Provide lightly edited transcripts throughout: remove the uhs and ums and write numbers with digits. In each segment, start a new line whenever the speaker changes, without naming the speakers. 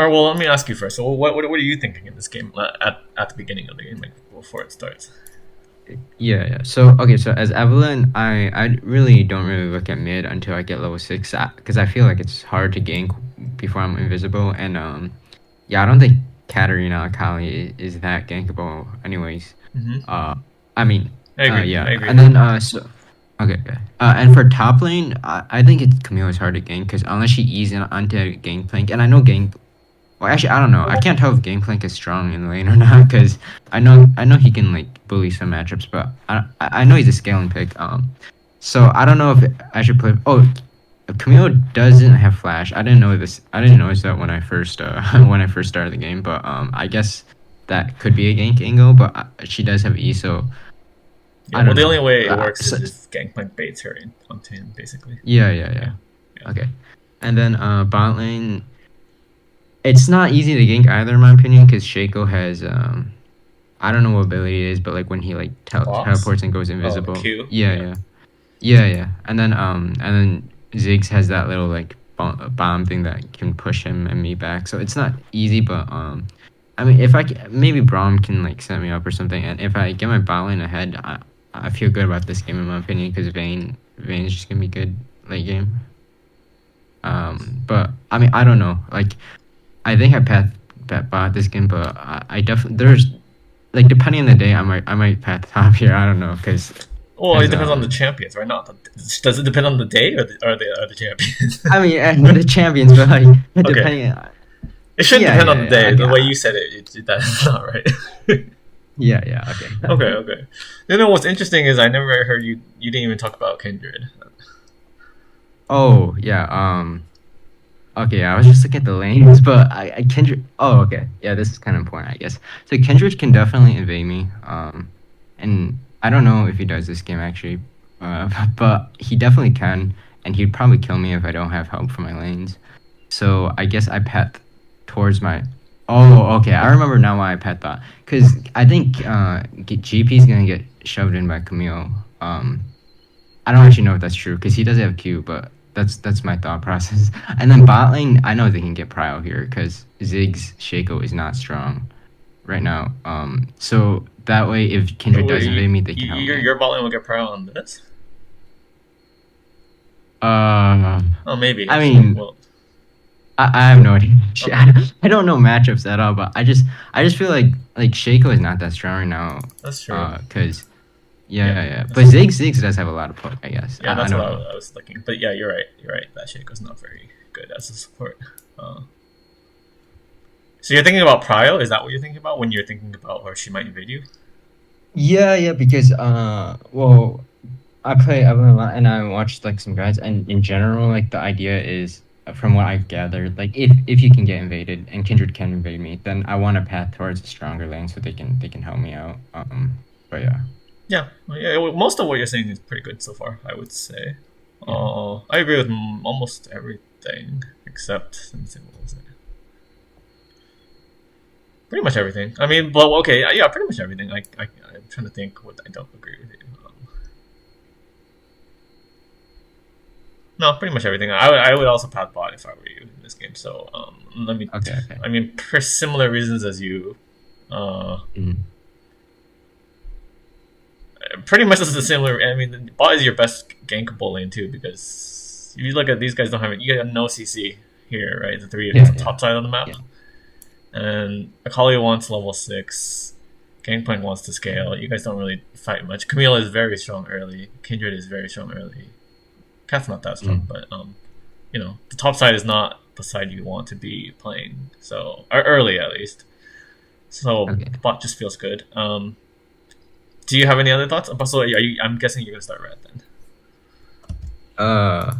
Or well, let me ask you first. So, what are you thinking in this game at the beginning of the game, like before it starts?
Yeah, yeah. So okay, so as Evelyn, I really don't really look at mid until I get level 6 because I feel like it's hard to gank before I'm invisible, and yeah, I don't think Katarina Akali is that gankable anyways.
Hmm.
Uh, I mean,
I agree. I
yeah,
agree.
and then so okay, okay. And for top lane, I think it's Camille is hard to gank because unless she ease in onto Gangplank, and I know gank. Well, actually, I don't know. I can't tell if Gangplank is strong in the lane or not because I know he can like bully some matchups, but I know he's a scaling pick. So I don't know if I should put. Oh, Camille doesn't have flash. I didn't know this. I didn't notice that when I first when I first started the game. But I guess that could be a gank angle. But she does have E, so
Yeah.
I
Well,
don't
the
know.
only way it works
So,
is if Gangplank baits her onto him, basically.
yeah, yeah,
Yeah.
yeah.
Yeah.
Okay, and then bot lane. It's not easy to gank either, in my opinion, because Shaco has I don't know what ability it is, but like when he like
Box.
teleports and goes
Oh,
invisible.
Q.
Yeah,
Yeah.
yeah, yeah, yeah. And then Ziggs has that little like bomb thing that can push him and me back. So it's not easy, but I mean, if maybe Braum can like set me up or something, and if I get my bot lane ahead, I feel good about this game in my opinion because Vayne is just gonna be good late game. But I mean, I don't know. Like, I think I bet bot this game, but I definitely there's like depending on the day, I might path top here. I don't know,
Well, it
cause
depends on the champions, right? Not does it depend on the day or the champions?
I mean the champions, but like
Okay.
depending.
It shouldn't
Yeah,
depend on the
yeah, yeah.
day. The way you said that's not right.
Yeah, yeah. Okay.
Okay, okay. You know what's interesting is I never heard you. You didn't even talk about Kindred.
Oh yeah. Okay. I was just looking at the lanes, but I Kindred. Oh, okay. Yeah, this is kind of important, I guess. So Kindred can definitely invade me. And I don't know if he does this game actually, but he definitely can, and he'd probably kill me if I don't have help for my lanes. So I guess I pet towards my. Oh, okay. I remember now why I pet that. Because I think GP is gonna get shoved in by Camille. I don't actually know if that's true because he does have Q, but that's my thought process. And then bot lane, I know they can get prio here because Ziggs Shaco is not strong right now. So that way, if Kindred
Wait,
does invade me, they can help me.
your bot lane will get pro on this.
Uh,
Oh, maybe
I
actually.
mean,
Well,
I have no idea.
okay,
I don't know matchups at all, but I just feel like Shaco is not that strong right now.
that's true.
Cause yeah,
Yeah,
yeah, yeah.
that's
But
true.
Ziggs does have a lot of poke, I guess.
Yeah,
I
that's what
don't know.
I was thinking. But yeah, you're right. You're right. That Shaco's not very good as a support. Uh, so you're thinking about Prio? Is that what you're thinking about when you're thinking about where she might invade you?
Yeah, yeah, because well, I play Evelynn a lot, and I watched like some guides, and in general, like the idea is, from what I've gathered, like if you can get invaded and Kindred can invade me, then I want to path towards a stronger lane so they can help me out. But yeah.
Yeah, yeah. Well, most of what you're saying is pretty good so far, I would say.
Yeah.
I agree with almost everything except let me see, what was it? Pretty much everything. I mean, well, okay, yeah, pretty much everything. I'm trying to think what I don't agree with you. No, pretty much everything. I would also path bot if I were you in this game. So let me.
Okay. Okay.
I mean, for similar reasons as you. Uh,
Mm.
Pretty much this is a similar. I mean, the bot is your best gankable lane too because if you look at these guys don't have it. You got no CC here, right? The three
Yeah. Yeah.
top side of the map,
Yeah.
and Akali wants level 6. Gangplank wants to scale. You guys don't really fight much. Camille is very strong early. Kindred is very strong early. Cat's not that strong,
Mm.
but the top side is not the side you want to be playing. So or early at least. So
Okay.
bot just feels good. Do you have any other thoughts? So I'm guessing you're gonna start red then.
Uh.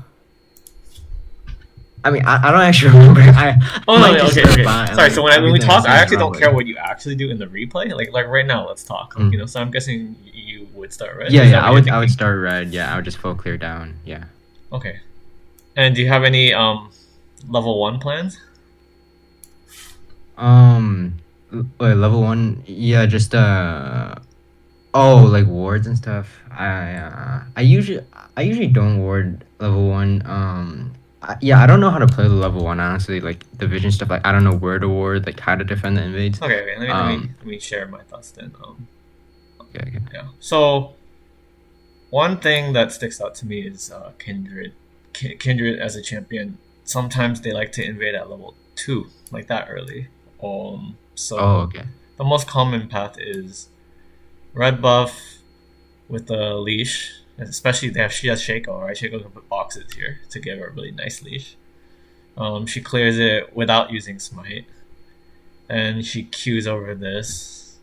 I mean, I don't actually remember. I
Oh no,
might
yeah,
just
okay,
start
okay.
bot and
Sorry.
like
So when we
everything
talk, I
seems
actually don't care
wrong.
what you actually do in the replay. Like right now, let's talk.
Mm.
So I'm guessing you would start red.
Yeah,
Is
yeah.
that
I
what you're
would
thinking?
start red. Yeah, I would just full clear down. Yeah.
Okay. And do you have any level 1 plans?
Um, wait, level one. Yeah, just oh, like wards and stuff. I usually don't ward level one. Yeah, I don't know how to play the level one, honestly. Like the vision stuff, like I don't know where to ward, like how to defend the invades.
Okay, okay.
Um,
Let me share my thoughts then.
yeah, okay.
Yeah. So one thing that sticks out to me is Kindred. Kindred as a champion, sometimes they like to invade at level 2, like that early.
Oh,
So
okay.
the most common path is red buff with the leash, especially she has Shaco, right? Shaco can put boxes here to give her a really nice leash. She clears it without using smite, and she queues over this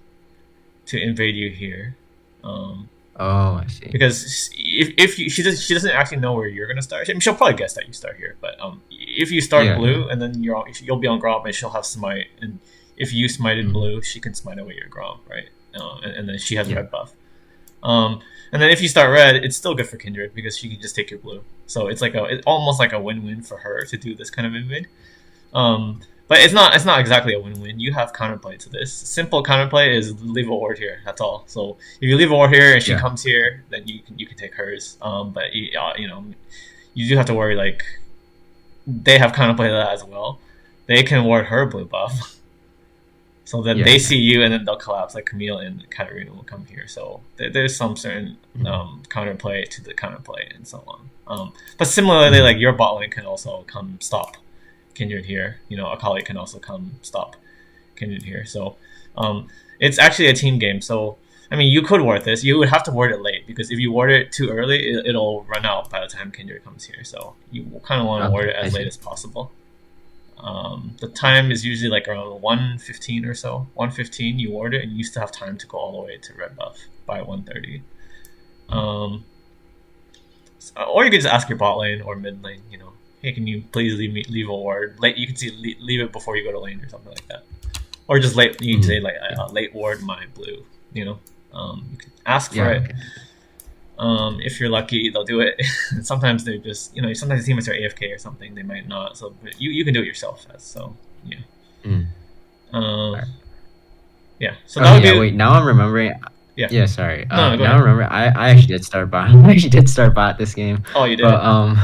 to invade you here. Um,
Oh, I see.
because if you, she doesn't actually know where you're gonna start. I mean, she'll probably guess that you start here, but if you start
Yeah, yeah.
blue and then you'll be on Gromp and she'll have smite, and if you smited
Mm,
blue, she can smite away your Gromp, right? And then she has
yeah.
red buff. Um, and then if you start red, it's still good for Kindred because she can just take your blue. So it's almost like a win-win for her to do this kind of invade. Um, but it's not exactly a win-win. You have counterplay to this. Simple counterplay is leave a ward here. That's all. So if you leave a ward here and she
Yeah.
comes here, then you can take hers. But you know, you do have to worry like they have counterplay to that as well. They can ward her blue buff. So then
Yeah,
they
yeah.
see you, and then they'll collapse. Like Camille and Katarina will come here. So there's some certain
Mm,
counterplay to the counterplay and so on. But similarly,
mm.
like your bot lane can also come stop Kindred here. You know, Akali can also come stop Kindred here. So it's actually a team game. So I mean, you could ward this. You would have to ward it late because if you ward it too early, it'll run out by the time Kindred comes here. So you kind of want to ward
Okay,
it
I
as late
see.
as possible. The time is usually like around 1:15 or so. 1:15, you ward it, and you still have time to go all the way to red buff by 1:30. Um, or you could just ask your bot lane or mid lane. You know, hey, can you please leave a ward? Late, you can see leave it before you go to lane or something like that. Or just late. You can say
Mm,
like
yeah.
late ward my blue. You know, you can ask for
Yeah,
it.
okay.
If you're lucky, they'll do it. Sometimes they just, you know, sometimes teammates are AFK or something. They might not. So you can do it yourself. So yeah.
Mm.
Um,
Alright.
yeah. So that
Okay,
would
yeah,
be
wait, now I'm remembering.
yeah.
Yeah, sorry.
No, no, go
Now I
ahead.
remember I actually did start bot. I actually did start bot this game.
Oh, you
But
did.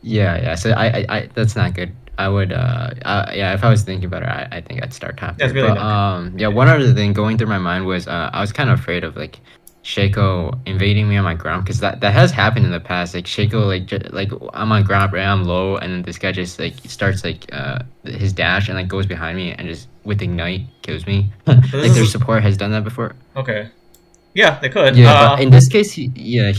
yeah, yeah. So I that's not good. I would yeah, if I was thinking about it, I think I'd start top
That's
here.
really
But
not good.
yeah,
Yeah.
one other thing going through my mind was I was kind of afraid of like Shaco invading me on my ground because that has happened in the past. Like Shaco like I'm on ground right, I'm low, and then this guy just like starts like his dash and like goes behind me and just with ignite kills me.
So
Like
this
their
is
support has done that before.
okay. Yeah, they could.
Yeah, but in this case, he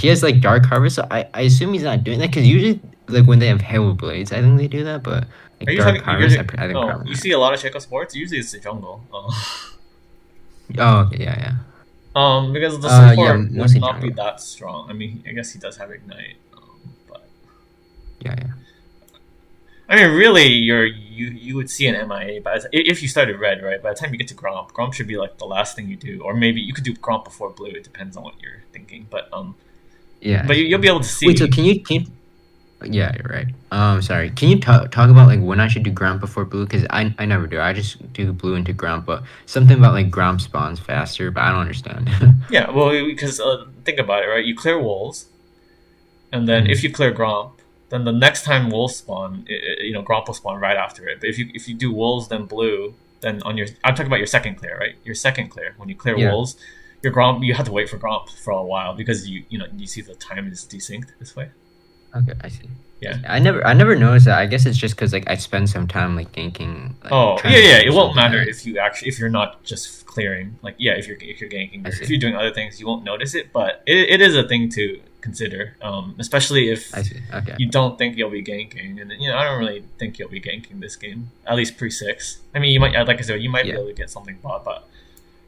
has like Dark Harvest. So I assume he's not doing that because usually, like when they have Hail Blades, I think they do that. But
Are
like
you
Dark
talking?
Harvest, I think
Oh,
probably
you
not.
see a lot of Shaco sports. Usually it's the jungle.
Oh, okay, yeah, yeah.
Because the
Yeah,
support would
mostly
not be
jungle.
that strong. I mean, I guess he does have ignite. But
Yeah, yeah,
I mean, really, you would see an MIA, but if you started red, right? By the time you get to Gromp, Gromp should be like the last thing you do, or maybe you could do Gromp before blue. It depends on what you're thinking,
yeah. I
but
see.
you'll be able to
Wait, so
see.
yeah, you're right. Sorry. Can you talk about like when I should do ground before blue? Because I never do. I just do blue into ground, but something about like ground spawns faster, but I don't understand.
Yeah, well, because think about it, right? You clear walls, and then if
Mhm.
you clear Gromp, then the next time wolves spawn, you know, Gromp will spawn right after it. But if you do wolves then blue, then on your I'm talking about your second clear, right? Your second clear when you clear
Yeah.
wolves, your Gromp you have to wait for Gromp for a while because you know you see the time is desynced this way.
Okay, I see. I
Yeah.
see. I never noticed that. I guess it's just because like I spend some time like ganking, like
Oh
trying
yeah,
to
yeah.
gank
It
or
won't
something.
matter if you actually if you're not just clearing. Like yeah, if you're ganking
I
or if
see.
you're doing other things, you won't notice it. But it is a thing to consider, especially if
I see. Okay.
you don't think you'll be ganking, and you know I don't really think you'll be ganking this game at least pre-6. I mean, you might like I said, you might be
Yeah.
able to get something bought, but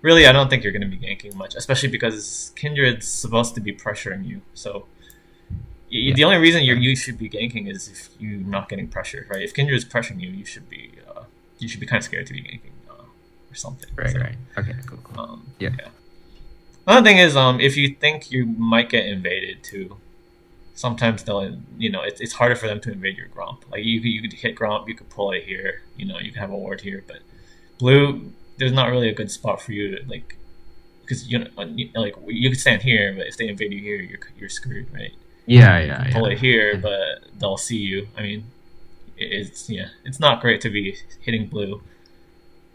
really, I don't think you're going to be ganking much, especially because Kindred's supposed to be pressuring you. So
Yeah.
the only reason
Yeah.
you should be ganking is if you're not getting pressured, right? If Kindred's pressuring you, you should be kind of scared to be ganking or something.
Right.
So,
Right. Okay. Cool. Cool. Yeah.
yeah. Another thing is, if you think you might get invaded too, sometimes they'll, you know, it's harder for them to invade your Gromp. Like you could hit Gromp, you could pull it here, you know, you can have a ward here, but blue, there's not really a good spot for you to like, because you know, like you could stand here, but if they invade you here, you're screwed, right?
Yeah.
You
Yeah.
can pull
Yeah.
it here,
And
but they'll see you. I mean, it's not great to be hitting blue.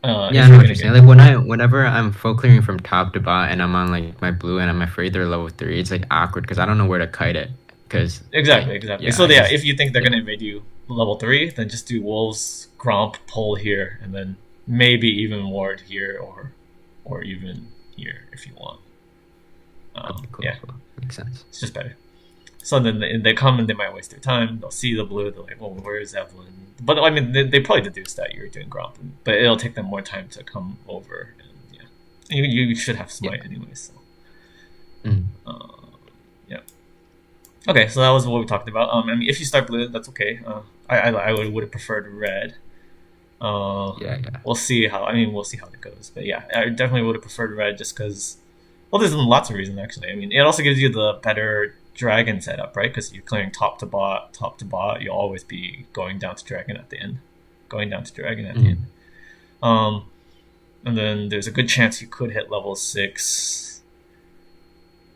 Yeah,
If
I know
you're
what
gonna
you're saying.
get
Like whenever I'm full clearing from top to bottom and I'm on like my blue and I'm afraid they're level 3, it's like awkward because I don't know where to kite it. Because
exactly,
like
exactly.
yeah,
So
I
yeah,
just
if you think they're
yeah
gonna invade you level 3, then just do wolves, gromp, pull here, and then maybe even ward here or even here if you want.
okay, cool,
Yeah,
cool. Makes sense.
it's just better. So then they come and they might waste their time. They'll see the blue. They're like, "Well, where is Evelynn?" But I mean, they probably deduce that you're doing Gromp, but it'll take them more time to come over. And yeah, you should have
Yeah.
Smite anyways. So
Mm.
uh, yeah. Okay, so that was what we talked about. I mean, if you start blue, that's okay. I would have preferred red. Uh,
Yeah, yeah.
we'll see how. I mean, we'll see how it goes. But yeah, I definitely would have preferred red just because. Well, there's lots of reasons actually. I mean, it also gives you the better dragon setup, right? Because you're clearing top to bot, top to bot. You'll always be going down to dragon at the end, going down to dragon at the end. Um, and then there's a good chance you could hit level 6.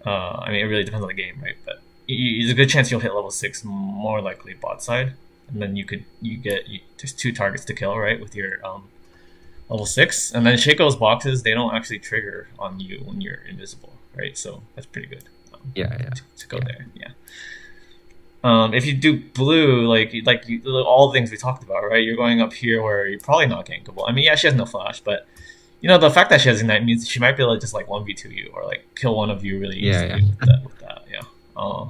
I mean, it really depends on the game, right? But there's a good chance you'll hit level 6, more likely bot side, and then there's 2 targets to kill, right, with your level 6, and then Shaco's boxes, they don't actually trigger on you when you're invisible, right? So that's pretty good.
Yeah, yeah.
To go there, yeah. If you do blue, all the things we talked about, right? You're going up here where you're probably not gankable. I mean, yeah, she has no flash, but the fact that she has Ignite means she might be able to just like 1v2 you or like kill one of you really easily
Yeah, yeah.
with that, yeah.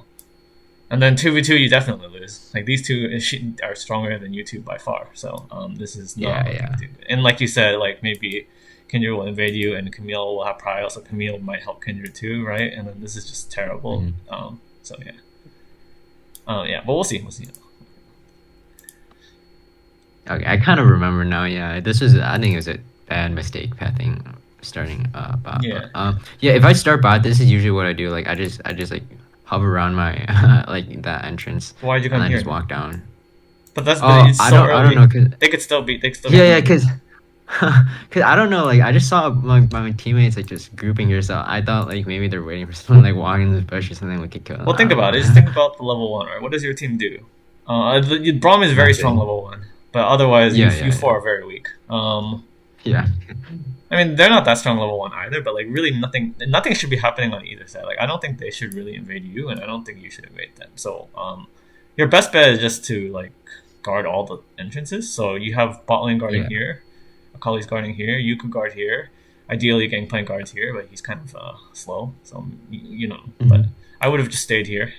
And then 2v2 you definitely lose. Like these two are stronger than you two by far. So this is not
Yeah,
looking too good. And like you said, like maybe Kindred will invade you and Camille will have prio, so Camille might help Kindred too, right? And then this is just terrible. So yeah. Yeah, but we'll see. We'll see.
Okay, I kind of remember now. Yeah, I think it was a bad mistake pathing starting bot.
Yeah.
But, yeah, if I start bot, this is usually what I do. Like I just like hover around my like that entrance.
Why'd you come
and then
here?
just walk down.
But that's
it's so early. I don't know cause
they could still be.
yeah, cause I don't know. Like I just saw my teammates like just grouping here, so I thought like maybe they're waiting for someone like walking in the bush or something we could kill them.
Well, think about it. Just think about the level 1, right? What does your team do? Braum is very strong level 1, but otherwise you 4 are very weak.
Yeah.
I mean, they're not that strong level 1 either, but like really nothing should be happening on either side. Like I don't think they should really invade you, and I don't think you should invade them. So your best bet is just to like guard all the entrances. So you have bot lane guarding here, Akali's guarding here, you could guard here. Ideally, Gangplank guards here, but he's kind of slow. So but I would have just stayed here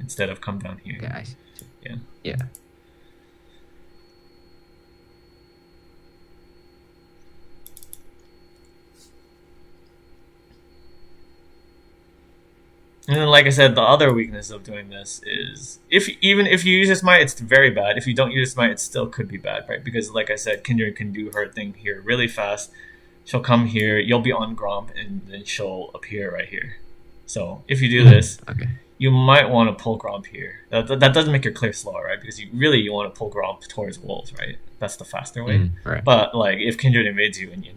instead of come down here.
Yeah.
Yeah.
Yeah.
And then, like I said, the other weakness of doing this is even if you use your smite, it's very bad. If you don't use your smite, it still could be bad, right? Because, like I said, Kindred can do her thing here really fast. She'll come here, you'll be on Gromp, and then she'll appear right here. So if you do this, you might want to pull Gromp here. That doesn't make your clear slower, right? Because you want to pull Gromp towards wolves, right? That's the faster way.
Right.
But like if Kindred invades you and you're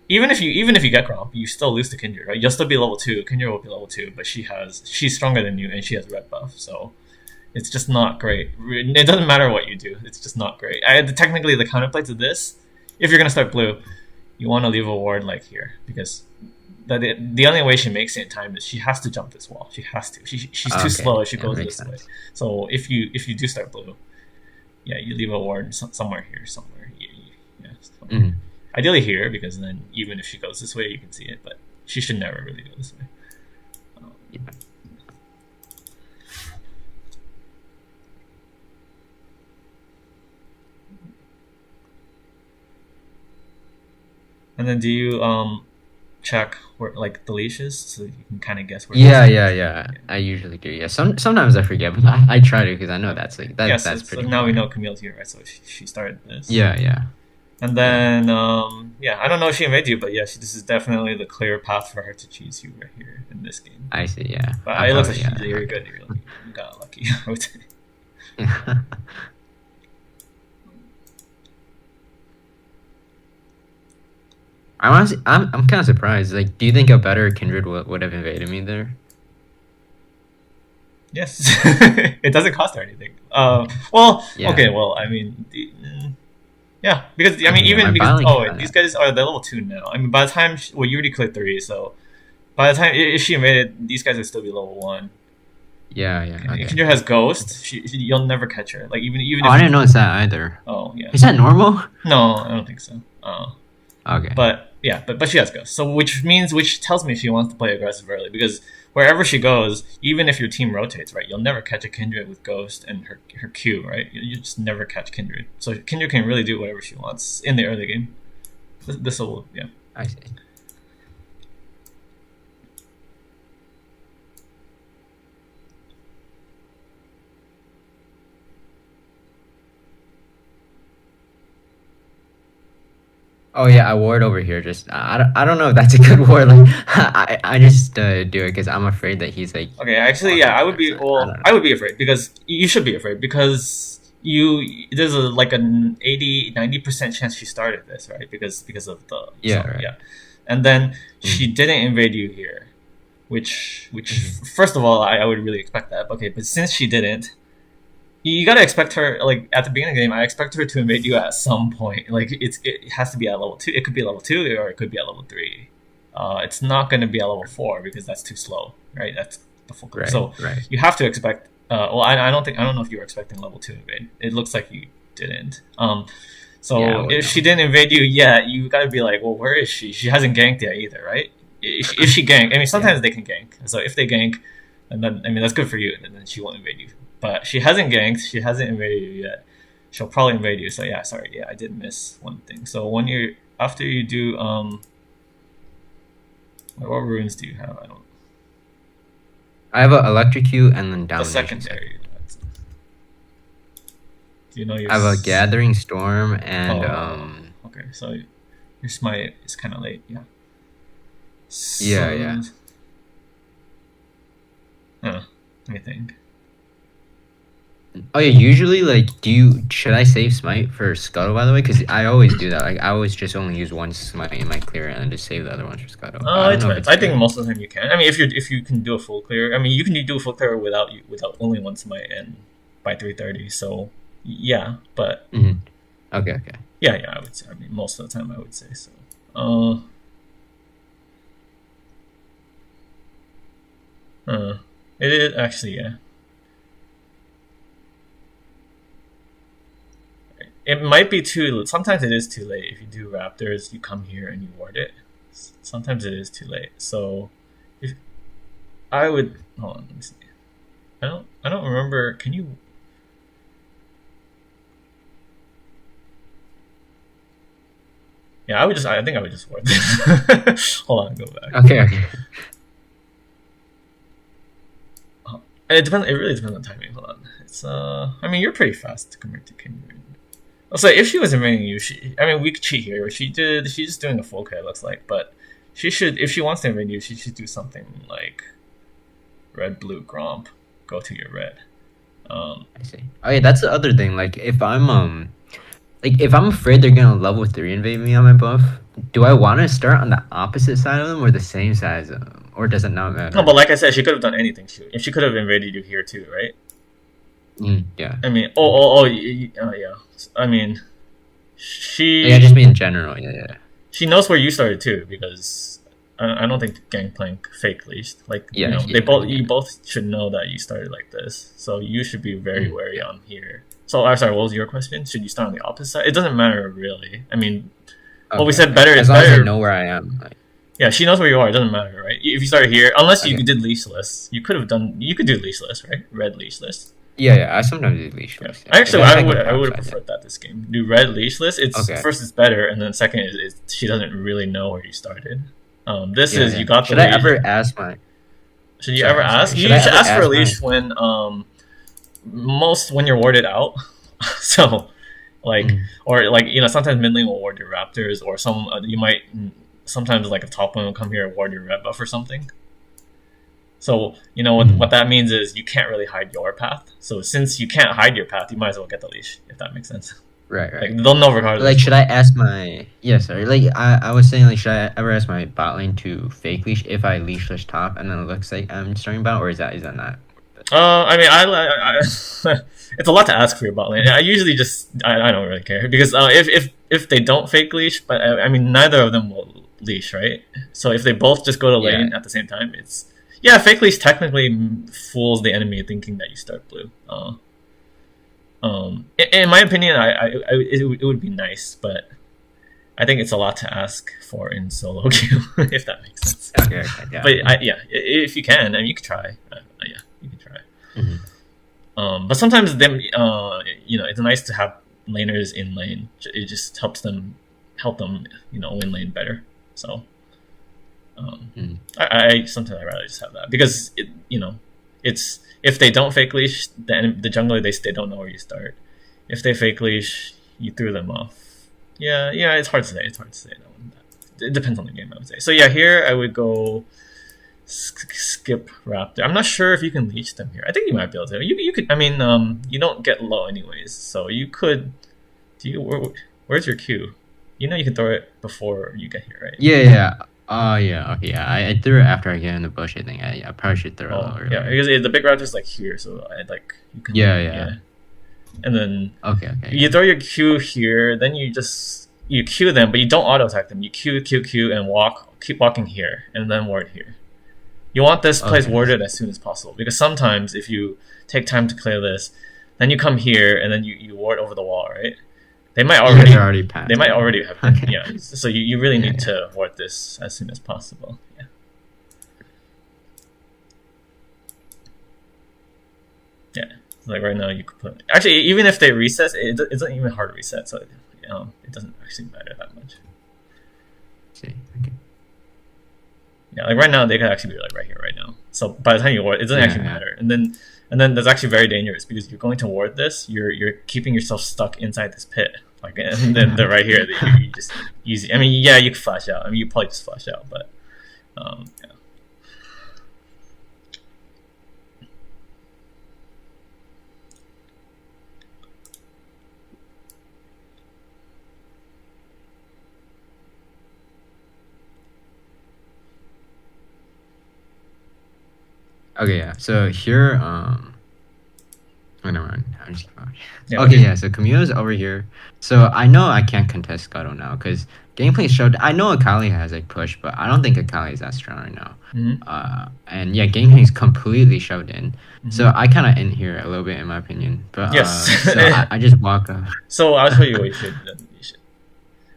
even if you get Gromp, you still lose to Kindred, right? You'll still be level 2. Kindred will be level 2, but she's stronger than you and she has red buff, so it's just not great. It doesn't matter what you do; it's just not great. Technically, the counterplay to this, if you're gonna start blue, you want to leave a ward like here because the only way she makes it in time is she has to jump this wall. She has to. She's too slow if she goes this way. So if you do start blue, yeah, you leave a ward somewhere here, somewhere. Yeah. Ideally here, because then even if she goes this way, you can see it. But she should never really go this way. And then do you check where like the leashes so you can kind of guess where?
Yeah. I usually do. Yeah. Sometimes I forget, but I try to because I know that's like that. That's pretty.
So now we know Camille's here, right? So she started this.
Yeah.
And then I don't know if she invaded you, but yeah, this is definitely the clear path for her to choose you right here in this game.
I see. Yeah.
But it looks like you're good. You got lucky. I would say.
Yeah. I'm kind of surprised. Like, do you think a better Kindred would have invaded me there?
Yes, it doesn't cost her anything. Well,
Yeah.
okay, well, I mean, yeah, because I mean,
Okay, yeah, my
even because
bot lane
wait,
kinda
these guys are they're level 2 now. I mean, by the time well, you already cleared 3, so by the time if she made it, these guys would still be level 1.
yeah, yeah, okay.
Kendra has Ghost. You'll never catch her. Like even
Oh,
if
I
you.
didn't notice that either.
Oh yeah.
Is that normal?
No, I don't think so.
Okay.
But yeah, but she has Ghost. So which tells me she wants to play aggressive early because wherever she goes, even if your team rotates, right, you'll never catch a Kindred with Ghost and her Q, right? You just never catch Kindred. So Kindred can really do whatever she wants in the early game. This will yeah.
I see. Oh yeah, I ward over here. Just I don't know if that's a good ward. Like I just do it because I'm afraid that he's like
Okay, actually, yeah,
walking
I would be.
towards it. I
Well,
don't know.
I would be afraid because you should be afraid because there's like an 80-90% chance she started this right because of the
Yeah,
so,
right.
yeah, and then she
Mm-hmm.
didn't invade you here, which
Mm-hmm.
first of all I would really expect that. Okay, but since she didn't, you gotta expect her like at the beginning of the game. I expect her to invade you at some point. Like it has to be at level 2. It could be level 2 or it could be at level 3. It's not going to be at level 4 because that's too slow, right? That's the full clip.
Right,
So
right.
you have to expect. Well, I don't know if you were expecting level 2 invade. It looks like you didn't.
Yeah, I
So
would
if
know.
she didn't invade you yet, you got to be like, well, where is she? She hasn't ganked yet either, right? If she gank, I mean,
Yeah.
sometimes they can gank. So if they gank, and then I mean that's good for you, and then she won't invade you. But she hasn't ganked. She hasn't invaded you yet. She'll probably invade you. So yeah, sorry. Yeah, I did miss one thing. So when you after you do what runes do you have? I don't.
I have a electrocute and then
The
domination second.
secondary. Do you know your?
I have a gathering storm and
Oh, okay. So your smite is kind of late. Yeah.
yeah,
So,
yeah.
let me think.
Oh yeah, usually like should I save smite for scuttle by the way? Because I always do that. Like I always just only use one smite in my clear and then just save the other ones for scuttle. But I
It
don't know if
depends.
it's
I think
good.
most of the time you can. I mean, if you can do a full clear, I mean, you can do a full clear without only one smite and by 3:30. So yeah, but
Mm-hmm. Okay, okay.
yeah, I would say. I mean, most of the time I would say so. Uh, it is actually yeah. It might be too. Sometimes it is too late. If you do Raptors, you come here and you ward it. Sometimes it is too late. So, if I would hold on, let me see. I don't remember. Can you? Yeah, I would just. I think I would just ward this. Hold on, go back.
Okay, okay.
It depends. It really depends on timing. Hold on. It's I mean, you're pretty fast compared to Kindred. Also, if she was invading you, I mean, we could cheat here. She did. She's just doing a full K. It looks like, but she should. If she wants to invade you, she should do something like red, blue, Gromp. Go to your red.
I see. Oh yeah, that's the other thing. Like if I'm afraid they're gonna level 3 invade me on my buff, do I want to start on the opposite side of them or the same side as them, or does it not
No,
matter?
but like I said, she could have done anything. If she could have invaded you here too, right?
Yeah.
I mean, yeah. I mean,
Like I
she
just mean in general. Yeah, yeah.
she knows where you started too because I don't think Gangplank fake leased. Like you
Yeah,
know,
yeah, yeah.
you both should know that you started like this, so you should be very wary
Yeah.
on here. So I'm sorry, what was your question? Should you start on the opposite side? It doesn't matter really. I mean, well, we
Okay,
said
okay.
better is
As long as I
better.
know where I am. Like,
Yeah, she knows where you are. It doesn't matter, right? If you started here, unless you
okay.
did leashless, you could have done. You could do leashless, right? Red leashless.
Yeah, yeah. I sometimes do leash
Yeah.
first. Yeah.
Actually,
If I can
I
top
would have
side, yeah.
preferred that this game. Do red leashless. It's
Okay.
first it's better, and then second is she doesn't really know where you started. This
Yeah,
is
yeah.
you got the
Should I
leash.
ever ask my?
Should you
Sorry,
ever ask?
sorry.
You
Should I
should
ever
ask for a
ask my?
leash when most when you're warded out. So like
Mhm.
or like you know sometimes mid lane will ward your raptors or some you might sometimes like a top lane will come here and ward your red buff or something. So you know what that means is you can't really hide your path. So since you can't hide your path, you might as well get the leash if that makes sense.
Right, right.
Like they'll know regardless.
Like, should I ask my? Yeah, sorry. Like, I was saying, like, should I ever ask my bot lane to fake leash if I leashless top and then it looks like I'm starting bot, or is that not?
I mean, it's a lot to ask for your bot lane. I usually just I don't really care because if they don't fake leash, but I mean neither of them will leash, right? So if they both just go to
Yeah.
lane at the same time, it's yeah, fake leash technically fools the enemy thinking that you start blue. In my opinion, it would be nice, but I think it's a lot to ask for in solo queue, if that makes sense.
Okay. Yeah.
But yeah, if you can, I mean, you can try. Yeah, you can try.
Mhm.
But sometimes them, it's nice to have laners in lane. It just help them, win lane better. So,
Mhm.
I sometimes I rather just have that because it's if they don't fake leash, the jungler they don't know where you start. If they fake leash, you threw them off. Yeah, it's hard to say. It's hard to say that one. It depends on the game, I would say. So yeah, here I would go skip Raptor. I'm not sure if you can leech them here. I think you might be able to. You could. I mean, you don't get low anyways, so you could. Where's your Q? You know you can throw it before you get here, right?
Yeah. Oh yeah. Okay. Yeah. I threw it after I get in the bush. I think I probably should throw it
Oh,
earlier.
yeah, because the big Raptor's like here, so I like you can.
Yeah.
And then
Okay.
you throw your Q here, then you Q them, but you don't auto attack them. You Q, and keep walking here, and then ward here. You want this place warded as soon as possible, because sometimes if you take time to clear this, then you come here and then you ward over the wall, right? They might already
passed.
They might already have
Okay.
yeah. So you really need to ward this as soon as possible. Yeah. Yeah. Like right now, you could put actually even if they reset, it's not even hard to reset, so it doesn't actually matter that much.
See. Okay.
Yeah, like right now they could actually be like right here, right now. So by the time you ward, it doesn't actually matter. And then that's actually very dangerous because you're going to ward this. You're keeping yourself stuck inside this pit. Like and then they're right here. You just easy. I mean, yeah, you can flash out. I mean, you probably just flash out, but yeah.
Okay. Yeah. So here. Oh, never mind. I'm just.
Yeah,
Okay. Yeah. So Camille's over here. So I know I can't contest Scuttle now because gameplay showed. I know Akali has a push, but I don't think Akali is that strong right now.
Mm-hmm.
And yeah, gameplay is completely shoved in.
Mm-hmm.
So I kind of end here a little bit in my opinion. But
yes.
So I just walk up.
So I'll show you what you should.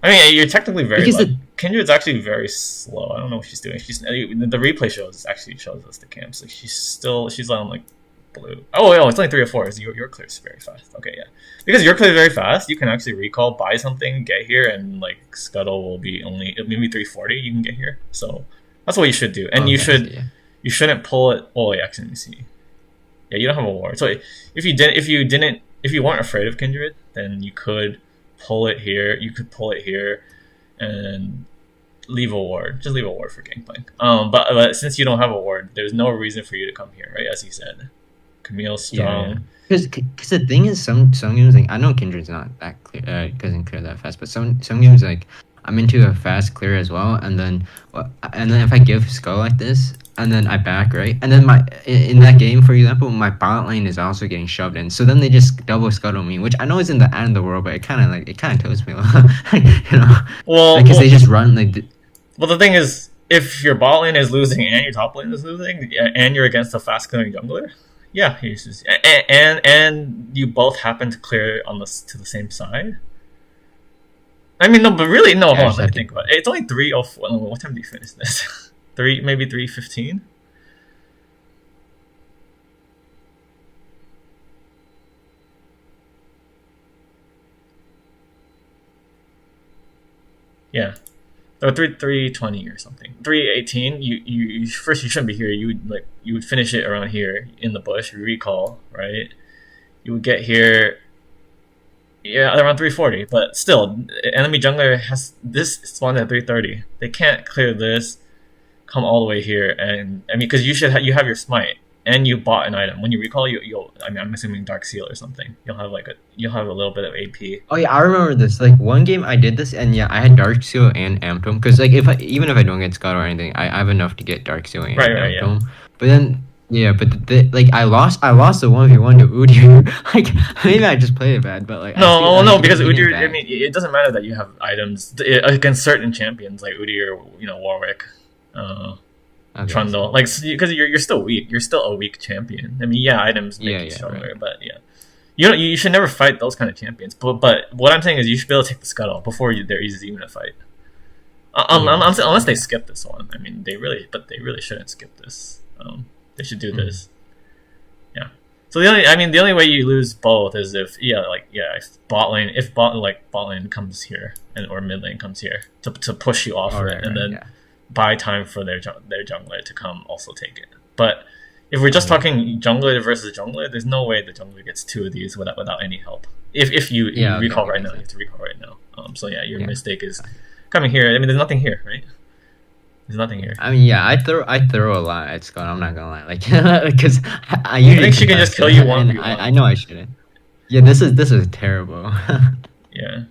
I mean, you're technically very. Kindred's actually very slow. I don't know what she's doing. The replay shows us the camps. Like she's on like blue. Oh, it's only 3 or 4. So your clear is very fast. Okay, yeah. Because your clear is very fast, you can actually recall, buy something, get here, and like Scuttle will be maybe 340. You can get here. So that's what you should do. And you shouldn't pull it. Oh, yeah, actually, let me see. Yeah, you don't have a ward. So if you weren't afraid of Kindred, then you could pull it here. You could pull it here, and leave a ward. Just leave a ward for Gangplank. But since you don't have a ward, there's no reason for you to come here, right? As you said, Camille's strong.
Because the thing is, some games like I know Kindred's not that clear, doesn't clear that fast, but some games like I'm into a fast clear as well, and then if I give Skull like this, and then I back right, and then in that game, for example, my bot lane is also getting shoved in, so then they just double Scuttle me, which I know isn't the end of the world, but it kind of tilts me a lot,
Well,
because they just run like.
Well, the thing is, if your bot lane is losing and your top lane is losing, and you're against a fast clearing jungler, yeah, and you both happen to clear to the same side. I mean, no, but really, no. Hold on, let me think about it. It's only 3:04. What time do you finish this? Maybe 3:15. Yeah. Or 3:20 or something. 3:18. You first you shouldn't be here. You would finish it around here in the bush. You recall, right? You would get here. Yeah, around 3:40. But still, enemy jungler has this spawned at 3:30. They can't clear this, come all the way here, and I mean, because you have your smite. And you bought an item. When you recall, I'm assuming Dark Seal or something. You'll have a little bit of AP.
Oh yeah, I remember this. Like one game I did this, and yeah, I had Dark Seal and Amptome. Because like even if I don't get Scott or anything, I have enough to get Dark Seal and Amptome.
Yeah.
But then Yeah, but like I lost the 1v1 to Udyr. Like maybe I just played it bad, but like
No,
I
no,
keep
because
beating him
Udyr. I
back.
mean, it doesn't matter that you have items against certain champions like Udyr, Warwick, uh,
Okay, so
Trundle. Like, because you're still weak. You're still a weak champion. I mean, yeah, items make
yeah,
you
yeah, right.
stronger, but yeah, you should never fight those kind of champions. But what I'm saying is you should be able to take the scuttle before there is even a fight.
Yeah, that's
Unless
true.
they
Yeah.
skip this one. I mean, they really shouldn't skip this. They should do
Mm.
this. Yeah. So the only way you lose both is if bot lane comes here or mid lane comes here to push you off
All
of it,
right,
and
right,
then
yeah.
buy time for their jungler to come also take it. But if we're just
Okay.
talking jungler versus jungler, there's no way the jungler gets two of these without any help. If you
Yeah, okay,
recall
okay,
right now,
makes
you have
sense.
to recall right now. So yeah, your
Yeah.
mistake is coming here. I mean, there's nothing here, right? There's nothing here.
I mean, yeah, I throw a lot at Scott. I'm not gonna lie, like, because I
I
usually
think she can
contest
just
it,
kill you one
and
v
I
one.
know I shouldn't. Yeah, this is terrible.
Yeah,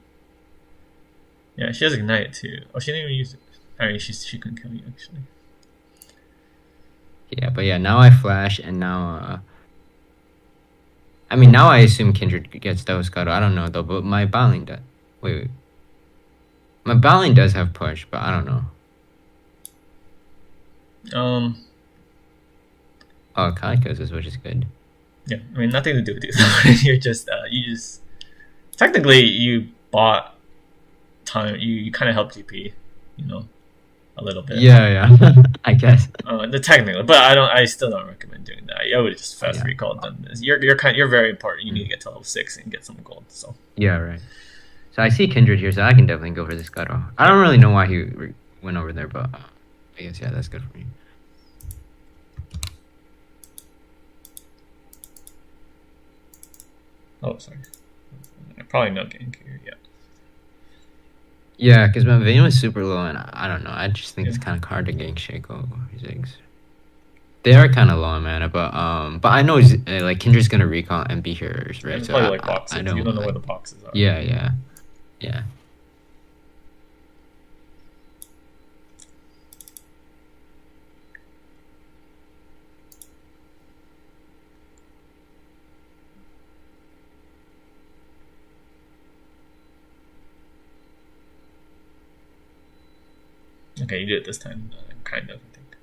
yeah. She has ignite too. Oh, she didn't even use it. I mean, she couldn't kill you actually.
Yeah, but yeah, now I flash, and now I mean, now I assume Kindred gets those Scuttle. I don't know though, but my Bowling does. Wait, my Bowling does have push, but I don't know.
Um,
Oh, Kaiko's is, which is good.
yeah. I mean, nothing to do with you. You just technically you bought time. You kind of helped GP, you know, a little bit.
Yeah, yeah, I guess.
The technical, but I still don't recommend doing that. I would just fast
Yeah.
recall done this. You're very important. You need to get to level 6 and get some gold. So
Yeah, right. So I see Kindred here, so I can definitely go for this Scuttle. I don't really know why he went over there, but I guess yeah, that's good for me.
oh sorry, probably no gank here. Yeah,
Yeah, because my Vayne was super low, and I don't know. I just think
yeah.
it's kind of hard to gank Shaco or Ziggs. They are kind of low on mana, but I know like Kindred's gonna recall and be here,
And
right?
it's
So
probably like
I
boxes. You
don't
don't know where
like.
the boxes are.
Yeah, yeah, yeah.
Okay, you did it this time, kind of. I think.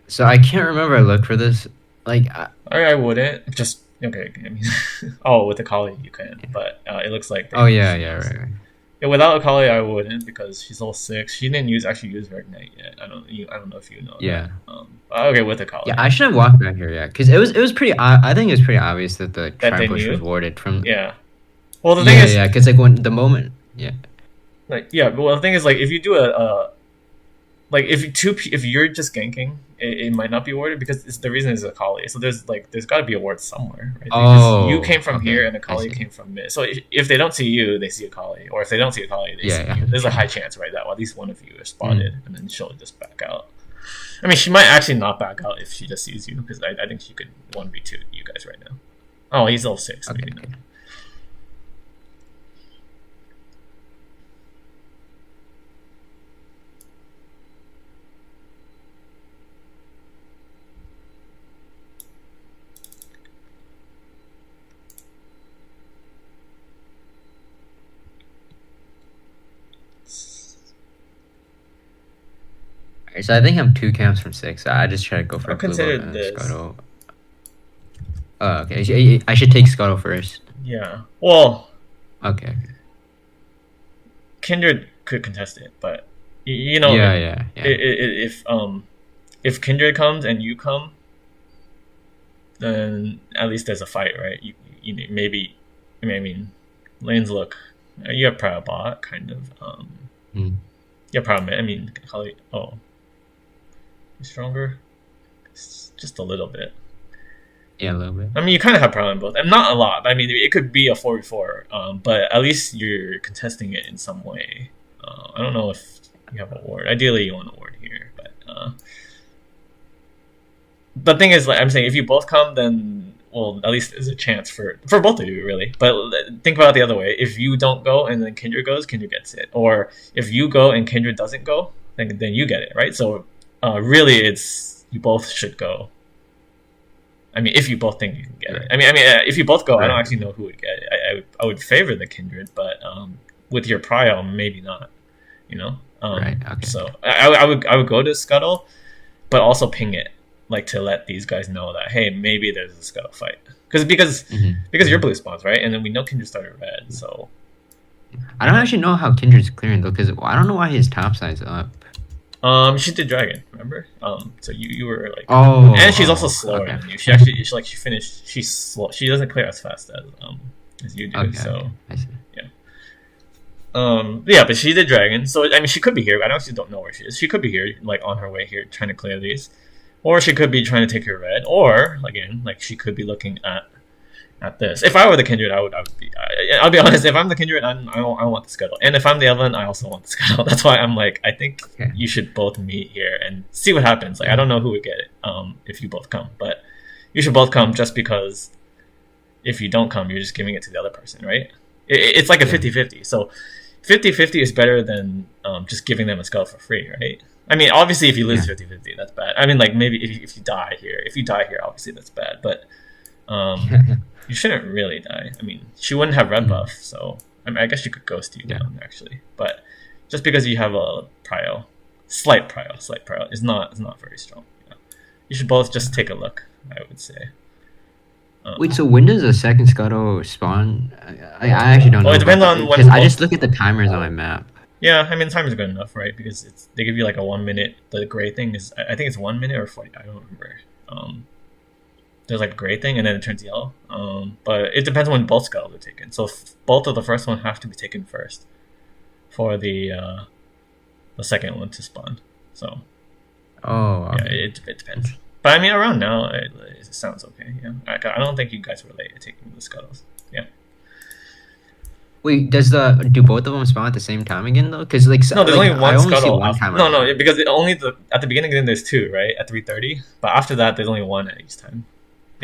So I can't remember. I looked for this. Like,
I wouldn't just okay. I mean, oh, with the collie you can, but it looks like
oh yeah,
she
yeah,
has.
right, right.
Yeah, without a collie, I wouldn't because she's level 6. She didn't actually use her ignite yet. I don't know if you know that.
Yeah,
Okay, with a
yeah.
collie
I should have walked back here, yeah, because it was pretty. I think it was pretty obvious that the
that
Tri
they
Push was
knew.
warded from.
Yeah. Well, the thing
Yeah,
is,
yeah, because like when the moment, yeah,
like, yeah. Well, the thing is, like, if you do a like if you're just ganking, it might not be awarded because the reason is a collie. So there's got to be a ward somewhere, right? Because you
oh,
came from
okay,
here and a
I
collie
see.
came from mid. So if they don't see you, they see a collie, or if they don't see a collie, they
Yeah,
see
yeah,
you. There's a
true.
high chance, right, that at least one of you is
Mm.
spotted, and then she'll just back out. I mean, she might actually not back out if she just sees you because I think she could 1v2 you guys right now. Oh, he's level 6,
Okay,
maybe not.
okay. Alright, so I think I'm 2 camps from 6. I just try to go for
I'll
blue buff
consider
and then
this.
Scuttle. Oh, okay. I should take Scuttle first.
Yeah. Well,
Okay, okay.
Kindred could contest it, but
Yeah, yeah, yeah.
if Kindred comes and you come, then at least there's a fight, right? Maybe. I mean, lanes look. You have Proud Bot, kind of.
Mm.
You have Proud Mid. I mean, Kali. Oh, he's stronger. Just a little bit.
Yeah, a little bit.
I mean, you kind of have Proud in both, and not a lot. I mean, it could be a 4v4, but at least you're contesting it in some way. I don't know if you have a ward. Ideally, you want a ward here, but the thing is, like I'm saying, if you both come, then well, at least there's a chance for both of you, really. But think about it the other way. If you don't go and then Kindred goes, Kindred gets it. Or if you go and Kindred doesn't go, then you get it, right? So really, it's you both should go. I mean, if you both think you can get it. If you both go, I don't actually know who would get it. I would favor the Kindred, but with your prio, maybe not. You know.
Right. Okay.
So I would go to Scuttle, but also ping it, like to let these guys know that hey, maybe there's a Scuttle fight because you're blue spawns, right? And then we know Kindred started red, so
I don't actually know how Kindred's clearing though, because I don't know why his top side's up.
she did dragon, remember? So you were like,
Oh,
and she's also slower
okay.
than you. She finished. She's slow. She doesn't clear as fast as you do.
Okay,
So
okay. I see.
yeah, but she did dragon. So I mean, she could be here. I actually don't know where she is. She could be here, like on her way here, trying to clear these, or she could be trying to take her red, or again, like she could be looking at this. If I were the Kindred, I'll be honest. If I'm the Kindred, I want the Scuttle, and if I'm the Evelynn, I also want the Scuttle. That's why I'm like, I think you should both meet here and see what happens. Like, I don't know who would get it if you both come, but you should both come just because if you don't come, you're just giving it to the other person, right? It's like a 50-50. So 50-50 is better than just giving them a Scuttle for free, right? I mean, obviously, if you lose 50-50, that's bad. I mean, like maybe if you die here, obviously that's bad, but. You shouldn't really die. I mean, she wouldn't have red buff, so I mean, I guess she could ghost you down actually. But just because you have a slight prio is not very strong. You know? You should both just take a look. I would say.
Wait, so when does a second Scuttle spawn? I actually don't know.
Well, it depends on when.
Because I just look at the timers on my map.
Yeah, I mean, time is good enough, right? Because they give you like a 1 minute. The gray thing is, I think it's 1 minute or 40. I don't remember. There's like a gray thing and then it turns yellow. But it depends when both skulls are taken. So both of the first one have to be taken first for the second one to spawn. So
okay.
Yeah, it depends. But I mean, around now it sounds okay. Yeah, I don't think you guys were late at taking the skulls. Yeah.
Wait, do both of them spawn at the same time again though? Because like
no, there's
like,
only one Scuttle.
No,
because at the beginning then there's two, right? At 3:30, but after that there's only one at each time.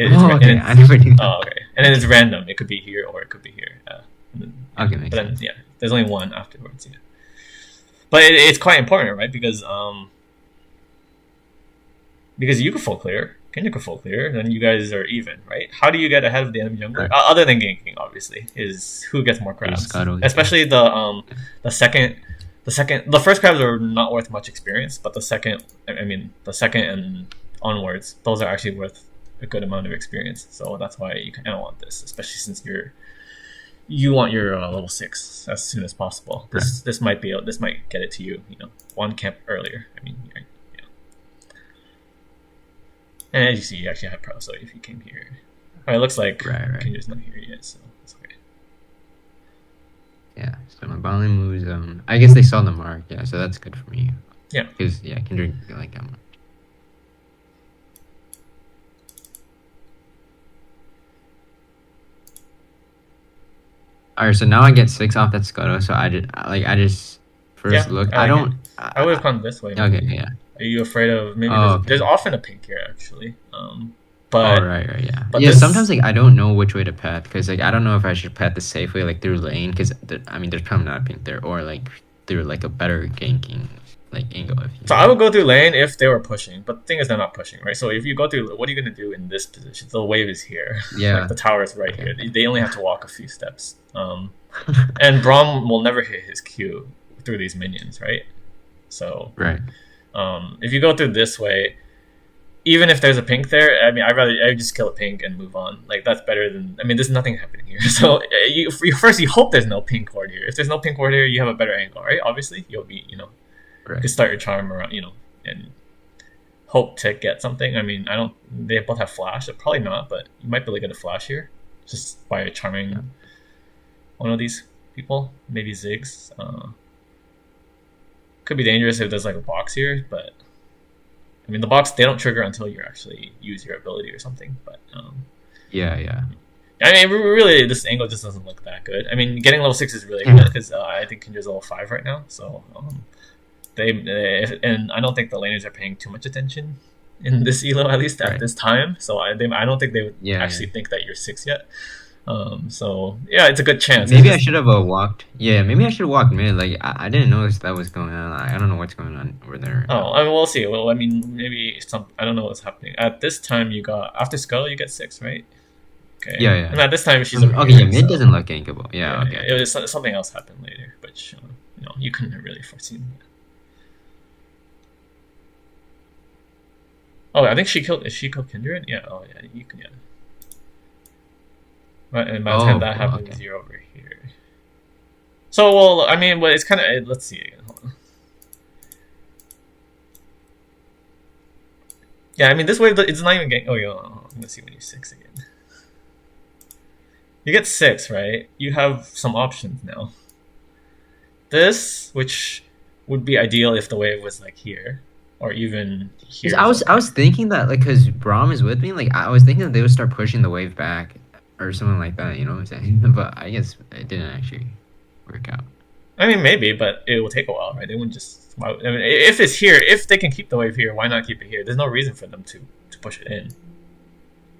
Okay. I never knew that.
Oh, okay. And then it's random. It could be here or it could be here.
Okay,
but then yeah, there's only one afterwards. Yeah, but it's quite important, right? Because you can full clear, Kendrick can full clear, then you guys are even, right? How do you get ahead of the enemy jungler?
Right.
Other than ganking, obviously, is who gets more crabs. Especially the first crabs are not worth much experience, but the second and onwards, those are actually worth a good amount of experience. So that's why you kind of want this, especially since you want your level 6 as soon as possible. This might get it to you. You know, one camp earlier. I mean, yeah. And as you see, you actually have pro. So if you came here, it looks like Kendrick's not here yet, so it's okay.
Yeah. So my bowling moves. I guess they saw the mark. Yeah. So that's good for me.
Yeah.
Because Kendrick like that much. Alright, so now I get 6 off that Scuttle. So I just first look. I
would have come this way. Maybe.
Okay, yeah.
Are you afraid of maybe? There's often a pink here actually.
But yeah.
But
yeah, sometimes like I don't know which way to path because like I don't know if I should path the safe way like through lane because there's probably not a pink there or like through like a better ganking like angle.
So I would go through lane if they were pushing, but the thing is they're not pushing, right? So if you go through, what are you gonna do in this position? The wave is here.
Yeah.
Like the tower is right here. They only have to walk a few steps. And Braum will never hit his Q through these minions, right? So
right.
If you go through this way, even if there's a pink there, I mean, I just kill a pink and move on. Like that's better than. I mean, there's nothing happening here. So you hope there's no pink ward here. If there's no pink ward here, you have a better angle, right? Obviously, you'll be you can start your charm around, and hope to get something. I mean, they both have flash. Probably not, but you might be able to get a flash here just by charming one of these people. Maybe Ziggs. Could be dangerous if there's like a box here, but I mean the box they don't trigger until you actually use your ability or something. But
yeah.
I mean, really, this angle just doesn't look that good. I mean, getting level 6 is really good because I think Kendra's level 5 right now. So and I don't think the laners are paying too much attention in this elo, at least at
Right.
this time. So I don't think they would
Yeah, yeah.
actually think that you're 6 yet. So yeah, it's a good chance. It's
Maybe I
just
should have walked. Yeah, maybe I should have walked mid. Like I didn't notice that was going on. I don't know what's going on over there.
oh, I mean, we'll see. Well, I mean, maybe some. I don't know what's happening at this time. You got after skull, you get 6, right? Okay,
Yeah,
and
yeah.
at this time she's over
Okay, yeah,
here.
mid
So
doesn't look gankable. Yeah,
yeah,
okay,
yeah.
okay.
Something else happened later, which you couldn't really foresee. Oh, I think she killed. Is she killed Kindred? Yeah. Oh, yeah. You can. Yeah. Right, and by the time
Oh,
that
cool. Okay.
happens, you're over here. So, well, I mean, but it's kind of. Let's see again. Hold on. Yeah, I mean, this wave it's not even getting. Oh, yeah. Let's see when you're 6 again. You get 6, right? You have some options now. This, which would be ideal if the wave was like here, or even
'Cause
here
I
somewhere.
was thinking that like because Braum is with me, like I was thinking that they would start pushing the wave back or something like that. You know what I'm saying? But I guess it didn't actually work out.
I mean, maybe, but it will take a while, right? They wouldn't just. I mean, if it's here, if they can keep the wave here, why not keep it here? There's no reason for them to push it in,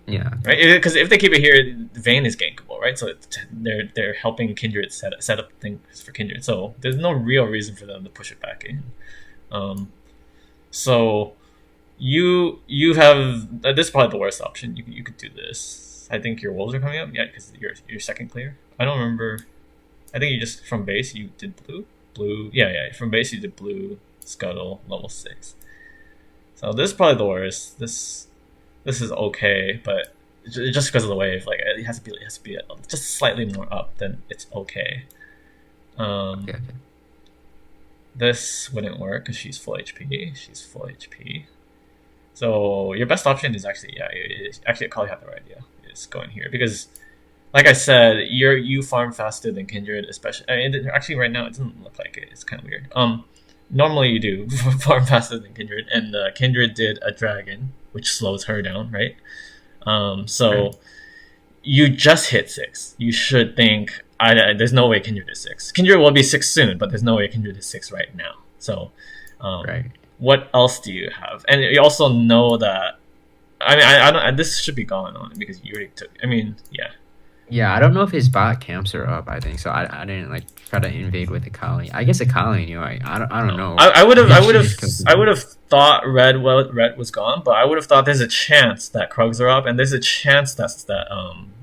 Yeah.
right? Because if they keep it here, Vayne is gankable, right? So they're helping Kindred set up things for Kindred. So there's no real reason for them to push it back in. Um, so you have this is probably the worst option. You could do this. I think your wolves are coming up, yeah, because you're second clear. I don't remember. I think you just from base you did blue. Yeah, yeah. From base you did blue scuttle level 6. So this is probably the worst. This is okay, but just because of the wave, like it has to be just slightly more up, then it's okay.
Okay. Okay.
This wouldn't work because she's full HP. She's full HP. So your best option is actually actually I probably have the right idea. Is going here because like I said, you farm faster than Kindred, especially. I mean, actually, right now it doesn't look like it. It's kind of weird. Normally you do farm faster than Kindred, and Kindred did a dragon, which slows her down, right? So
Right.
you just hit 6. You should think, there's no way Kindred is 6. Kindred will be 6 soon, but there's no way Kindred is 6 right now. So, um,
Right.
what else do you have? And you also know that. I mean, I don't. This should be gone on because you already took. I mean, yeah.
Yeah, I don't know if his bot camps are up. I think so. I didn't like try to invade with the Kali. I guess a Kali knew. I don't know.
I would have I would
She
have
just killed
I
people.
would have thought red was gone, but I would have thought there's a chance that Krugs are up, and there's a chance that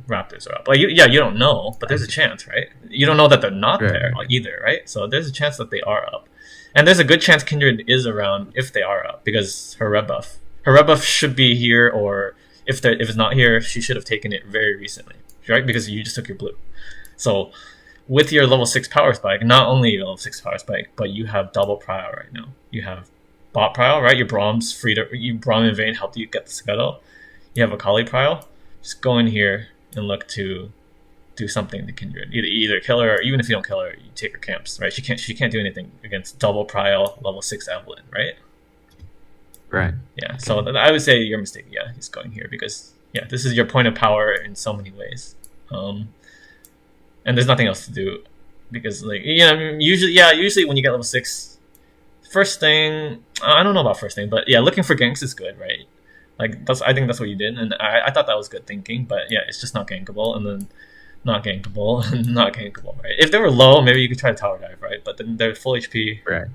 Raptors are up. Like you don't know, but
I
there's a
see.
chance, right? You don't know that they're not
Right.
there
Right.
either, right? So there's a chance that they are up, and there's a good chance Kindred is around if they are up because her red buff should be here, or if it's not here, she should have taken it very recently, right? Because you just took your blue, so with your level 6 power spike, not only your level 6 power spike, but you have double prio right now. You have bot prio, right? Your Brahm's free to you Brahm and Vayne helped you get the scuttle. You have a Kali prio. Just go in here and look to do something to Kindred. Either kill her, or even if you don't kill her, you take her camps, right? She can't do anything against double prio level 6 Evelynn, right?
Right.
Yeah.
Okay.
So I would say your mistake, yeah, is going here because yeah, this is your point of power in so many ways. And there's nothing else to do because like usually when you get level 6, first thing I don't know about first thing, but yeah, looking for ganks is good, right? Like I think that's what you did, and I thought that was good thinking, but yeah, it's just not gankable, and then not gankable and not gankable, right? If they were low, maybe you could try to tower dive, right? But then they're full HP.
Right.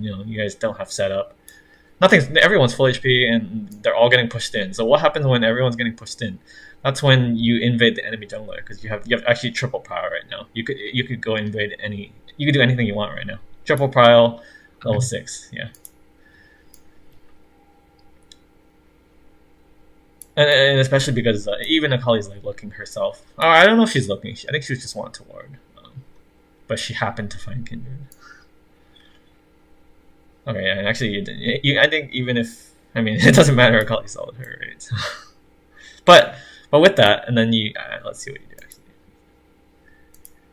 You guys don't have setup. Everyone's full HP and they're all getting pushed in. So what happens when everyone's getting pushed in? That's when you invade the enemy jungler because you have actually triple prio right now. You could go invade you could do anything you want right now. Triple prio, level
Okay.
6, yeah. And especially because even Akali's like looking herself. Oh, I don't know if she's looking. I think she was just wanting to ward, but she happened to find Kindred. Okay, yeah, and actually, I think even if I mean it doesn't matter, Akali solid her, right? So, but with that, and then let's see what you do actually.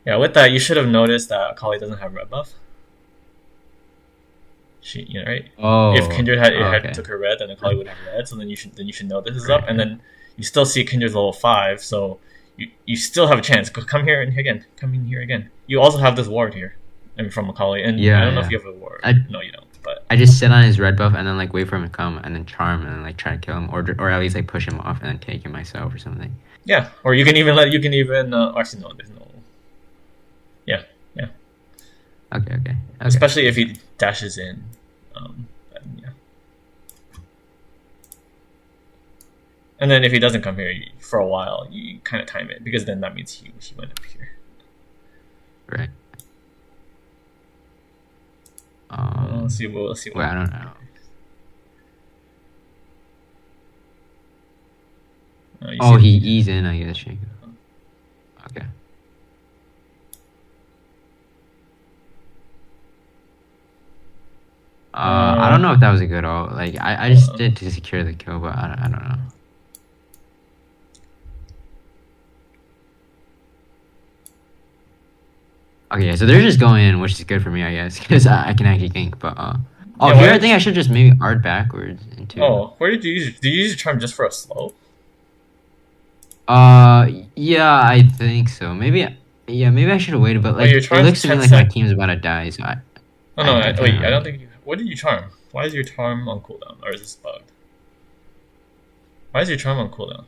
Yeah, with that, you should have noticed that Akali doesn't have red buff. Right? If
Oh.
Kindred
Oh,
had
okay.
took her red, then Akali would have red. So then you should know this is
Right.
up, and
Right.
then you still see Kindred's level 5, so you still have a chance. Come here and again. Come in here again. You also have this ward here, I mean from Akali, and I
Yeah.
don't know if
Yeah.
you have a ward.
I
No, you don't. But
I just sit on his red buff and then like wait for him to come and then charm and then like try to kill him or at least like push him off and then take him myself or something.
Yeah, or you can even let you can even actually no, there's no. Yeah, yeah.
Okay.
Especially if he dashes in. Yeah. And then if he doesn't come here for a while, you kind of time it because then that means he went up here.
Right.
We'll see. We'll see.
Well, I don't know. Oh, he's in, I guess. Okay. I don't know if that was a good ult. Like, I just did to secure the kill, but I don't know. Okay, so they're just going in, which is good for me, I guess, because I can actually gank. But here I think I should just maybe art backwards into.
Oh, where did you use? Did you use your charm just for a slow?
Yeah, I think so. Maybe I should have waited, but like it looks to me like my team's about to die, so I.
Oh no! Wait, I don't think you. What did you charm? Why is your charm on cooldown, or is this bugged? Why is your charm on cooldown?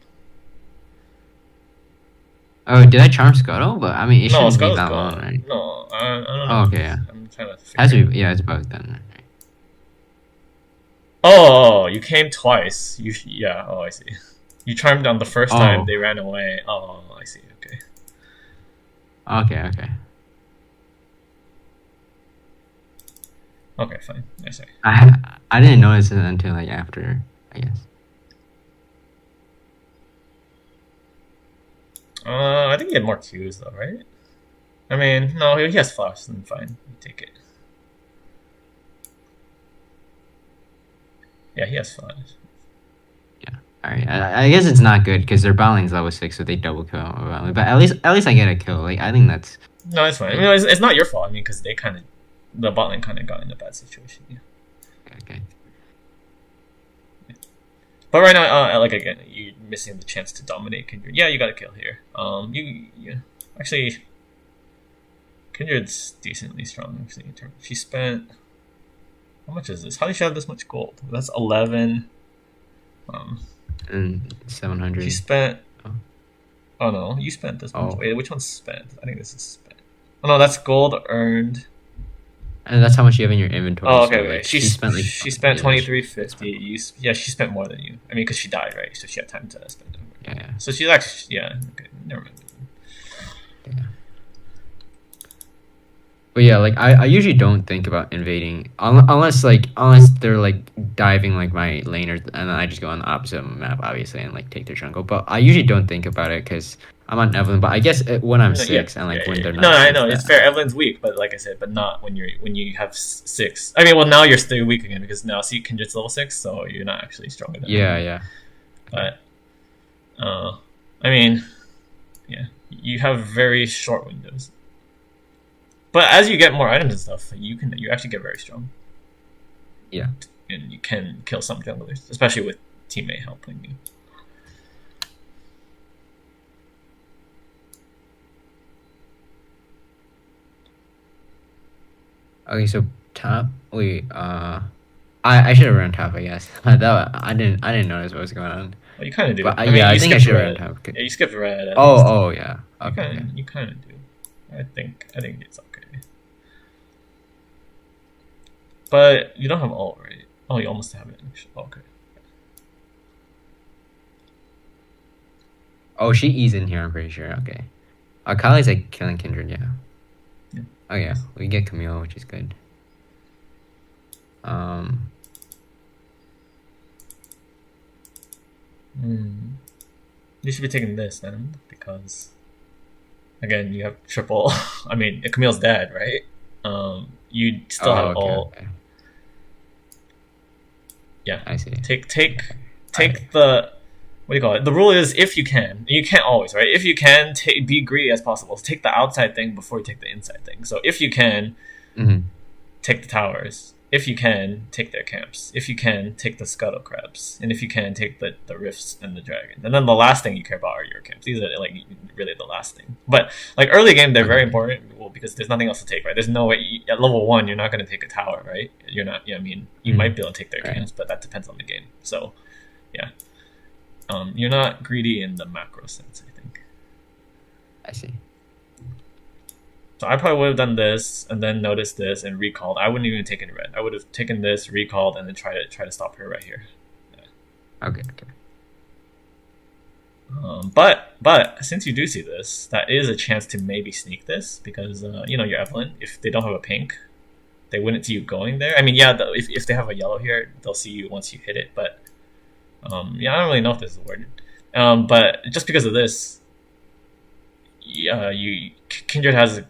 Oh, did I charm Scuttle? But I mean, it shouldn't be that long, right?
No, I don't know.
Oh, okay, yeah.
I'm trying to figure
yeah, it's bugged then.
Oh, you came twice. Yeah. Oh, I see. You charmed on the first time. They ran away. Oh, I see. Okay.
Okay.
Okay, fine. I see.
I didn't notice it until like after, I guess.
I think he had more Qs though, right? I mean, no, he has flash, then fine. You take it. Yeah, he has flash.
Yeah. All right. I guess it's not good because their bot lane's level 6, so they double kill. But at least I get a kill. Like I think that's.
No, it's fine. I mean, it's not your fault. I mean, because the bot lane kind of got in a bad situation. Yeah.
Okay.
But right now, like again, you're missing the chance to dominate Kindred. Yeah, you got a kill here. Actually, Kindred's decently strong. Actually, she spent how much is this? How did she have this much gold? That's 11.
And 700.
She spent. Oh no, you spent this much.
Oh.
Wait, which one's spent? I think this is spent. Oh no, that's gold earned.
And that's how much you have in your inventory.
Oh, okay,
so,
like, she spent 2350. She spent more than you. I mean, because she died, right? So she had time to spend it.
Yeah.
So she's actually okay. Never mind.
Yeah. But yeah, like I usually don't think about invading unless they're like diving like my laners, and then I just go on the opposite map, obviously, and like take their jungle. But I usually don't think about it because I'm on Evelynn. But I guess when I'm 6 and like when they're not.
No, I know it's fair. Evelynn's weak, but like I said, but not when you have 6. I mean, well now you're still weak again because now Kindred's level 6, so you're not actually stronger than.
Yeah.
But, I mean, yeah, you have very short windows. But as you get more items and stuff, you actually get very strong.
Yeah.
And you can kill some junglers, especially with teammate helping you.
Okay, so top. Wait, I should have run top, I guess. I didn't notice what was going on.
Well, you kind of do.
But, I think I should have run top.
Yeah, you skipped red.
Oh, yeah. Okay.
You kind of do. I think it's okay. But you don't have ult, right? Oh, you almost have it. Okay.
Oh, she E's in here, I'm pretty sure. Okay. Akali's like killing Kindred, yeah. Oh yeah, we get Camille, which is good.
You should be taking this then, because again, you have triple. I mean, Camille's dead, right? You still have ult.
Okay.
Yeah,
I see.
Take the what do you call it? The rule is if you can. You can't always, right? If you can, be greedy as possible. Take the outside thing before you take the inside thing. So if you can, take the towers. if you can, take their camps. If you can, take the scuttle crabs, and if you can, take the rifts and the dragon. And then the last thing you care about are your camps. These are like really the last thing. But like early game, they're very important. Well, because there's nothing else to take, right? There's no way at level 1 you're not going to take a tower, right? You're not. Yeah, I mean, you might be able to take their camps, but that depends on the game. So, yeah, you're not greedy in the macro sense, I think.
I see.
So I probably would have done this and then noticed this and recalled. I wouldn't even take any red. I would have taken this, recalled, and then try to stop her right here.
Yeah. Okay.
But since you do see this, that is a chance to maybe sneak this because your Evelynn. If they don't have a pink, they wouldn't see you going there. I mean, yeah, if they have a yellow here, they'll see you once you hit it. But I don't really know if this is worded. But just because of this, Kindred has.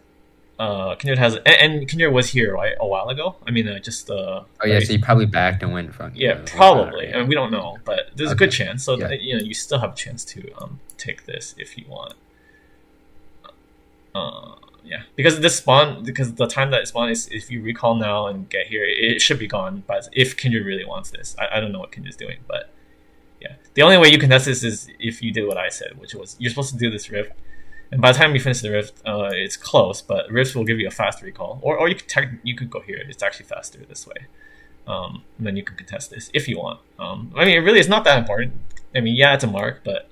And Kindred was here right a while ago. I mean, just.
Oh yeah, so you probably backed and went from.
Yeah, probably. I mean, we don't know, but there's a good chance. So
Yeah.
you still have a chance to take this if you want. Yeah, because the time that it spawned is if you recall now and get here, it should be gone. But if Kindred really wants this, I don't know what Kindred's doing, but yeah, the only way you can test this is if you did what I said, which was you're supposed to do this rift. And by the time you finish the rift, it's close, but rifts will give you a fast recall, or you could go here. It's actually faster this way, and then you can contest this if you want. I mean, it really is not that important. I mean, yeah, it's a mark, but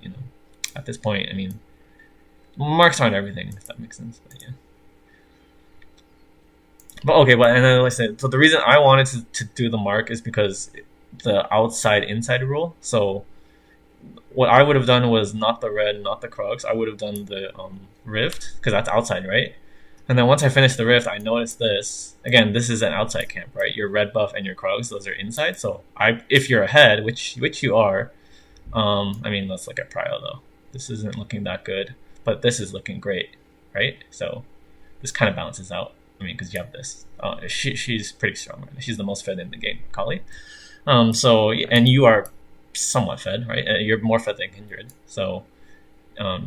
at this point, I mean, marks aren't everything. If that makes sense, but yeah. But okay, and then like I said, so the reason I wanted to do the mark is because the outside inside rule. So what I would have done was not the red, not the Krugs. I would have done the rift because that's outside, right? And then once I finished the rift, I noticed this. Again, this is an outside camp, right? Your red buff and your Krugs, those are inside. So if you're ahead, which you are, I mean, let's look at Prio though. This isn't looking that good, but this is looking great, right? So this kind of balances out. I mean, because you have this. She's pretty strong. Right? She's the most fed in the game, Kali. So and you are somewhat fed, right? You're more fed than Kindred, so I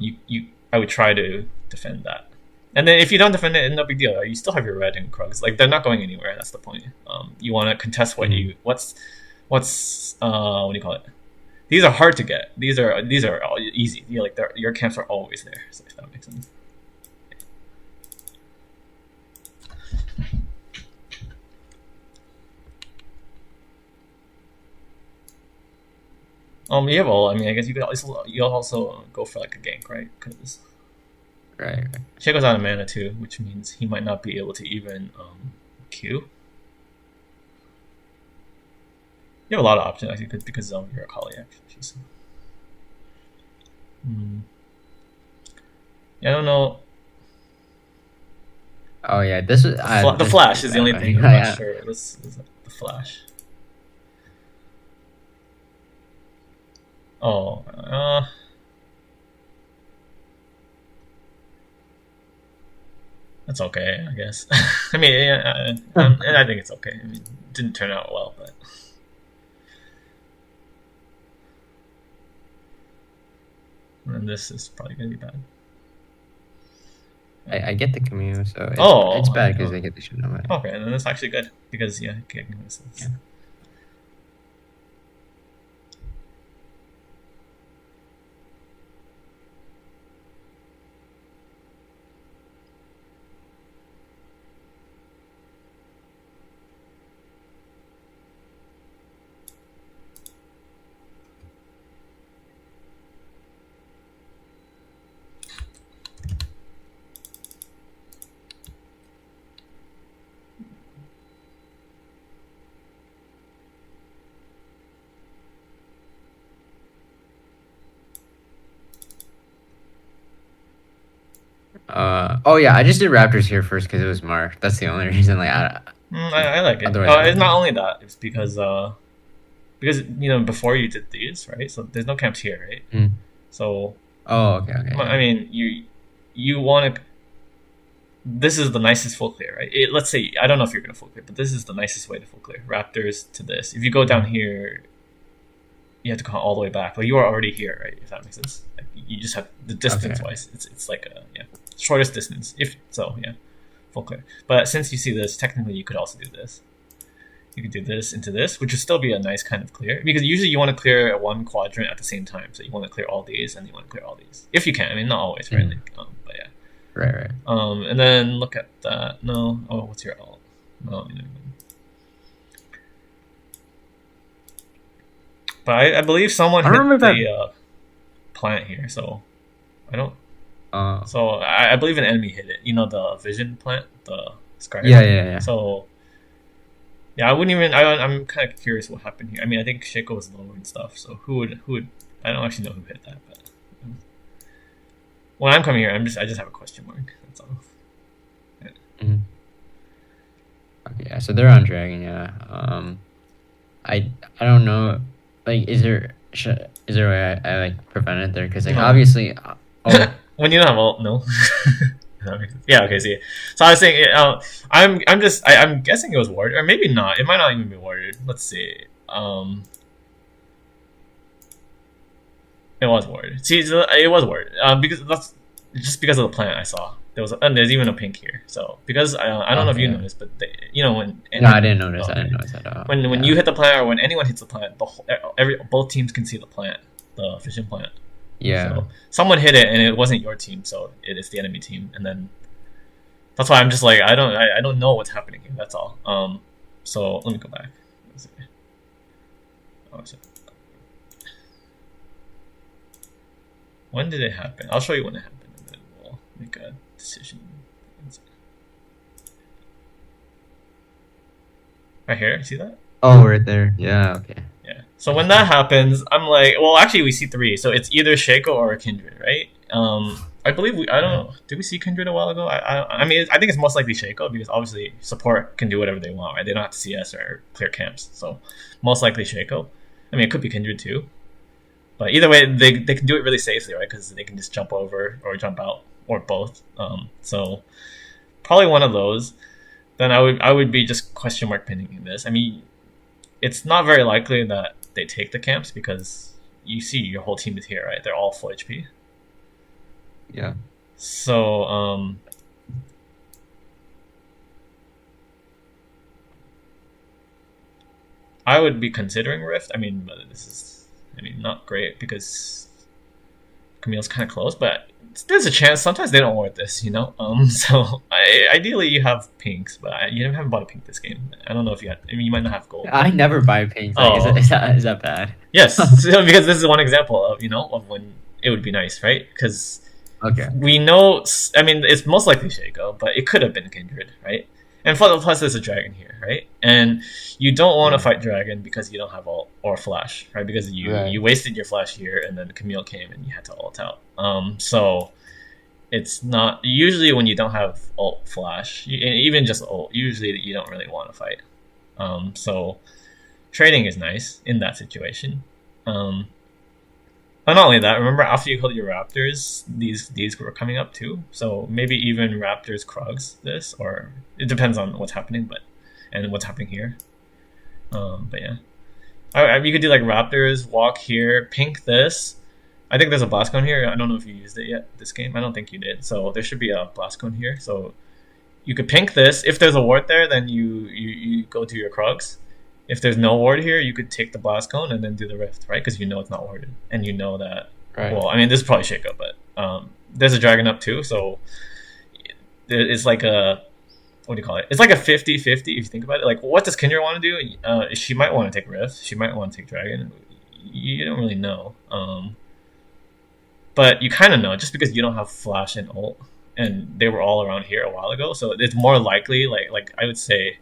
would try to defend that. And then if you don't defend it, no big deal. You still have your red and Krugs. Like they're not going anywhere. That's the point. You want to contest what what's what do you call it? These are hard to get. These are all easy. Your camps are always there. So if that makes sense. Yeah, well, I mean, I guess you'll also go for like a gank, right? Because
Right.
Shay goes out of mana too, which means he might not be able to even Q. You have a lot of options, I think, because you're a Kali, actually. So. Yeah, I don't know.
Oh yeah, this is
The flash is the only thing I'm not sure. This is the flash. Oh, that's okay, I guess. I mean, yeah, I think it's okay. I mean, it didn't turn out well, but and this is probably gonna be bad.
I get the commute, so it's bad because they get the shit out.
Okay, and then that's actually good because kicking this is.
Yeah. Oh yeah, I just did Raptors here first because it was marked. That's the only reason. Like
I like it. It's not only that. It's because before you did these, right? So there's no camps here, right? So.
Oh, okay.
I mean, you want to. This is the nicest full clear, right? Let's say I don't know if you're gonna full clear, but this is the nicest way to full clear. Raptors to this. If you go down here, you have to come all the way back. Like you are already here, right? If that makes sense. Like, you just have the distance wise. It's like shortest distance. If so, yeah, full clear. But since you see this, technically you could also do this. You could do this into this, which would still be a nice kind of clear. Because usually you want to clear one quadrant at the same time. So you want to clear all these and you want to clear all these. If you can. I mean, not always, right? Like, but yeah.
Right.
And then look at that. No. Oh, what's your alt? No. But I believe someone hit the plant here. So I don't. So I believe an enemy hit it. You know, the vision plant? The sky.
Yeah.
So... yeah, I wouldn't even. I'm kind of curious what happened here. I mean, I think Shaco was lower and stuff. So who would? I don't actually know who hit that. But when I'm coming here, I just have a question mark. That's all. Yeah.
Mm-hmm. Okay, yeah. So they're on dragon. Yeah. I don't know. Like, is there a way I like prevent it there? Because like obviously.
When you don't have ult, no. Yeah. Okay. See. So I was saying, I'm guessing it was warded, or maybe not. It might not even be warded. Let's see. It was warded. See, it was warded. Because that's just because of the plant I saw. And there's even a pink here. So because I don't know if you noticed, but when
no, I didn't notice. I didn't notice that.
When you hit the plant, or when anyone hits the plant, both teams can see the plant, the vision plant.
Yeah.
So someone hit it and it wasn't your team, so it is the enemy team, and then that's why I'm just like I don't know what's happening here. That's all. So let me go back. Let's see. Oh, when did it happen? I'll show you when it happened, and then we'll make a decision. Right here, see that?
Oh, right there. Yeah. Okay.
Yeah. So when that happens, I'm like, well, actually, we see 3. So it's either Shaco or a Kindred, right? I believe I don't know. Did we see Kindred a while ago? I mean, I think it's most likely Shaco because obviously support can do whatever they want, right? They don't have to CS or clear camps. So most likely Shaco. I mean, it could be Kindred too. But either way, they can do it really safely, right? Because they can just jump over or jump out or both. So probably one of those. Then I would be just question mark pinning this. I mean, it's not very likely that they take the camps because you see your whole team is here, right? They're all full HP.
Yeah.
So I would be considering Rift. I mean, this is not great because Camille's kind of close, but there's a chance. Sometimes they don't want this, you know. So ideally you have pinks, but you haven't bought a pink this game. I don't know if you had. I mean, you might not have gold.
I never buy pinks. Like, is that bad?
Yes, so, because this is one example of when it would be nice, right? Because we know. I mean, it's most likely Shaco, but it could have been Kindred, right? And plus, there's a dragon here, right? And you don't want to fight dragon because you don't have ult or flash, right? Because you wasted your flash here, and then Camille came and you had to ult out. So it's not usually when you don't have ult flash, even just ult. Usually you don't really want to fight. So trading is nice in that situation. But not only that, remember after you killed your raptors, these were coming up too. So maybe even raptors Krugs this, or it depends on what's happening, and what's happening here. But yeah, you could do like raptors walk here, pink this. I think there's a blast cone here. I don't know if you used it yet this game. I don't think you did. So there should be a blast cone here. So you could pink this. If there's a ward there, then you go to your Krugs. If there's no ward here, you could take the blast cone and then do the rift, right? Because you know it's not warded, and you know that. Right. Well, I mean, this is probably Shaco, but there's a dragon up too, so it's like a what do you call it? It's like a 50-50 if you think about it. Like, what does Kindred want to do? She might want to take rift. She might want to take dragon. You don't really know, but you kind of know just because you don't have flash and ult, and they were all around here a while ago. So it's more likely, like I would say.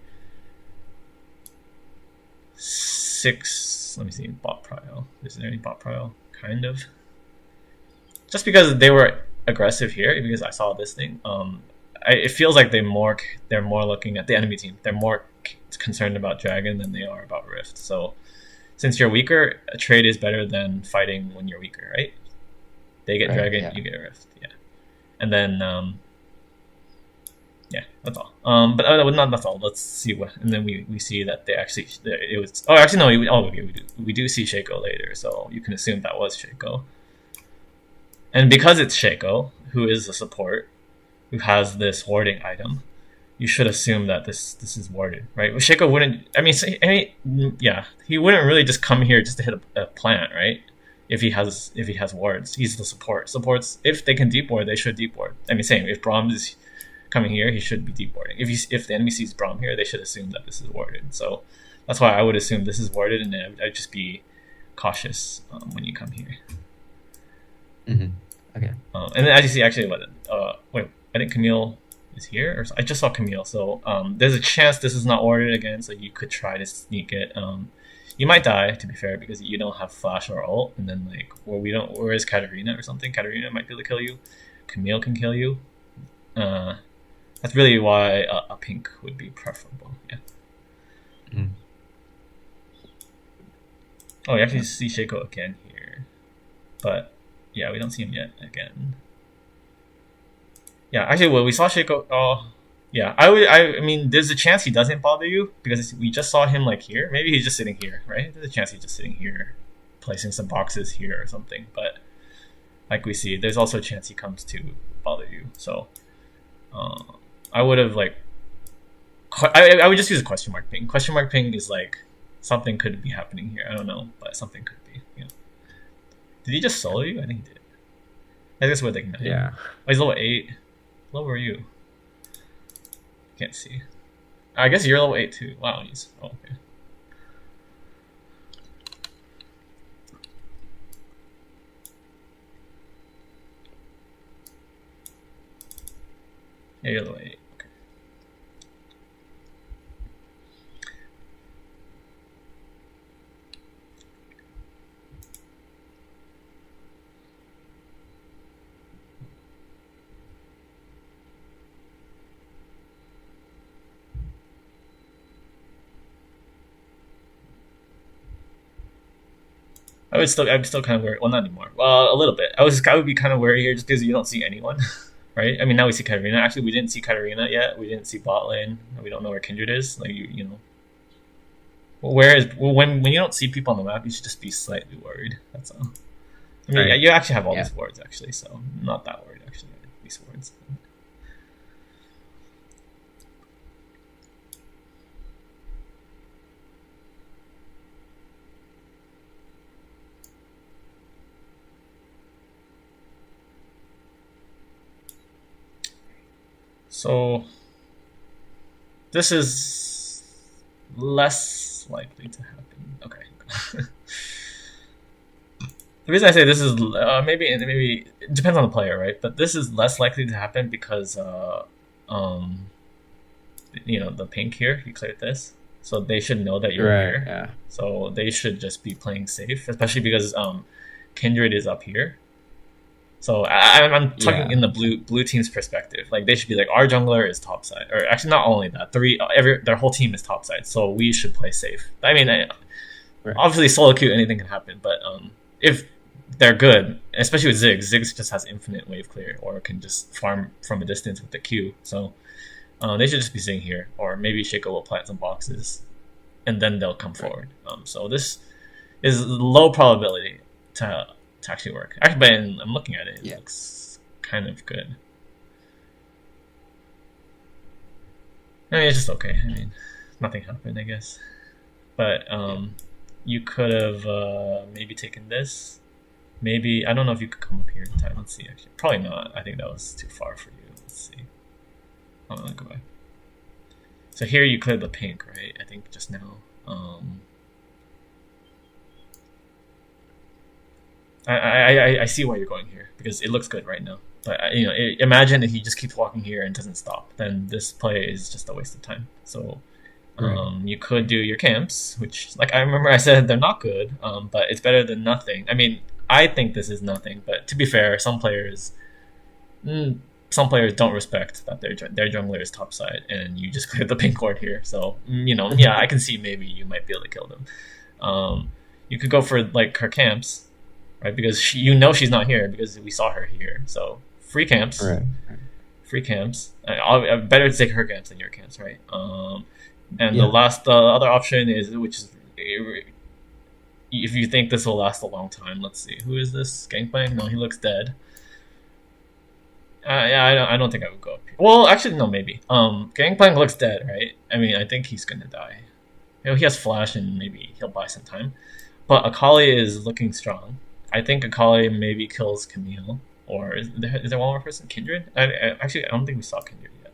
6. Let me see. Bot prio. Is there any bot prio? Kind of. Just because they were aggressive here, because I saw this thing. It feels like they're more looking at the enemy team. They're more concerned about dragon than they are about rift. So, since you're weaker, a trade is better than fighting when you're weaker, right? They get dragon, you get a rift. Yeah, and then yeah, that's all. But not that's all. Let's see what, and then we see that they actually it was. Oh, actually no. We do see Shaco later, so you can assume that was Shaco. And because it's Shaco, who is a support, who has this warding item, you should assume that this is warded, right? Shaco wouldn't. Yeah, he wouldn't really just come here just to hit a plant, right? If he has wards, he's the support. Supports, if they can deep ward, they should deep ward. I mean, same. If Braum is coming here, he should be deep warding. If the enemy sees Braum here, they should assume that this is warded. So that's why I would assume this is warded, and then I'd just be cautious when you come here.
Mm-hmm. Okay.
And then as you see, actually, wait, I think Camille is here, or I just saw Camille. So there's a chance this is not ordered again, so you could try to sneak it. You might die, to be fair, because you don't have flash or ult, and then like, where is Katarina or something? Katarina might be able to kill you. Camille can kill you. That's really why a pink would be preferable. Yeah.
Mm-hmm.
Oh, you actually see Shaco again here, but yeah, we don't see him yet again. Yeah, actually, well, we saw Shaco. Oh, yeah. I mean, there's a chance he doesn't bother you because we just saw him like here. Maybe he's just sitting here, right? There's a chance he's just sitting here, placing some boxes here or something. But like we see, there's also a chance he comes to bother you. So I would have like, I would just use a question mark ping. Question mark ping is like something could be happening here. I don't know, but something could be. Yeah. Did he just solo you? I think he did. I guess with Ignite.
Yeah.
Oh, he's level 8. What level are you? Can't see. I guess you're level 8 too. Wow, he's... Oh, okay. Yeah, you're level 8. Okay. I'm still kind of worried. Well, not anymore. Well, a little bit. I would be kind of worried here just because you don't see anyone, right? I mean, now we see Katarina. Actually, we didn't see Katarina yet. We didn't see bot lane. We don't know where Kindred is. Like you know. Whereas when you don't see people on the map, you should just be slightly worried. That's all. I mean,
Right.
you actually have all
Yeah.
these wards actually, so I'm not that worried actually. These wards. So this is less likely to happen. Okay. The reason I say this is maybe it depends on the player, right? But this is less likely to happen because um, the pink here, you cleared this, so they should know that you're
Right.
here.
Yeah.
So they should just be playing safe, especially because Kindred is up here. So I'm talking
Yeah.
in the blue team's perspective. Like they should be like, our jungler is topside, or actually not only that, their whole team is topside. So we should play safe. I mean,
Right.
obviously solo queue anything can happen, but if they're good, especially with Ziggs, Ziggs just has infinite wave clear or can just farm from a distance with the Q. So they should just be sitting here, or maybe Shaco will plant some boxes, and then they'll come forward. So this is low probability to actually work. Actually, but I'm looking at it, it looks kind of good. I mean, it's just okay. I mean, nothing happened, I guess. But you could have maybe taken this. Maybe, I don't know if you could come up here in time. Let's see, actually. Probably not. I think that was too far for you. Let's see. Oh, let me go back. So here you cleared the pink, right? I think just now. I see why you're going here because it looks good right now. But imagine if he just keeps walking here and doesn't stop, then this play is just a waste of time. So you could do your camps, which, like I remember I said, they're not good, but it's better than nothing. I mean, I think this is nothing, but to be fair, some players don't respect that their jungler is topside, and you just cleared the pink ward here. So yeah, I can see maybe you might be able to kill them. You could go for like her camps. Right, because she's not here because we saw her here. So free camps,
Right.
free camps. Better to take her camps than your camps, right? And
Yeah.
the other option is, which is, if you think this will last a long time. Let's see, who is this? Gangplank? No, he looks dead. Yeah, I don't think I would go up here. Well, actually, no, maybe. Gangplank looks dead, right? I mean, I think he's gonna die. You know, he has flash, and maybe he'll buy some time. But Akali is looking strong. I think Akali maybe kills Camille, or is there one more person? Kindred? Actually, I don't think we saw Kindred yet.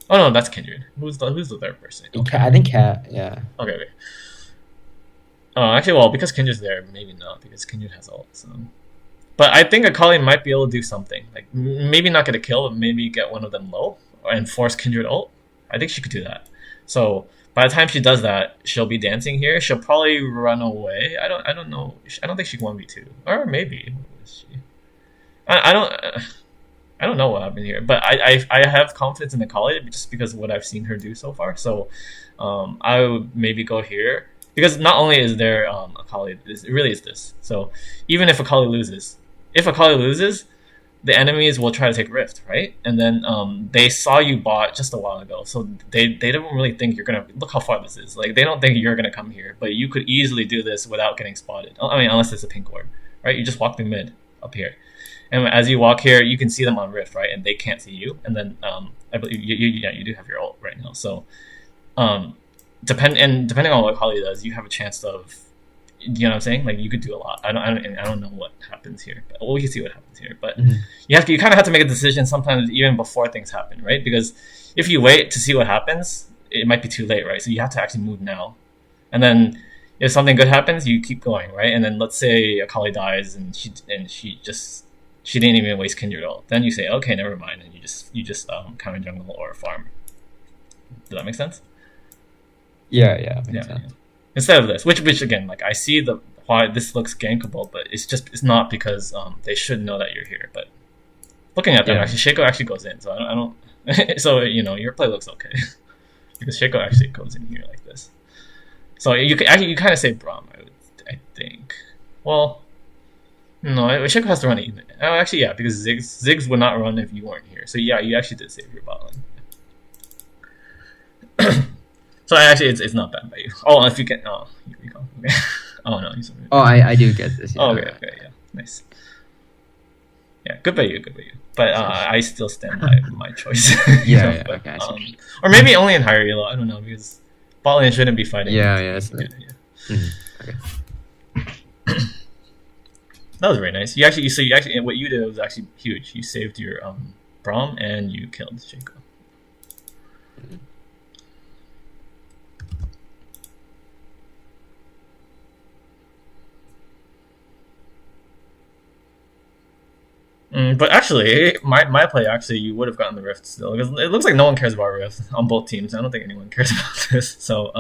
Oh no, that's Kindred. Who's the third person? Okay,
I think Cat. Yeah.
okay. Actually, well, because Kindred's there, maybe not because Kindred has ult. So, but I think Akali might be able to do something. Like maybe not get a kill, but maybe get one of them low and force Kindred ult. I think she could do that. So by the time she does that, she'll be dancing here. She'll probably run away. I don't know. I don't think she can 1v2. Or maybe. I don't I don't know what happened here. But I have confidence in Akali just because of what I've seen her do so far. So I would maybe go here. Because not only is there Akali, it really is this. So even if Akali loses, the enemies will try to take Rift, right? And then they saw you bot just a while ago, so they don't really think you're gonna look how far this is. Like they don't think you're gonna come here, but you could easily do this without getting spotted. I mean, unless it's a pink ward, right? You just walk through mid up here, and as you walk here, you can see them on Rift, right? And they can't see you. And then I believe you do have your ult right now, so depending on what Holly does, you have a chance of, you know what I'm saying? Like you could do a lot. I don't know what happens here, but we can see what happens here. But you kind of have to make a decision sometimes even before things happen, right? Because if you wait to see what happens, it might be too late, right? So you have to actually move now, and then if something good happens, you keep going, right? And then let's say Akali dies and she didn't even waste Kindred ult. Then you say, okay, never mind, and you just counter jungle or farm. Does that make sense?
Yeah.
Instead of this, which again, like I see why this looks gankable, but it's not because they should know that you're here. But looking at them, actually, Shaco actually goes in, so I don't. So your play looks okay because Shaco actually goes in here like this. So you kind of say Braum, I think. Well, no, Shaco has to run it. Oh, actually, yeah, because Ziggs would not run if you weren't here. So yeah, you actually did save your bot lane. So actually, it's not bad by you. Oh, if you can, here we go. Okay. Oh no, he's.
Oh, I do get this. Yeah.
Oh, okay, yeah, nice. Yeah, good by you. But I still stand by my choice.
Yeah,
but,
okay.
Or maybe only in higher elo. I don't know because bot lane shouldn't be fighting.
Yeah. Okay.
That was very nice. You actually what you did was actually huge. You saved your Braum and you killed Shaco. But actually, my play actually, you would have gotten the Rift still because it looks like no one cares about Rift on both teams. I don't think anyone cares about this. So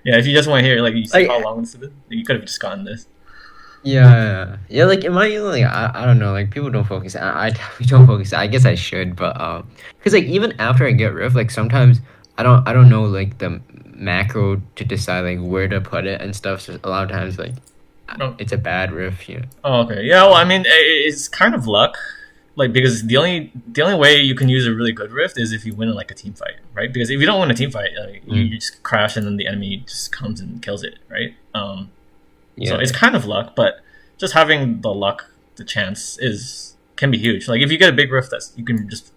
yeah, if you just want to hear like you see how long this is, you could have just gotten this.
Yeah. Like in my like I don't know, like people don't focus. I definitely don't focus. I guess I should, but because like even after I get Rift, like sometimes I don't know like the macro to decide like where to put it and stuff. So a lot of times like. It's a bad riff, yeah.
Oh, okay. Yeah, well, I mean, it's kind of luck, like because the only way you can use a really good rift is if you win like a team fight, right? Because if you don't win a team fight, you just crash and then the enemy just comes and kills it, right? So it's kind of luck, but just having the luck, the chance can be huge. Like if you get a big rift, you can just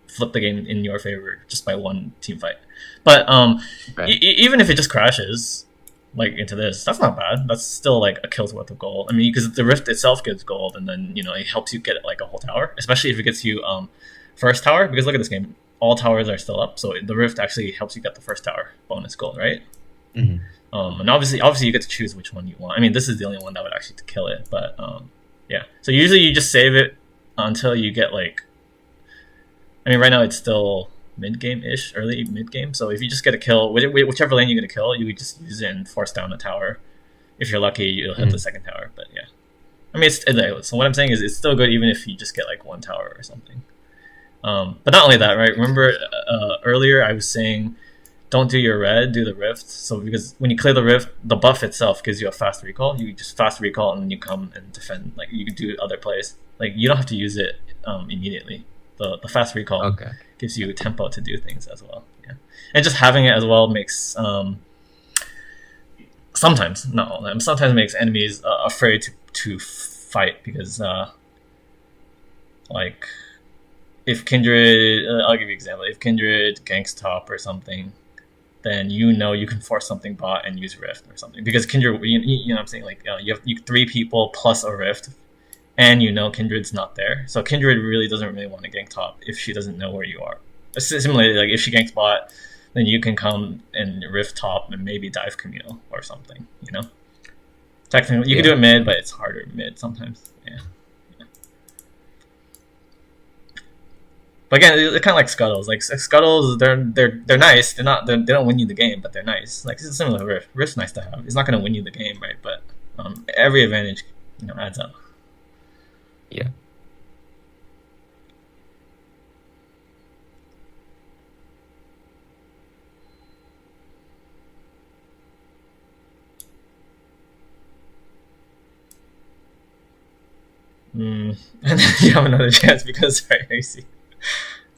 flip the game in your favor just by one team fight. But even if it just crashes. Like into this, that's not bad. That's still like a kill's worth of gold. I mean, because the rift itself gives gold, and then it helps you get like a whole tower, especially if it gets you first tower. Because look at this game, all towers are still up, so the rift actually helps you get the first tower bonus gold, right? And obviously you get to choose which one you want. I mean, this is the only one that would actually kill it, but yeah. So usually you just save it until you get like. I mean, right now it's still. Mid-game-ish, early mid-game. So if you just get a kill, whichever lane you get a kill, you just use it and force down a tower. If you're lucky, you'll hit the second tower. But yeah, I mean, so what I'm saying is it's still good even if you just get like one tower or something. But not only that, right? Remember earlier I was saying don't do your red, do the rift. So because when you clear the rift, the buff itself gives you a fast recall. You just fast recall and then you come and defend. Like you can do other plays. Like you don't have to use it immediately. The fast recall gives you tempo to do things as well. Yeah, and just having it as well makes sometimes not all them sometimes makes enemies afraid to fight because like if Kindred, I'll give you an example. If Kindred ganks top or something, then you can force something bot and use Rift or something because Kindred, know what I'm saying, like you have three people plus a Rift, and Kindred's not there, so Kindred really doesn't want to gank top if she doesn't know where you are. Similarly, like if she ganks bot, then you can come and Rift top and maybe dive Camille or something. Technically you can do
Yeah.
it mid, but it's harder mid sometimes. Yeah. But again, it's kind of like Scuttles. Like Scuttles, they're nice. They don't win you the game, but they're nice. Like it's similar to Rift. Rift's nice to have. It's not going to win you the game, right? But every advantage, adds up.
Yeah.
And then you have another chance because right, I see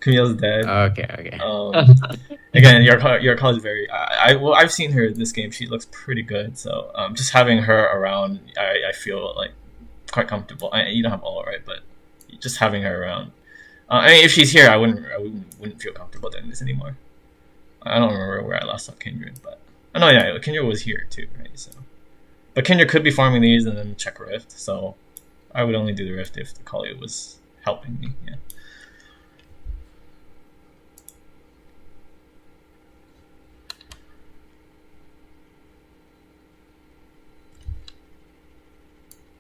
Camille's dead.
Okay. Okay.
Again, your call is very. I've seen her in this game. She looks pretty good. So just having her around, I feel like quite comfortable. You don't have all right, but just having her around. I mean, if she's here, I wouldn't feel comfortable doing this anymore. I don't remember where I last saw Kindred, but oh no, yeah, Kindred was here too, right? So, but Kindred could be farming these and then check Rift. So I would only do the Rift if the Kali was helping me. Yeah.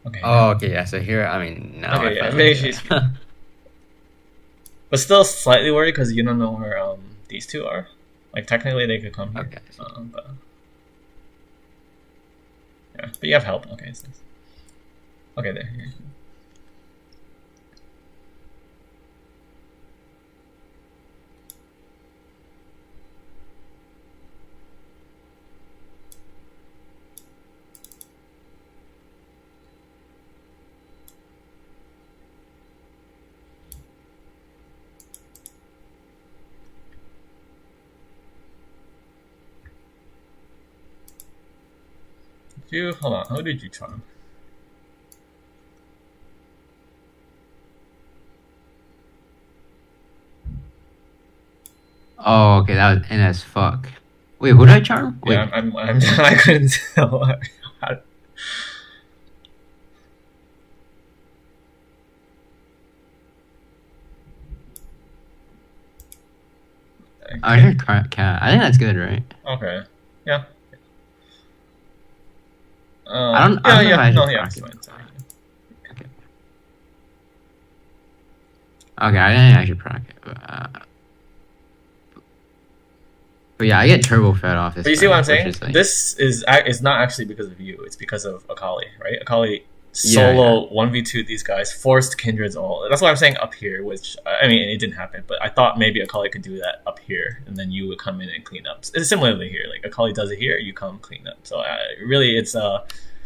Okay.
Oh, okay. Yeah. So here, I mean, now
Okay,
I
yeah,
finally
maybe
get
she's
it.
but still slightly worried because you don't know where these two are. Like technically they could come here,
Okay.
but yeah, but you have help. Okay, so, okay, there. Yeah. Hold on. How did you charm?
Oh, okay. That was N as fuck. Wait, who did I charm?
Yeah,
Wait.
I'm I couldn't tell. How-
I heard cat. I think that's good, right?
Okay. Yeah.
I
Yeah,
don't know if
yeah.
I
No,
should
yeah,
proc
it's
it.
fine. Sorry.
Okay. Okay, I think I should proc it. But yeah, I get turbo fed off this
But you see what I'm
fight, which
saying?
is like,
This is not actually because of you. It's because of Akali, right? Akali
yeah, yeah,
solo 1v2 these guys, forced Kindred's ult. That's what I'm saying up here, which, I mean, it didn't happen, but I thought maybe Akali could do that up here, and then you would come in and clean up. It's similarly here. Like, Akali does it here, you come clean up. So, really, this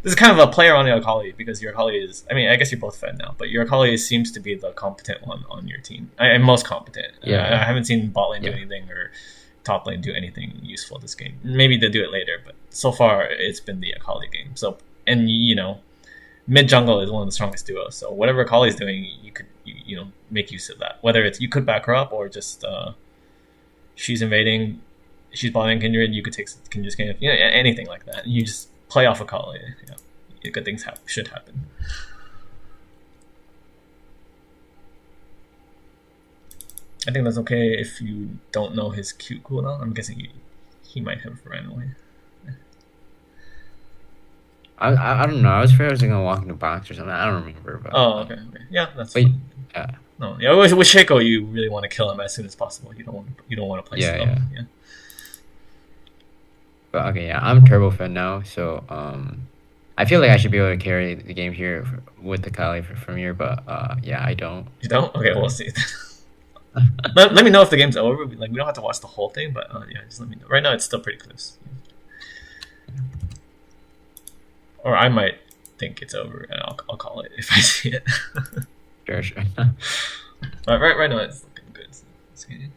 is kind of a player on the Akali, because your Akali is, I mean, I guess you're both fed now, but your Akali seems to be the competent one on your team. And most competent.
yeah,
I haven't seen bot lane do
yeah.
anything, or top lane do anything useful this game. Maybe they'll do it later, but so far it's been the Akali game. So, and mid jungle is one of the strongest duos. So whatever Akali's doing, you could make use of that. Whether it's you could back her up or just she's invading, she's botting Kindred, you could take Kindred's game, anything like that. You just play off Akali. Good things should happen. I think that's okay if you don't know his Q cooldown. I'm guessing he might have ran away.
I don't know. I was afraid I was gonna walk in the box or something. I don't remember, but
Oh, okay. Yeah, that's
but
fine.
yeah,
No, yeah, with Shaco, you really want to kill him as soon as possible. You don't want to play
yeah,
slow.
yeah.
Yeah.
But okay, yeah, I'm turbo fed now, so I feel like I should be able to carry the game here with the Kali from here, but yeah, I don't.
You don't? Okay, we'll see. let me know if the game's over. Like we don't have to watch the whole thing, but yeah, just let me know. Right now, it's still pretty close. Or I might think it's over, and I'll call it if I see it.
Sure, sure.
Right now, it's looking good. So let's see.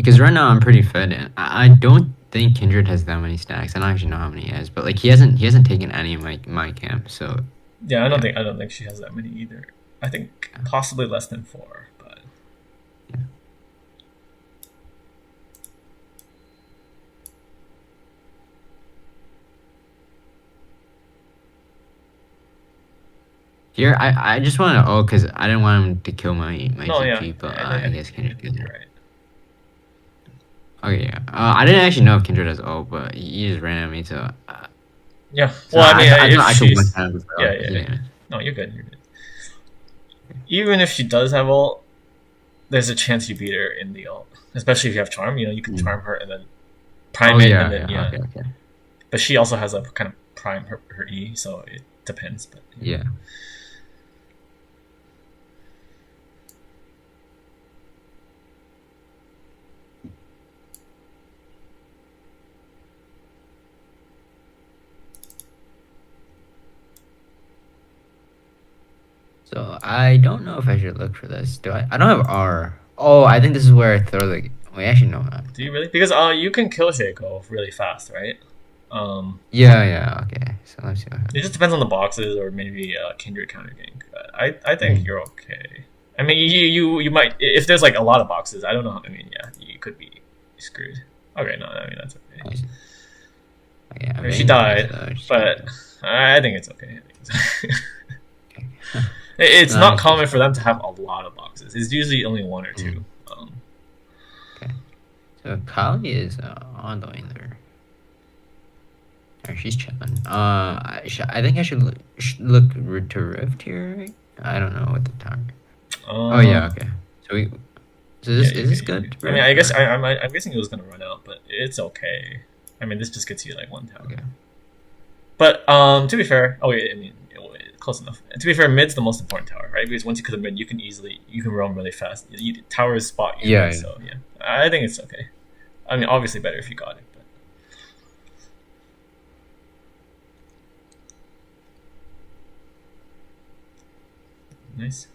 because right now I'm pretty fed. And I don't think Kindred has that many stacks. I don't actually know how many he has, but like he hasn't taken any of my camp. So
Yeah,
yeah,
I don't think she has that many either. I think possibly less than four, but
yeah. Here I just want to because I didn't want him to kill my
no, yeah,
GP, but
I
I
think
guess Kindred
you're
did.
right.
Okay, yeah. I didn't actually know if Kindred has ult, but he just ran at me,
Yeah,
so
well, I mean,
I
if
thought I could one
she's
time before,
yeah,
but he
yeah,
didn't.
no, you're good, you're good. Even if she does have ult, there's a chance you beat her in the ult, especially if you have charm. You know, you can
Mm.
charm her and then prime
Oh
it, and
yeah,
then
yeah.
yeah.
Okay, okay.
But she also has a kind of prime her E, so it depends. But yeah.
Yeah. So I don't know if I should look for this. Do I? I don't have R. Oh, I think this is where I throw the. Wait, actually no.
Do you really? Because you can kill Shaco really fast, right?
Yeah, yeah. Okay. So let's see what
It
happens.
just depends on the boxes or maybe Kindred counter gank. I think
Mm.
you're okay. I mean, you might if there's like a lot of boxes. I don't know. I mean, yeah, you could be screwed. Okay, no, I mean that's okay.
I see. Okay,
I
I'm
mean, she
waiting for this
died,
though. Just
but
gonna
I think it's okay. I think it's
okay.
it's
No,
not
it's just
common for them to have a lot of boxes. It's usually only one or
mm.
two.
Okay. So Kali is on the way there. Or she's chilling. I think I should look to Rift here. Right? I don't know what the time. Oh
Uh,
yeah. Okay. So we. So
yeah,
this
you're
is this
good. You're
good?
good. I mean,
Rift,
I guess
or?
I'm guessing it was gonna run out, but it's okay. I mean, this just gets you like one tower.
Okay.
But to be fair, oh wait, I mean, close enough. To be fair, mid's the most important tower, right? Because once you clear mid, you can roam really fast. Towers spot you,
Yeah.
right?
Yeah.
So yeah, I think it's okay. I mean, obviously better if you got it, but nice.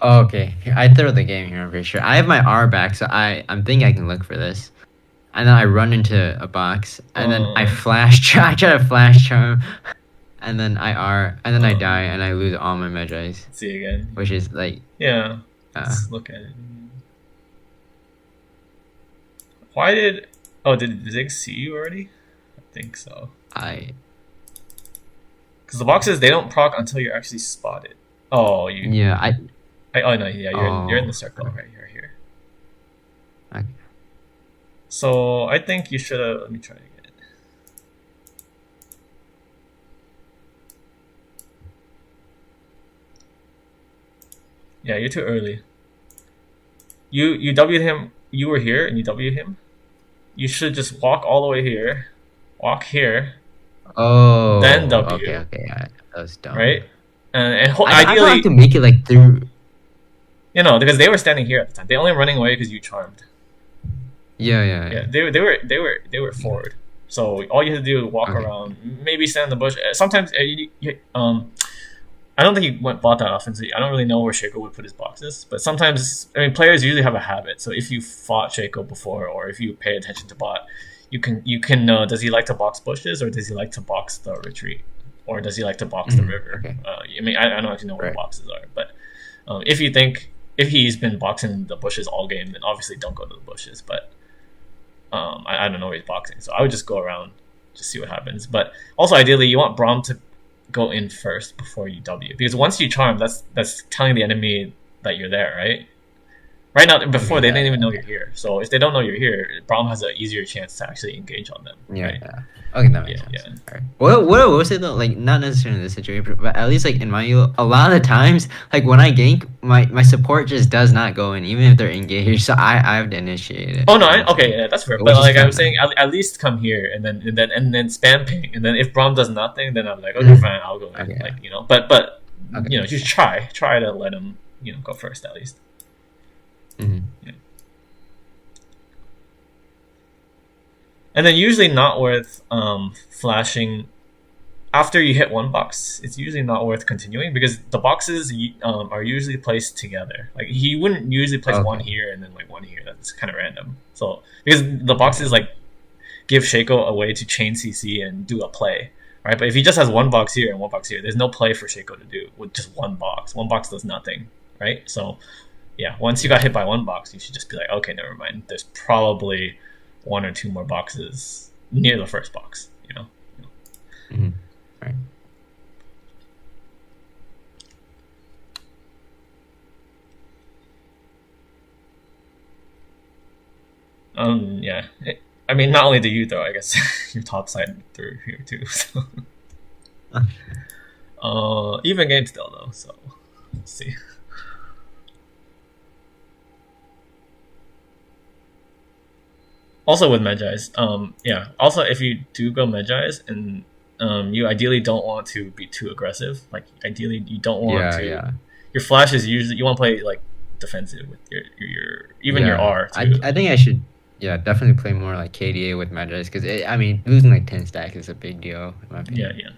Oh, okay. I throw the game here. I'm pretty sure. I have my R back, so I'm thinking I can look for this. And then I run into a box, and then I
Um,
flash. I try to flash charm, and then I R, and then I die,
um,
and I lose all my Magi's,
let's see again.
which is like,
Yeah,
uh,
let's look at it. Why did? Oh, did Zig see you already? I think so.
I
Because the boxes they don't proc until you're actually spotted. Oh,
yeah
oh no, yeah, you're in the circle
okay.
right here.
Okay.
So I think you should have. Let me try again. Yeah, you're too early. You W'd him. You were here and you W'd him. You should just walk all the way here, walk here,
Oh,
then
okay,
W,
okay. That was dumb.
right? And
I thought I have
ideally,
to make it like through.
you know, because they were standing here at the time. They only running away because you charmed.
Yeah, yeah,
Yeah,
yeah.
they were forward. So all you had to do was walk
Okay.
around, maybe stand in the bush. Sometimes I don't think he bought that often. So I don't really know where Shaco would put his boxes. But sometimes, I mean, players usually have a habit. So if you fought Shaco before, or if you pay attention to bot, you can know, does he like to box bushes or does he like to box the retreat, or does he like to box the river?
Okay.
I mean, I don't actually know where the
Right.
boxes are, but if you think if he's been boxing the bushes all game, then obviously don't go to the bushes. But I don't know where he's boxing, so I would just go around, just see what happens. But also, ideally, you want Braum to go in first before you W, because once you charm, that's telling the enemy that you're there, right? Right now,
Okay,
before they
yeah,
didn't even know
yeah,
you're here. So if they don't know you're here, Braum has an easier chance to actually engage on them,
yeah,
right?
yeah. Okay, that
Yeah,
makes sense.
yeah.
All right. What was it though? Like, not necessarily in this situation, but at least like in my elo, a lot of the times, like when I gank, my support just does not go in, even if they're engaged. So I have to initiate it.
Oh no,
You know what I'm
okay,
saying?
yeah, that's fair. But
Which is
like I
kind
was
of
saying, at least come here and then spam ping, and then if Braum does nothing, then I'm like, okay,
Mhm.
fine, I'll go in,
Okay, yeah.
like but
Okay,
just
yeah.
try to let him go first at least.
Hmm.
Yeah. And then usually not worth flashing after you hit one box. It's usually not worth continuing because the boxes are usually placed together. Like he wouldn't usually place one
Okay.
here and then like one here. That's kind of random. So because the
Okay,
boxes
yeah.
like give Shaco a way to chain CC and do a play, right? But if he just has one box here and one box here, there's no play for Shaco to do with just one box. One box does nothing, right? So yeah, once you got hit by one box, you should just be like, okay, never mind. There's probably one or two more boxes near the first box, you know.
Hmm. Right.
Yeah. I mean, not only do you though, I guess your top side through here too. So, even game still though. So let's see. Also with Magi's, yeah. Also, if you do go Magi's and you ideally don't want to be too aggressive. Like ideally, you don't want
Yeah,
to.
yeah.
Your flash is usually you want to play like defensive with your even your
Yeah,
R
I
too.
I think I should, yeah, definitely play more like KDA with Magic because I mean losing like 10 stacks is a big deal in my
Yeah,
opinion.
yeah.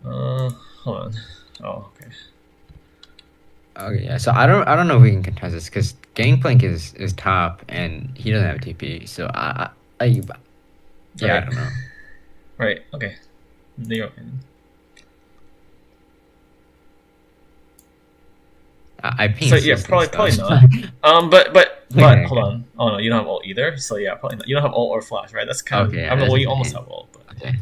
Hold on. Oh, okay.
Okay, yeah. So I don't know if we can contest this because Gangplank is top and he doesn't have TP. So I yeah, I
Right,
don't know.
right. Okay. You're okay.
I ping
So yeah,
assist
probably
stuff.
not. But
Okay,
hold
okay,
on. Oh no, you don't have ult either. So yeah, probably not. You don't have ult or flash, right? That's kind of.
okay.
I
Yeah,
mean,
that's
well,
a
you almost
thing.
have ult, but
Okay.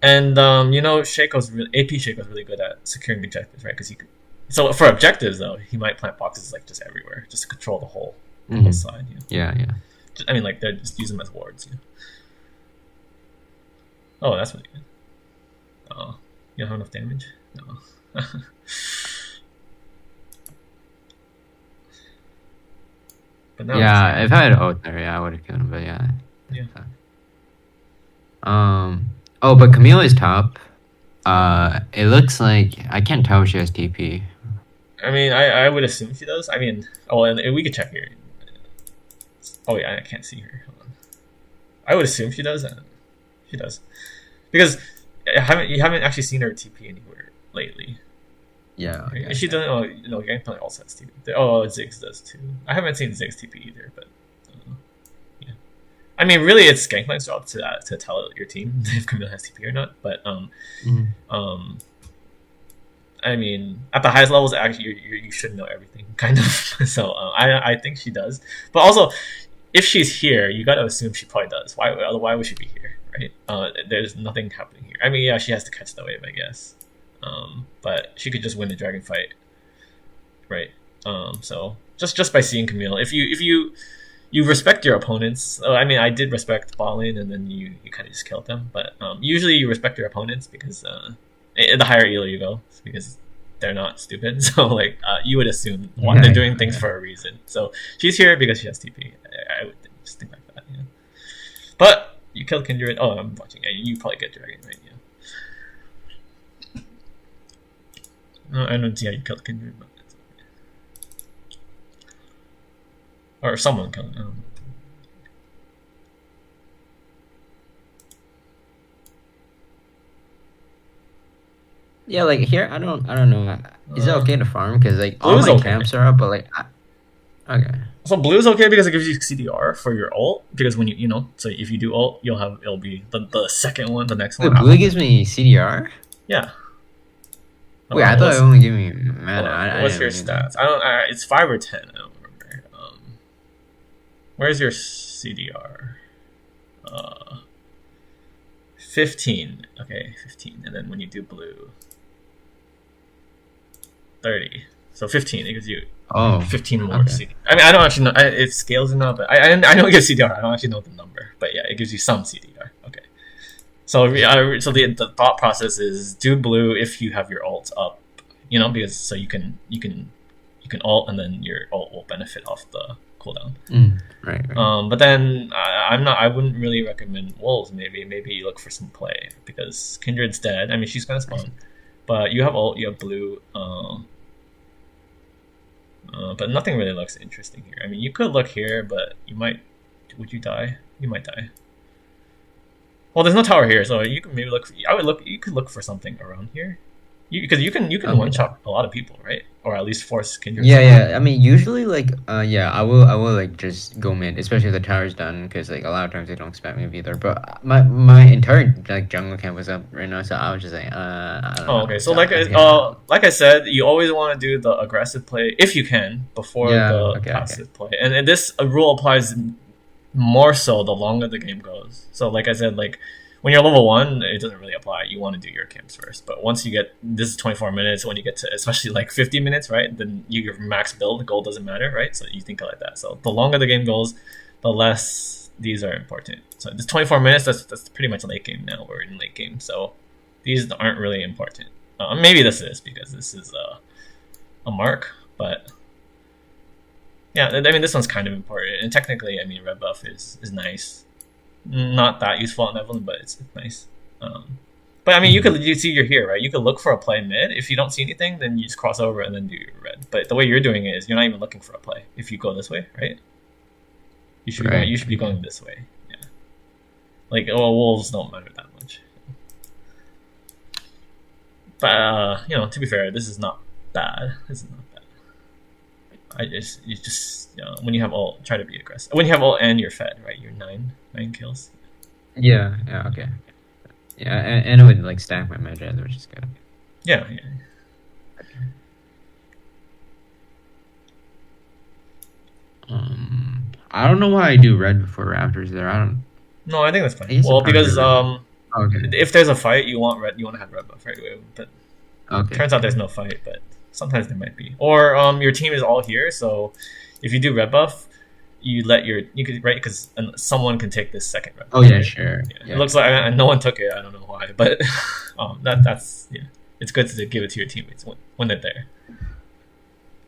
and Shaco's AP Shaco's really good at securing objectives, right? Because he could. So for objectives though, he might plant boxes like just everywhere, just to control the whole
Hmm.
side.
Yeah, yeah.
I mean, like they just use them as wards. Oh, that's really good. Oh, you don't have enough damage. No. But now he's
Yeah,
here.
if I had ult there, yeah, I would have killed him. But yeah.
Yeah.
Oh, but Camille is top. It looks like I can't tell if she has TP.
I mean, I would assume she does. I mean, oh, and we could check here. Oh yeah, I can't see her. Hold on. I would assume she does. She does because you haven't actually seen her TP anywhere lately.
Yeah,
Right?
okay,
And she
okay.
doesn't. Oh, Gangplank also has TP. Oh, Ziggs does too. I haven't seen Ziggs TP either, but yeah. I mean, really, it's Gangplank's job to tell your team if Camille has TP or not. But
Mhm.
um, I mean, at the highest levels, actually, you should know everything, kind of. So I think she does. But also, if she's here, you got to assume she probably does. Why would she be here, right? There's nothing happening here. I mean, yeah, she has to catch the wave, I guess. But she could just win the dragon fight, right? So just by seeing Camille, if you respect your opponents. I mean, I did respect Ballin, and then you kind of just killed them. But usually you respect your opponents because the higher elo you go, because they're not stupid. So like you would assume one,
Yeah,
they're doing
yeah,
things
yeah.
for a reason. So she's here because she has TP. I would just think like that. Yeah. But you killed Kindred. Oh, I'm watching. You probably get dragon, right? Yeah. No, I don't see how you killed Kindred, but it's okay. Or someone killed. I don't know.
Yeah, like here, I don't know. Is it
Uh,
okay to farm? Because like all
Blue's
my
okay.
camps are up, but like, okay.
So blue's okay because it gives you CDR for your ult. Because when so if you do ult, it'll be the second one, the next
Wait,
one
blue
after.
gives me CDR.
Yeah.
Wait, I thought it
What's
only gave me mana. I
what's your
never knew that.
stats? I don't. It's 5 or 10. I don't remember. Where's your CDR? Uh, 15. Okay, 15. And then when you do blue, 30. So 15. It gives you
Oh,
15 more
okay.
CDR. I mean, I don't actually know if scales or not, but I know it gives CDR. I don't actually know the number, but yeah, it gives you some CDR. Okay. So so the thought process is do blue if you have your ults up, because so you can ult and then your ult will benefit off the cooldown.
Right, right.
But then I wouldn't really recommend wolves. Maybe you look for some play because Kindred's dead. I mean, she's gonna spawn, but you have ult, you have blue. But nothing really looks interesting here. I mean, you could look here, but you might. Would you die? You might die. Well, there's no tower here, so you can maybe look. I would look. You could look for something around here, because you can one
Okay.
shot a lot of people, right? Or at least force Kindred.
Yeah, yeah. I mean, usually, like, yeah, I will like just go mid, especially if the tower's done, because like a lot of times they don't spam me either. But my entire like jungle camp was up right now, so I was just like, I don't
Oh,
know.
okay. So
So I think I,
like I said, you always want to do the aggressive play if you can before
yeah,
the
okay, okay.
passive play, and this rule applies more so the longer the game goes. So like I said, like when you're level 1, it doesn't really apply. You want to do your camps first, but once you get this is 24 minutes. When you get to especially like 50 minutes, right? Then your max build gold doesn't matter, right? So you think like that. So the longer the game goes, the less these are important. So this 24 minutes, that's pretty much late game now. We're in late game, so these aren't really important. Maybe this is because this is a mark, but yeah, I mean this one's kind of important. And technically, I mean red buff is nice. Not that useful on Evelynn, but it's nice. But I mean, you see you're here, right? You could look for a play mid. If you don't see anything, then you just cross over and then do your red. But the way you're doing it is you're not even looking for a play. If you go this way, right? You should be going.
Right.
You should be going this way. Yeah. Like wolves don't matter that much. But to be fair, this is not bad. This is not bad. When you have ult, try to be aggressive. When you have ult and you're fed, right? You're nine kills.
Yeah, yeah, okay. Yeah, and it would like stack my magic, which is good.
Yeah, yeah.
I don't know why I do red before Raptors there. I don't.
No, I think that's
I
fine.
guess I
Well,
probably
because
do red. Okay.
if there's a fight, you want red. You want to have red buff right away. But
Okay.
turns out there's no fight. But sometimes there might be. Or your team is all here, so if you do red buff, you could right because someone can take this second red
Oh
buff.
yeah,
Right?
sure.
Yeah.
Yeah.
It looks like no one took it. I don't know why, but that's yeah. It's good to give it to your teammates when they're there.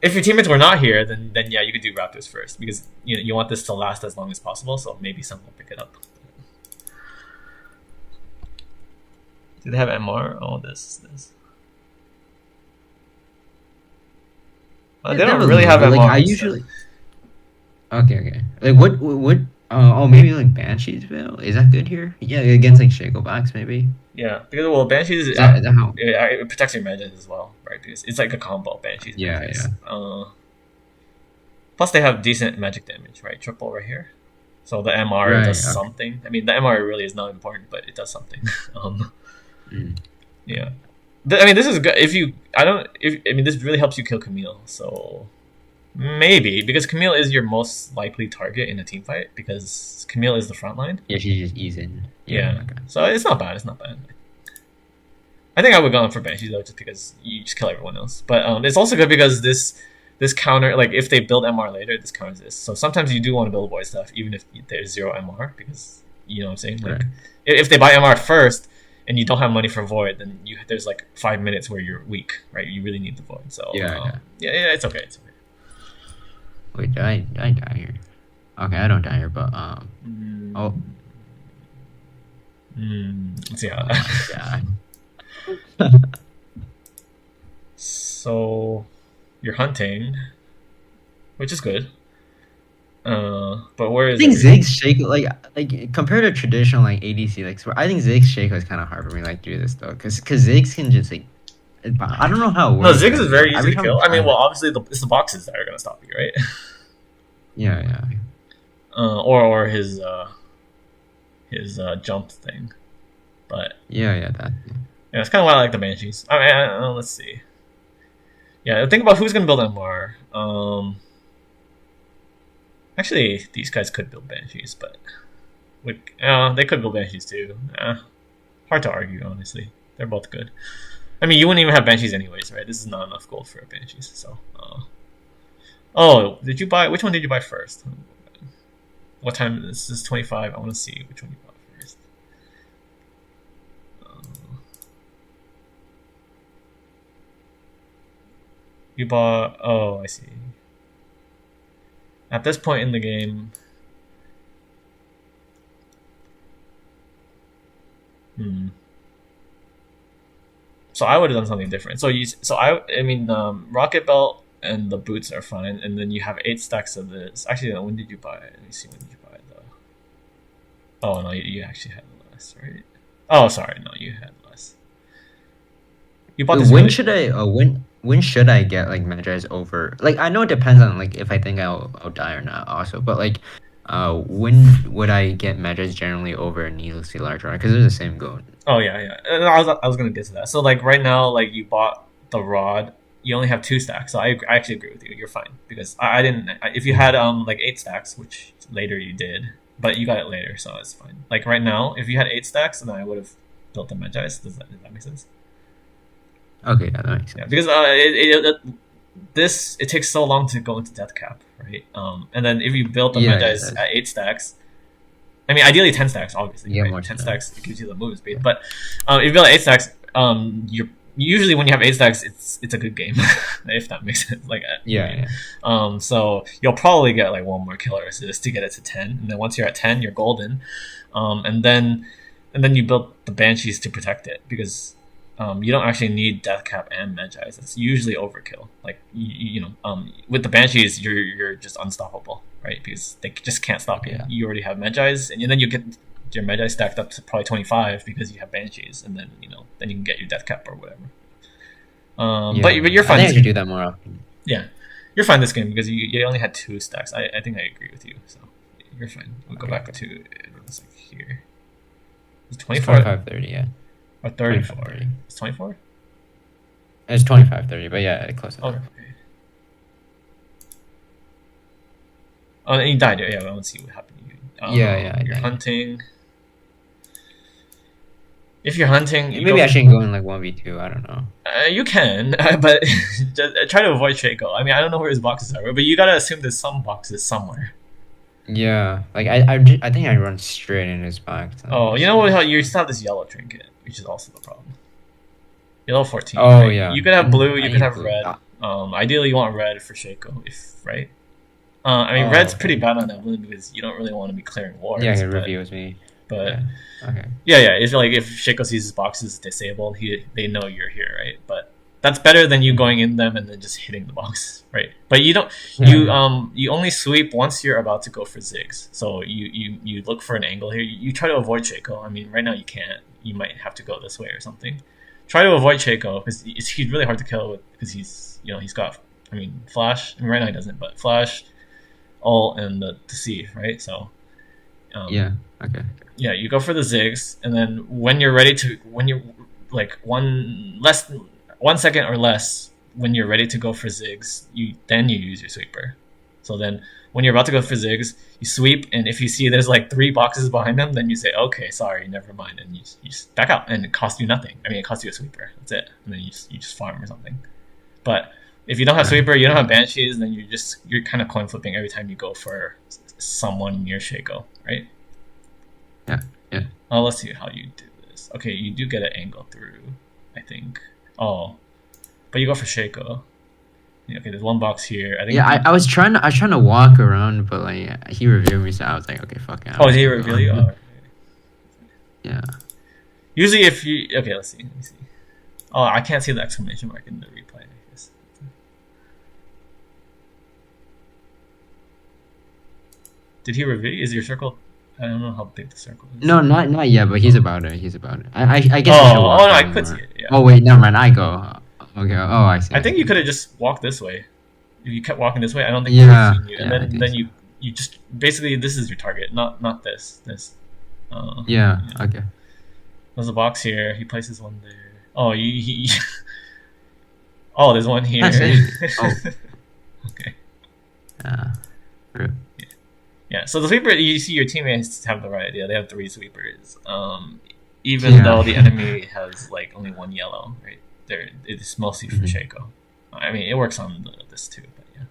If your teammates were not here, then yeah, you could do Raptors first because you want this to last as long as possible. So maybe someone will pick it up. Do they have MR? Oh, this.
Yeah,
They don't
never
really
know,
have
but like I
MR. So.
usually. Okay, okay. Like what? Oh, maybe like Banshee's Veil. Is that good here? Yeah, against like Shacklebox maybe.
Yeah, because well, Banshees
Is that how?
it protects your magic as well, right? Because it's like a combo Banshees
Yeah,
Magics.
yeah.
Plus they have decent magic damage, right? Triple right here. So the MR
Right.
does
Okay.
something. I mean, the MR really is not important, but it does something.
Mm.
Yeah. I mean, this is good. If you, I don't. If I mean, this really helps you kill Camille. So maybe because Camille is your most likely target in a team fight because Camille is the front line.
Yeah, she's just easing. Yeah.
Yeah.
Okay.
So it's not bad. It's not bad. I think I would go in for Banshee though, just because you just kill everyone else. But it's also good because this counter, like if they build MR later, this counters this. So sometimes you do want to build void stuff, even if there's zero MR, because you know what I'm saying. Like
Right.
if they buy MR first and you don't have money for void, then there's like 5 minutes where you're weak, right? You really need the void. So
Yeah.
yeah, it's okay. It's okay.
Wait, did I die here? Okay, I don't die here, but oh,
Let's see how.
yeah.
So you're hunting, which is good. But where
I
is
think
it?
Zig's shake like compared to traditional like ADC like I think Zig's shake was kind of hard for me like to do this though because Ziggs can just like I don't know how it
No,
works.
Ziggs is very easy
every
to
time
kill.
I
I mean,
try
well,
it-
obviously it's the boxes that are gonna stop you, right?
yeah.
Or his jump thing. But
Yeah, that.
yeah, it's kind of why I like the Banshees. I mean, let's see. Yeah, think about who's gonna build MR. Actually, these guys could build banshees, but they could build banshees too. Hard to argue, honestly. They're both good. I mean, you wouldn't even have banshees anyways, right? This is not enough gold for banshees. So, oh, did you buy? Which one did you buy first? What time? This is 25. I want to see which one you bought first. You bought. Oh, I see. At this point in the game. So I would have done something different. I mean, rocket belt and the boots are fine, and then you have 8 stacks of this. Actually, no, when did you buy it? Let me see. When did you buy the? Oh no, you actually had less, right? Oh, sorry, no, you had less. You bought this.
When should I get like Magi's over? Like I know it depends on like if I think I'll die or not also, but like when would I get Magi's generally over a needlessly large rod? Because they're the same goat.
Oh yeah. I was gonna get to that. So like right now, like you bought the rod, you only have 2 stacks. So I actually agree with you. You're fine because I didn't. If you had like 8 stacks, which later you did, but you got it later, so it's fine. Like right now, if you had 8 stacks, then I would have built the Magi's. Does that make sense?
Okay, yeah, that makes sense.
Yeah, because it takes so long to go into death cap, right? And then if you build the Magi's at 8 stacks. I mean, ideally 10 stacks, obviously.
Yeah,
right? 10 stacks it gives you the movement speed. But if you build 8 stacks, you're usually when you have 8 stacks, it's a good game, if that makes sense. Like
yeah.
So you'll probably get like one more killer assist to get it to 10, and then once you're at 10, you're golden. And then you build the banshees to protect it because you don't actually need death cap and Magi's. That's usually overkill. Like with the banshees, you're just unstoppable, right? Because they just can't stop you.
Yeah.
You already have Magi's, and then you get your Magi stacked up to probably 25 because you have banshees, and then then you can get your death cap or whatever. But you're fine.
I think I should do that more often.
Yeah, you're fine this game because you only had 2 stacks. I think I agree with you, so you're fine. We'll go back to it's like here. It's 24.
25-30, yeah.
Or 34. It's 24?
It's 25-30, but yeah, close enough.
Okay. Oh, and you died. Yeah, I want to see what happened to you. You're hunting. If you're hunting...
Maybe I shouldn't go in like 1v2, I don't know.
You can, but just try to avoid Shaco. I mean, I don't know where his boxes are, but you gotta assume there's some boxes somewhere.
Yeah, like I think I run straight in his box.
Oh, you know what? You still have this yellow trinket, which is also the problem. Yellow 14.
Oh,
right?
yeah.
You could have blue, you could have
blue.
red. Ideally, you want red for Shaco, right? I mean, red's pretty bad on Evelynn because you don't really want to be clearing wards.
Yeah, he reveals me.
But
yeah. Okay.
Yeah. It's like if Shaco sees his boxes disabled, they know you're here, right? But that's better than you going in them and then just hitting the box, right? But you don't. Yeah. You only sweep once you're about to go for zigs. So you look for an angle here. You try to avoid Shaco. I mean, right now you can't. You might have to go this way or something. Try to avoid Shaco because he's really hard to kill because he's got flash. I mean, right now he doesn't, but flash, ult, and the deceive, right? So
yeah. Okay.
Yeah, you go for the zigs, and then when you're like 1 second or less, when you're ready to go for zigs, you use your sweeper. So then when you're about to go for zigs, you sweep, and if you see there's like 3 boxes behind them, then you say, okay, sorry, never mind, and you just back out, and it costs you nothing. I mean, it costs you a sweeper. That's it, and then you just farm or something. But if you don't have sweeper, you don't have banshees, then you're kind of coin flipping every time you go for someone near Shaco, right?
Yeah.
Oh, let's see how you do this. Okay, you do get an angle through, I think. Oh, but you go for Shaco. Yeah, okay, there's one box here. I think.
Yeah, I was trying to walk around, but like he revealed me, so I was like, okay, fuck it.
Oh, did he reveal you? Oh, okay.
Yeah.
Usually, if you let me see. Oh, I can't see the exclamation mark in the replay. I guess. Did he reveal? Is your circle? I don't know how big the circle is.
No, not yet, but he's about it. I guess.
No, I could see it. Yeah.
Oh wait, never mind. I go. Okay. Oh, I see.
I think you could have just walked this way. If you kept walking this way, I don't think
yeah,
he would have seen you. And then you just basically this is your target, not this.
Yeah. Okay.
There's a box here. He places one there. Oh, oh, there's one here.
Oh.
Okay.
Yeah.
Yeah, so the sweeper, you see your teammates have the right idea. They have three sweepers. Even
Yeah.
though the enemy has like only one yellow, right? It's mostly for
Mhm.
Shaco. I mean, it works on this too, but yeah.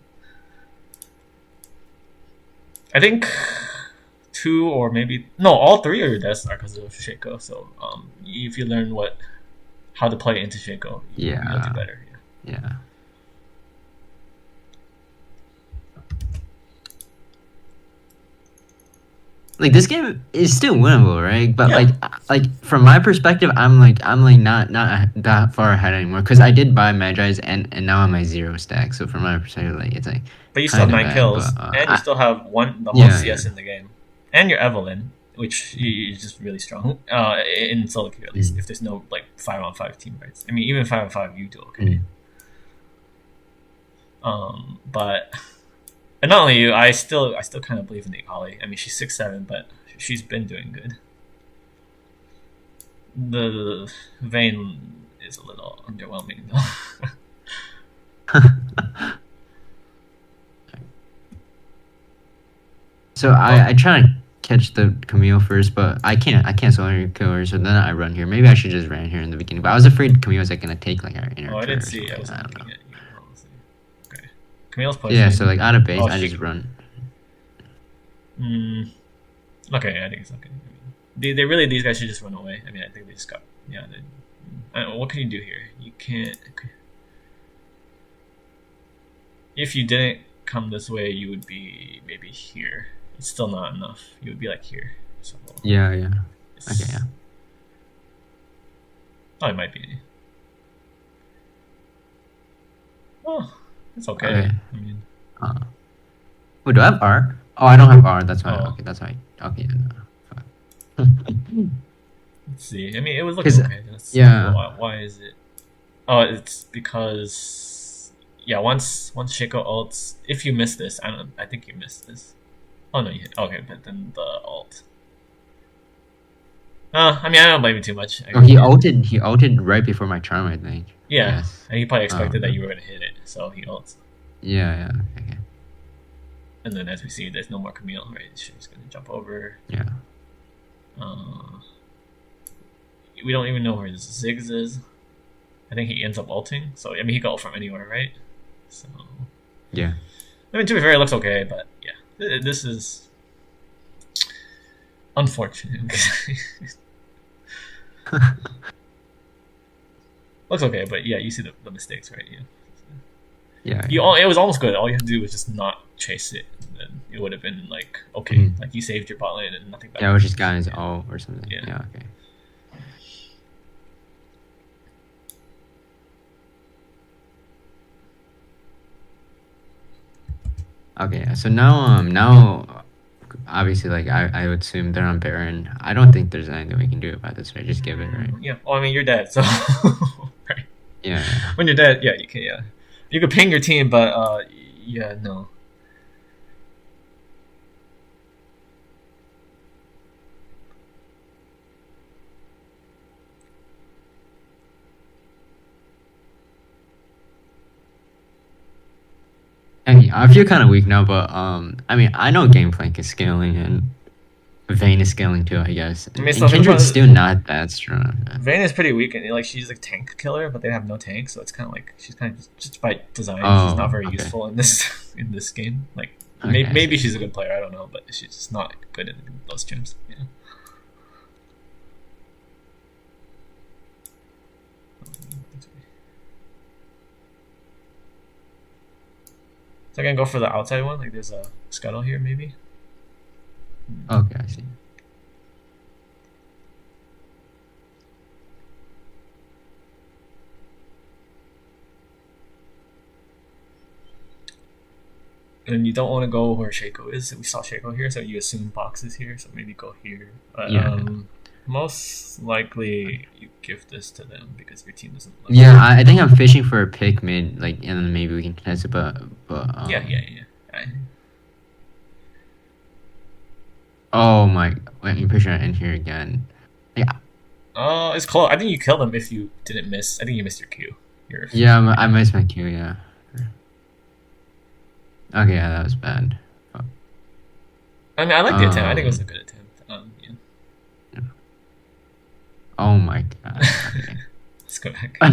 I think two or maybe no, all three of your deaths are because of Shaco. So if you learn how to play into Shaco, you'll do
Yeah.
better. Yeah.
Yeah. Like this game is still winnable, right? But
Yeah.
like from my perspective, I'm like not that far ahead anymore because I did buy Magi's and now I'm at zero stack. So from my perspective, like it's like
But you still have
kind of
nine
bad. But
kills, and you still have the most
yeah,
CS in the game, and your Evelynn, which is just really strong in solo queue at least.
mm,
If there's no like 5-on-5 team fights, I mean even 5-on-5 you do okay.
mm.
But and not only you, I still kind of believe in the Ollie. I mean she's 6'7", but she's been doing good. The Vayne is a little underwhelming though.
So I try to catch the Camille first, but I can't solo kill her. So then I run here. Maybe I should just ran here in the beginning. But I was afraid Camille was like gonna take like our inner
Oh, I
turret
didn't
or
see. I
something.
wasn't
I don't
looking
know.
at you. Honestly. Okay. Camille's
Yeah. So
pushing.
like out of base,
Oh,
I
she.
just run.
Mm, okay, I think it's okay. I mean, they really these guys should just run away. I mean, I think they just got yeah. What can you do here? You can't. If you didn't come this way, you would be maybe here. It's still not enough. You would be like here. So
Yeah. Yeah. Okay. Yeah.
oh, it might be. Oh, it's okay.
Okay.
I mean,
Uh, oh, do I have R? Oh, I don't have R. That's why.
oh,
Okay. That's why. Okay. No.
let's see. I mean, it was looking
Because
okay.
yeah.
Why is it? Oh, it's because yeah. Once Shaco ults, if you miss this, I don't. I think you missed this. Oh no, you hit. Okay, but then the ult. I mean, I don't blame you too much.
Oh, he ulted. He ulted right before my charm, I think.
Yeah,
Yes.
and he probably
Oh,
expected that
okay.
you were gonna hit it, so he ults.
Yeah. Yeah. Okay.
And then as we see, there's no more Camille, right? She's gonna jump over.
Yeah.
Uh, we don't even know where Ziggs is. I think he ends up ulting, so I mean he can ult from anywhere, right? So
Yeah.
I mean to be fair, it looks okay, but yeah, this is unfortunate. Looks okay, but yeah, you see the mistakes, right? Yeah.
Yeah.
It was almost good. All you had to do was just not chase it. And then it would have been like okay, like you saved your bot lane and nothing bad.
Yeah, which just got his ult or something.
Yeah.
Yeah. Okay. Okay. Yeah. So now obviously like I would assume they're on Baron. I don't think there's anything we can do about this. Right? Just give it. Right.
Yeah. Well, I mean you're dead, so right.
Yeah.
When you're dead, yeah, you can. Yeah, you could ping your team, but yeah, no.
I mean, I feel kind of weak now, but I mean, I know Gangplank is scaling and Vayne is scaling too, I guess.
I mean,
And
so
Kindred's still not that strong.
Vayne is pretty weak, and like she's a tank killer, but they have no tank, so it's kind of like she's kind of just by design. She's not
Oh,
very
okay.
useful in this game. Like
Okay, I
maybe
see.
she's a good player, I don't know, but she's just not good in those gyms. Yeah. So I can go for the outside one. Like there's a scuttle here, maybe.
Okay, I see.
And you don't want to go where Shaco is. We saw Shaco here, so you assume boxes here. So maybe go here. But
Yeah.
most likely you give this to them because your team doesn't.
Yeah, I think I'm fishing for a pick mid, like, and then maybe we can test it, but
Yeah.
oh my, wait, I'm pretty sure I end here again. Yeah,
It's close. I think you killed him if you didn't miss. I think you missed your Q.
yeah, I missed my Q, yeah. Okay, yeah, that was bad. Oh.
I mean, I like the attempt. I think it was a
Um,
good attempt. Yeah.
oh my god. Okay.
Let's go back.
I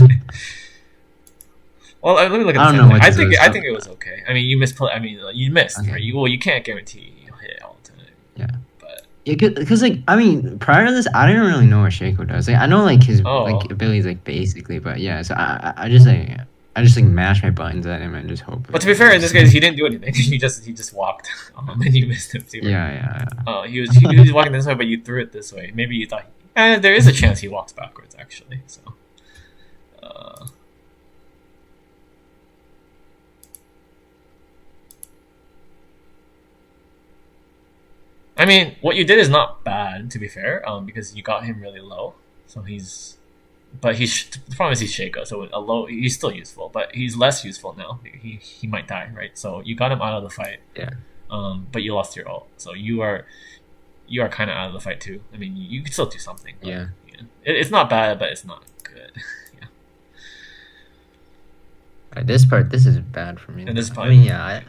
Well, let me look at the
don't
time.
know
Like,
what to do.
I
So
think it was okay. I mean, you missed. I mean, you missed, right?
okay,
You can't guarantee you'll hit it all the time,
yeah.
but
Yeah, because like I mean, prior to this, I didn't really know what Shaco does. Like I know like his like
oh,
abilities like basically, but yeah. So I just like mash my buttons at him and just hope
but to
it
be fair, in this
works.
case, he didn't do anything. He just walked, and you missed him too, right?
Yeah, yeah,
He was walking this way, but you threw it this way. Maybe you thought, there is a chance he walks backwards actually. So, uh, I mean, what you did is not bad to be fair, because you got him really low, so but the problem is he's Shaco, so a low he's still useful, but he's less useful now. He might die, right? So you got him out of the fight,
yeah,
but you lost your ult, so you are kind of out of the fight too. I mean, you can still do something, but
yeah.
yeah, it's not bad, but it's not good. Yeah,
This part, this is bad for me.
and this is
I
probably
mean, yeah.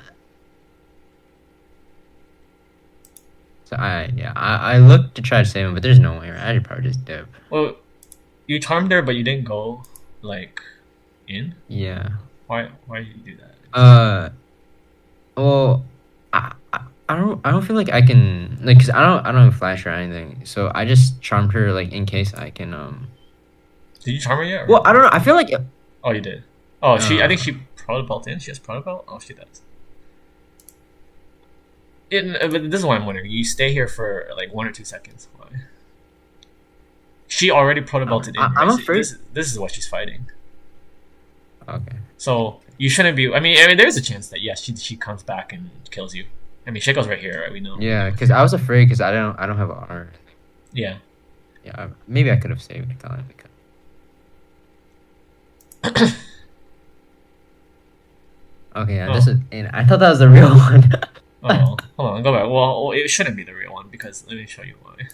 I looked to try to save him, but there's no way. Right? I should probably just dip.
well, you charmed her, but you didn't go like in.
Yeah.
Why did you do that?
Uh. Well, I don't feel like I can like because I don't have flash or anything. So I just charmed her like in case I can
Did you charm her yet?
Well,
Or?
I don't know. I feel like
Oh, you did. Oh, I think
uh
she protobelt in. She has protobelt. Oh, she does. But this is why I'm wondering. You stay here for like 1 or 2 seconds. Why? She already protobelted in, right?
I'm
So
afraid.
this is what she's fighting.
Okay.
So you shouldn't be. I mean, there's a chance that yes, she comes back and kills you. I mean, Shaco's right here, right? We know.
Yeah, because I was afraid because I don't have honor.
Yeah.
Yeah, maybe I could have saved time. Okay, yeah, this
Oh.
is. And I thought that was the real one.
Oh. Hold on. Go back. Well, it shouldn't be the real one because let me show you why.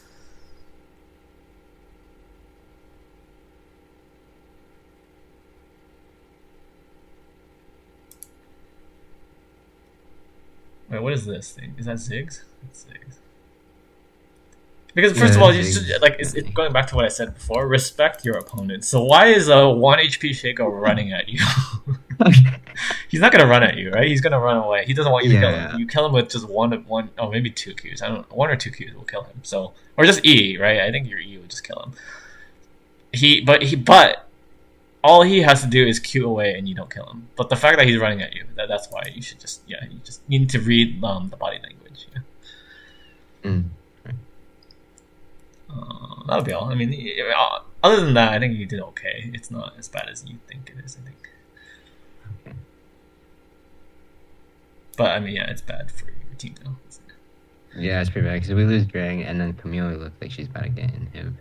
Wait, what is this thing? Is that Ziggs? That's Ziggs. Because
Yeah,
first of all,
that's
it's going back to what I said before. Respect your opponent. So why is a 1 HP Shaco running at you?
Okay.
He's not gonna run at you, right? He's gonna run away. He doesn't want you to kill him.
Yeah.
You kill him with just one, oh maybe 2 Qs. I don't know, 1 or 2 Qs will kill him. So or just E, right? I think your E would just kill him. But all he has to do is Q away and you don't kill him. But the fact that he's running at you, that's why you should just you need to read the body language. Yeah.
Mm.
That'll be all. I mean, other than that, I think you did okay. It's not as bad as you think it is. I think. But I mean, yeah, it's bad for your team now.
Yeah, it's pretty bad because we lose Drag and then Camille looks like she's about to get in him.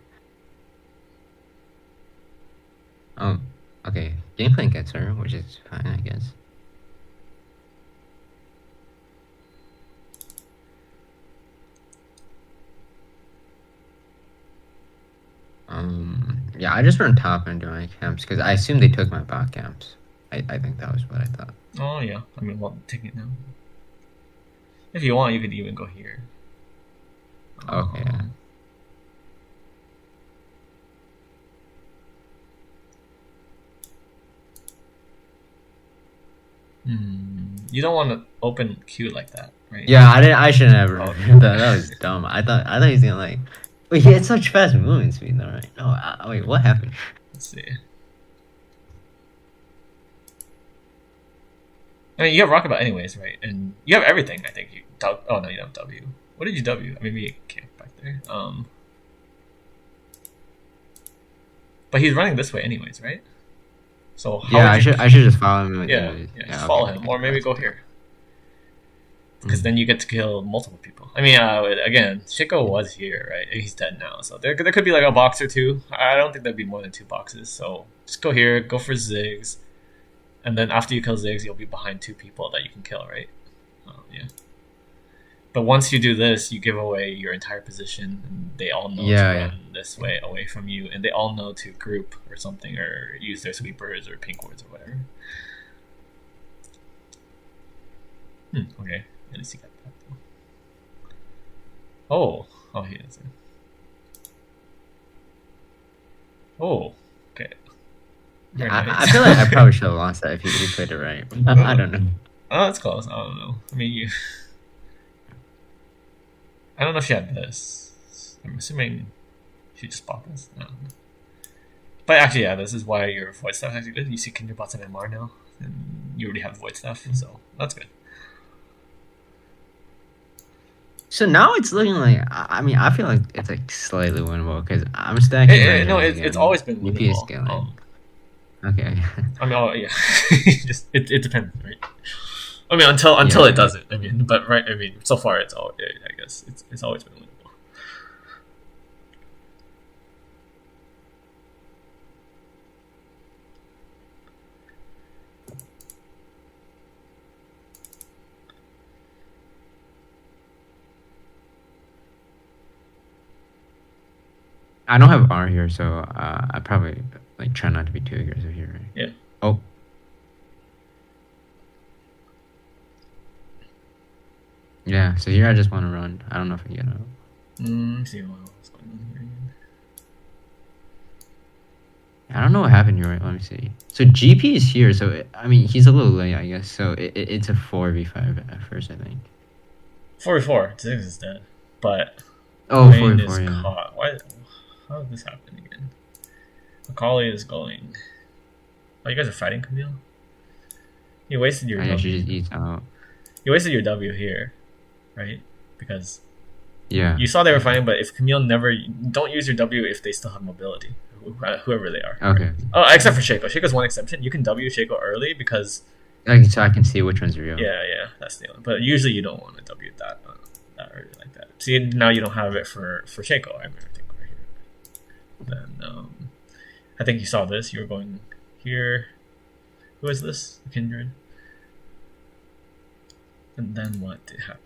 Okay. Gameplay gets her, which is fine, I guess. Yeah, I just run top and do my camps because I assume they took my bot camps. I think that was what I thought.
Oh yeah, I mean, well, take it now. If you want, you could even go here.
Okay.
You don't want to open Q like that, right?
Yeah, I didn't. I should never.
Oh.
That was dumb. I thought he was gonna like. Wait, he had such fast movement speed, though, right? No, wait, what happened?
Let's see. I mean, you have Rocket Belt anyways, right? And you have everything. I think oh no, you don't have W. What did you W? Maybe you can't back there. But he's running this way anyways, right? So
Yeah, I should just follow him.
Yeah, just follow him, or maybe go here. Because then you get to kill multiple people. I mean, again, Chico was here, right? He's dead now, so there could be like a box or two. I don't think there'd be more than 2 boxes. So just go here, go for Ziggs, and then after you kill Ziggs, you'll be behind 2 people that you can kill, right? Yeah. But once you do this, you give away your entire position, and they all know to run this way away from you, and they all know to group or something, or use their sweepers or pink wards or whatever. Okay. At least you got that. Oh, oh, he is. Oh, okay.
Yeah,
Very
I
nice.
feel like I probably should have lost that if you played it right. I
oh,
don't know.
that's close. I don't know. I mean, I don't know if she had this. I'm assuming she just bought this. No. But actually, yeah, this is why your void stuff is actually good. You see Kindred bots and MR now, and you already have void stuff, so that's good.
So now it's looking like I mean I feel like it's like slightly winnable because I'm stacking
No,
Rangers
it's
again.
always been
UP is
winnable.
scaling. Okay.
I mean, oh yeah, just it depends, right? I mean, until it
Yeah.
doesn't. I mean, but right. I mean, so far it's all. I guess it's always been winnable.
I don't have R here, so I probably like try not to be too aggressive here. Right?
Yeah.
Oh. Yeah. So here I just want to run. I don't know if I get out.
Let's see what's going on here.
I don't know what happened here. Right? Let me see. So GP is here, so I mean he's a little late, I guess. So it's a 4v5 at first, I think.
44. Ziggs is dead, but
Oh,
Vayne
4v4,
is
yeah.
caught. Why? How did this happen again? Macaulay is going. Oh, you guys are fighting Camille. You wasted your
I
W.
actually just eats out.
You wasted your W here, right? Because
Yeah.
you saw they were fighting, but if Camille never, don't use your W if they still have mobility, whoever they are.
Okay.
Oh, except for Shaco. Shaco's one exception. You can W Shaco early because
So I can see which one's real.
yeah, that's the only. But usually you don't want to W that early like that. See, now you don't have it for Shaco. I think right here. Then I think you saw this. You were going here. Who is this? Kindred. And then what happened?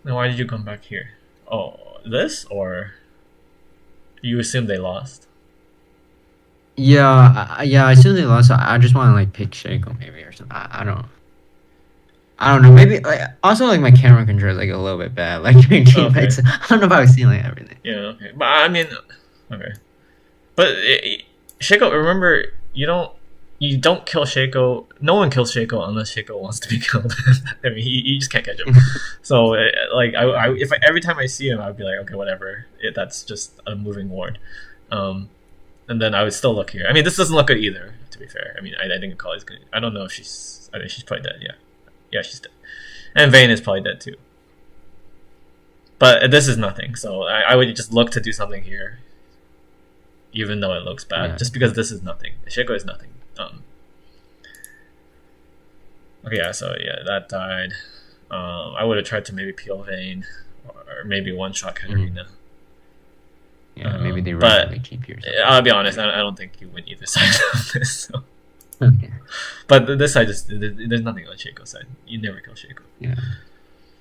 Now why did you come back here? Oh, this or you assume they lost?
Yeah, I assume they lost. So I just want to like pick Shaco maybe or something. I don't know. Maybe like also like my camera control is like a little bit bad. Like your teammates.
Okay.
I don't know if I was seeing like everything.
Yeah, okay. But I mean, okay. But Shaco, remember, you don't kill Shaco. No one kills Shaco unless Shaco wants to be killed. I mean, you just can't catch him. So, like, every time I see him, I'd be like, okay, whatever. That's just a moving ward. And then I would still look here. I mean, this doesn't look good either. To be fair, I mean, I think Akali's good. I don't know if she's. I think she's probably dead. Yeah, she's dead. And Vayne is probably dead too. But this is nothing. So I would just look to do something here, even though it looks bad, just because this is nothing. Shaco is nothing. Okay, yeah, so yeah, that died. I would have tried to maybe peel Vayne or maybe one shot Katarina.
Yeah, maybe they
but
really cheap here.
I'll be honest, I don't think you win either side of this. So.
Okay.
But this side there's nothing on Shaco's side. You never kill Shaco.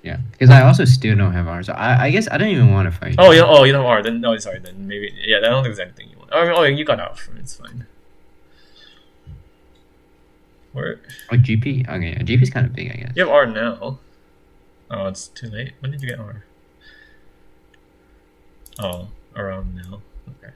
Yeah, because I also still don't have R, so I guess I don't even want to fight.
Oh, you don't R. Then sorry. Then maybe I don't think there's anything you want. Oh, you got out from it. It's fine. Where?
Oh, GP. Okay, yeah, GP's kind of big, I guess.
You have R now. Oh, it's too late. When did you get R? Oh, around now. Okay.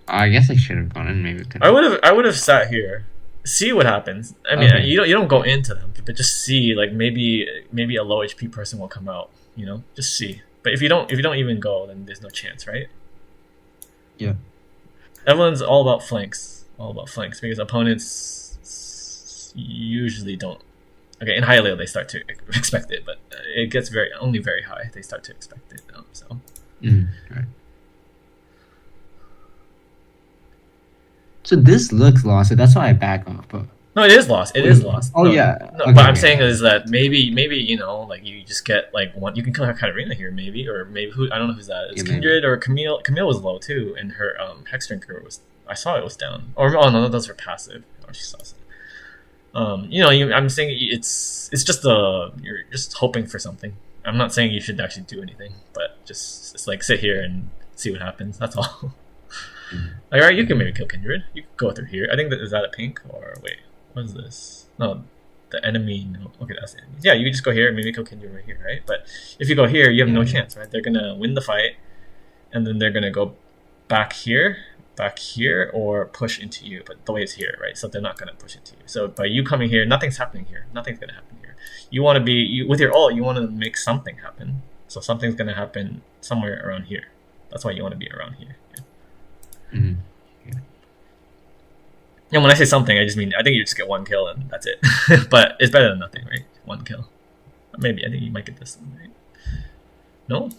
I guess I should have gone in. Maybe
I would have sat here, see what happens. I mean, you don't go into them, but just see. Like maybe a low HP person will come out. You know, just see. But if you don't even go, then there's no chance, right?
Yeah.
Evelyn's all about flanks. All about flanks because opponents usually don't. Okay, in high elo they start to expect it, but it gets only very high. They start to expect it. So.
Right. So this looks lost, so that's why I back off. But
no, it is lost. It is lost.
Oh
no,
yeah.
No,
Okay,
but I'm saying is that maybe like you just get like one. You can kill Katarina here, maybe, or maybe who I don't know who's that. It's Kindred or Camille. Camille was low too, and her Hex Drinker was. I saw it was down. Or oh no, those are passive. Oh, she saw it. I'm saying it's just you're just hoping for something. I'm not saying you should actually do anything, but just like sit here and see what happens. That's all. Like, alright, you can maybe kill Kindred. You can go through here. I think is that a pink or wait, what is this? No, the enemy. No, okay, that's the enemy. Yeah, you just go here, maybe kill Kindred right here, right? But if you go here, you have no chance, right? They're gonna win the fight, and then they're gonna go back here, or push into you. But the way is here, right? So they're not gonna push into you. So by you coming here, nothing's happening here. Nothing's gonna happen here. You want to be with your ult. You want to make something happen. So something's gonna happen somewhere around here. That's why you want to be around here. Yeah.
Mm-hmm.
And when I say something, I just mean I think you just get one kill and that's it. But it's better than nothing, right? One kill. Maybe I think you might get this one, right? No?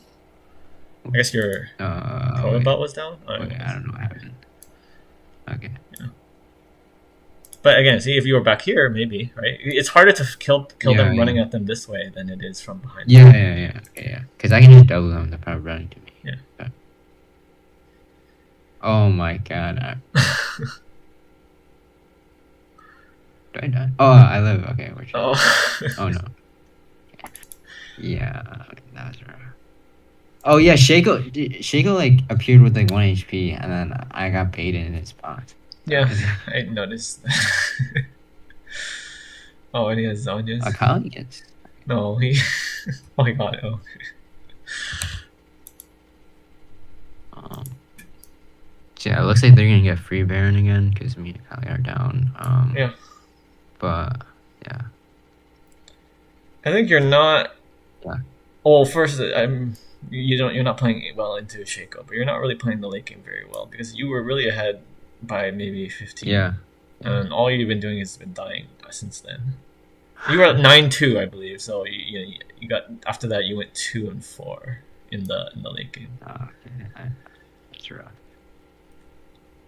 I guess your belt was down?
I don't know what happened. Okay.
Yeah. But again, see, if you were back here, maybe, right? It's harder to kill them running at them this way than it is from behind.
Yeah. Because I can just double them. They're probably running to me.
Yeah.
But... Oh my god. Do I die? Oh, I live. Okay, we're Oh no. Yeah, that was rough. Oh yeah, Shaco like appeared with like 1 HP, and then I got baited in his box.
Yeah, I noticed. Oh, and he has Zhonya's.
Akali
No, he. Oh, he got it. Oh.
So yeah, it looks like they're gonna get free Baron again because me and Akali are down.
Yeah.
But yeah.
I think you're not.
Yeah.
Well, first, you're not playing well into Shaco, but you're not really playing the late game very well because you were really ahead by maybe 15.
Yeah.
And all you've been doing is been dying since then. You were at 9-2, I believe. So you got after that you went 2 and 4 in the late game.
Oh, okay. That's rough.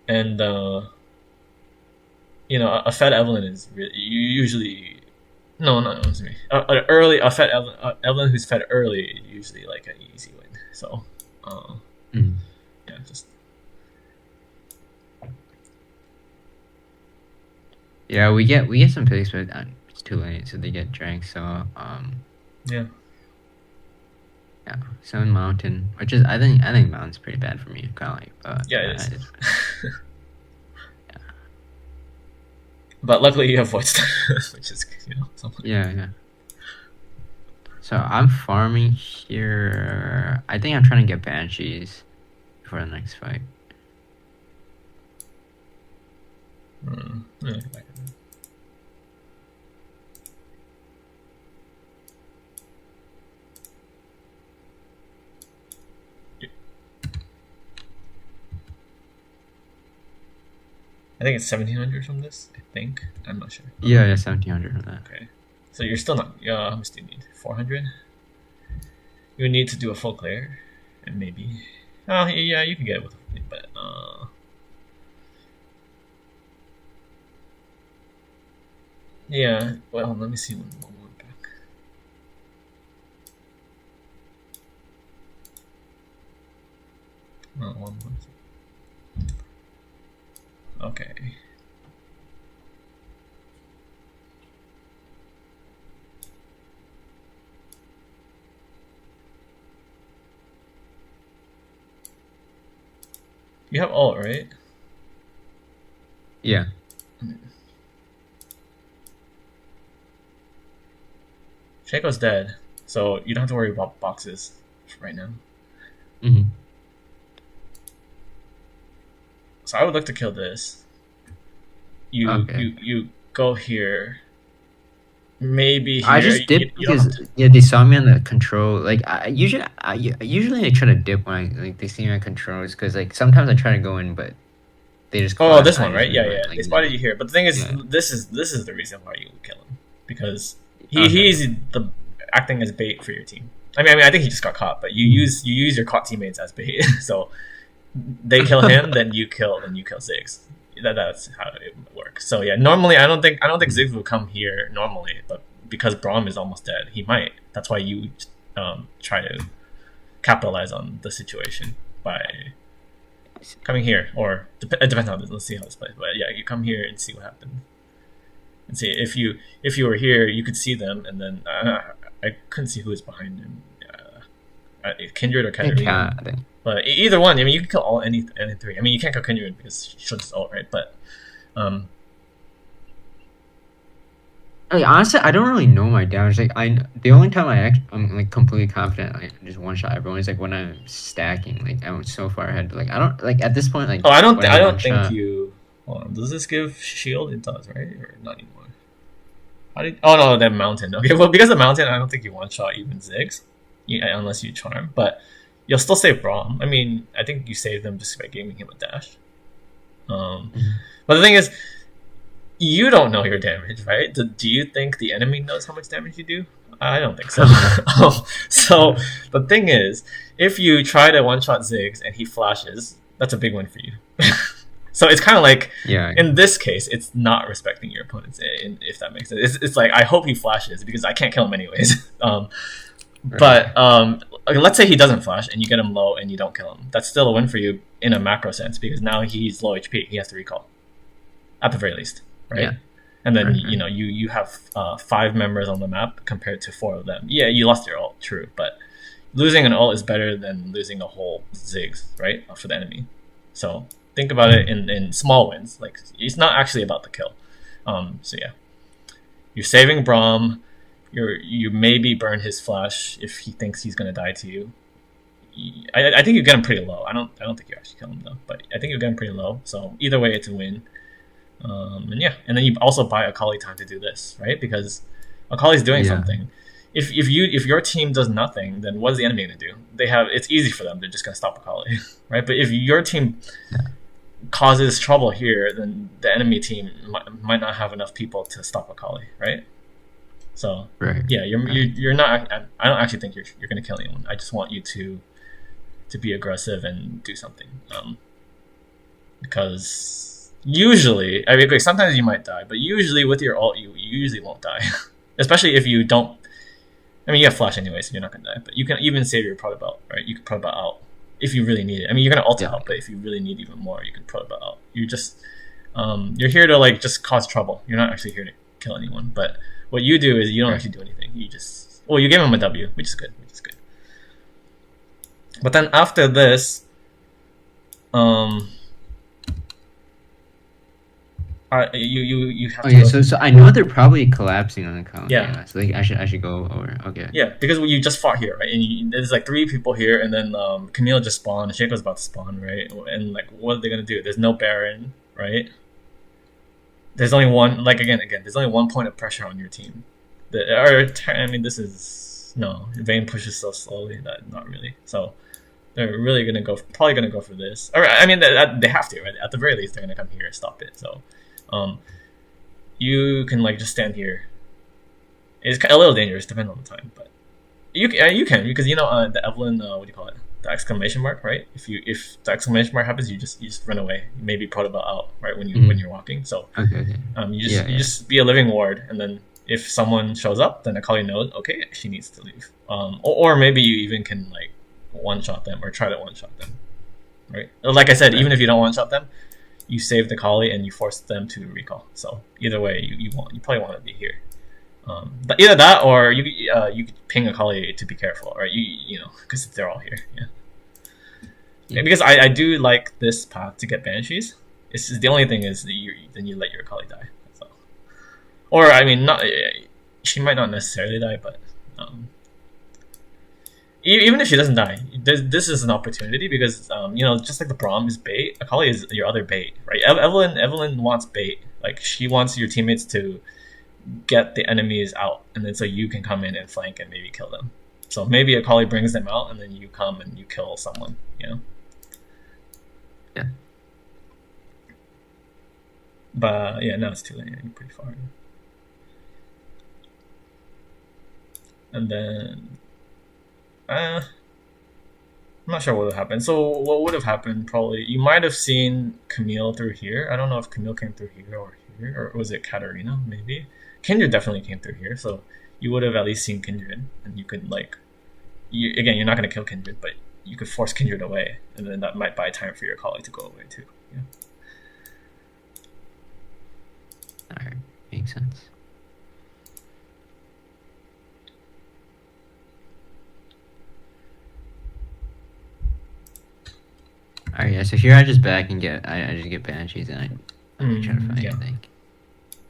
And a fed Evelynn is really, usually excuse me. A fed Evelynn who's fed early is usually like an easy win. So yeah, just.
Yeah, we get some picks, but it's too late, so they get drank. So
yeah.
Yeah, Stone Mountain, which is I think Mountain's pretty bad for me, kind of like, but
yeah, it is. Yeah. But luckily you have Void Stun, which is something.
Yeah. So I'm farming here. I think I'm trying to get Banshees before the next fight.
I think it's 1700 from this. I think I'm not sure.
Yeah, 1700 from that.
Okay, so you're still not. Yeah, how much do you need? 400. You need to do a full clear, and maybe. Oh yeah, you can get it with, but yeah. Well, let me see one more back. One more. Okay. You have ult, right?
Yeah.
Shaco's dead, so you don't have to worry about boxes right now.
Mm-hmm.
So I would like to kill this. You go here. Maybe here.
I just dip because they saw me on the control. Like I usually try to dip when they see me on controls because like sometimes I try to go in, but they just.
Oh, this one, right? Yeah.
Like,
they spotted you here, but the thing is, this is the reason why you would kill him because he's acting as bait for your team. I mean, I think he just got caught, but you use your caught teammates as bait, so. They kill him, then you kill Ziggs. That's how it works. So yeah, normally I don't think Ziggs will come here normally, but because Braum is almost dead, he might. That's why you try to capitalize on the situation by coming here, or it depends on this. Let's see how this plays. But yeah, you come here and see what happens. And see if you were here, you could see them, and then I couldn't see who was behind him. Kindred or Katarina.
I think.
But either one, I mean, you can kill all any three. I mean, you can't kill Kindred because she'll just ult, right? But
Like, honestly, I don't really know my damage. Like the only time I'm like completely confident I just one shot everyone is like when I'm stacking. Like I'm so far ahead. Like I don't like at this point like
Oh,
when I
I
one
don't think
shot.
you. Hold on. Does this give shield? It does, right? Or not anymore? How did? Oh no, that mountain. Okay, well because of mountain, I don't think you one shot even Ziggs, unless you charm. But you'll still save Braum. I mean, I think you save them just by giving him a dash. Um,
Mhm.
but the thing is, you don't know your damage, right? Do you think the enemy knows how much damage you do? I don't think so. So the thing is, if you try to one shot Ziggs and he flashes, that's a big win for you. So it's kind of like,
Yeah.
in this case, it's not respecting your opponent's if that makes sense. It's like I hope he flashes because I can't kill him anyways.
Right.
But like, let's say he doesn't flash and you get him low and you don't kill him. That's still a win for you in a macro sense because now he's low HP. He has to recall at the very least, right?
Yeah.
And then
Right.
you know you have 5 members on the map compared to 4 of them. Yeah, you lost your ult, true, but losing an ult is better than losing a whole Ziggs, right, for the enemy. So think about it in small wins. Like it's not actually about the kill. So yeah, you're saving Braum. You maybe burn his flash if he thinks he's gonna die to you. I think you get him pretty low. I don't think you actually kill him though, but I think you get him pretty low. So either way, it's a win. And yeah, and then you also buy Akali time to do this, right? Because Akali's doing
Yeah.
something. If your team does nothing, then what is the enemy gonna do? It's easy for them. They're just gonna stop Akali, right? But if your team causes trouble here, then the enemy team might not have enough people to stop Akali, right? So
Right.
yeah,
Right.
you're not. I don't actually think you're gonna kill anyone. I just want you to be aggressive and do something. Because usually, I mean, okay, sometimes you might die, but usually with your ult, you usually won't die. Especially if you don't. I mean, you have flash anyway, so you're not gonna die. But you can even save your proto belt, right? You can proto belt out if you really need it. I mean, you're gonna ult it
Yeah.
out, but if you really need even more, you can proto belt out. You're here to like just cause trouble. You're not actually here to kill anyone. But what you do is you don't
Right.
actually do anything. You just you give him a W, which is good, which is good. But then after this, um, you have to
Okay.
go.
So I know they're probably collapsing on the count.
Yeah.
Yeah. So like I should go over. Okay.
Yeah, because you just fought here, right? And there's like 3 people here, and then Camille just spawned. Shaco's about to spawn, right? And like, what are they gonna do? There's no Baron, right? There's only one. Like again, there's only one point of pressure on your team. I mean, this is no. Vayne pushes so slowly that not really. So they're really probably gonna go for this. Or I mean, they have to, right? At the very least, they're gonna come here and stop it. So, um, you can like just stand here. It's a little dangerous, depending on the time, but you can because the Evelynn what do you call it, the exclamation mark, right? If the exclamation mark happens, you just run away, maybe protobot out right when you're walking. So
Okay. Okay.
you just be a living ward, and then if someone shows up, then Akali knows, okay, she needs to leave. Or maybe you even can like one shot them or try to one shot them, right? Like I said,
Right.
even if you don't one shot them, you save the Akali and you force them to recall. So either way, you probably want to be here. But either that or you could ping Akali to be careful, right? Because they're all here. Yeah.
Yeah.
Because I do like this path to get banshees. It's just, the only thing is that then you let your Akali die. That's all. Or I mean, not she might not necessarily die, but even if she doesn't die, this is an opportunity because just like the Braum is bait, Akali is your other bait, right? Evelynn wants bait. Like she wants your teammates to get the enemies out, and then so you can come in and flank and maybe kill them. So maybe Akali brings them out, and then you come and you kill someone.
Yeah.
But yeah, now it's too late. You're pretty far. And then, I'm not sure what would happen. So what would have happened? Probably you might have seen Camille through here. I don't know if Camille came through here, or was it Katarina? Maybe Kindred definitely came through here. So you would have at least seen Kindred, and you could again, you're not going to kill Kindred, but you could force Kindred away, and then that might buy time for your colleague to go away too. Yeah.
All right. Makes sense. All right. Yeah. So here I just back and I just get banshees and I try to find
yeah.
anything.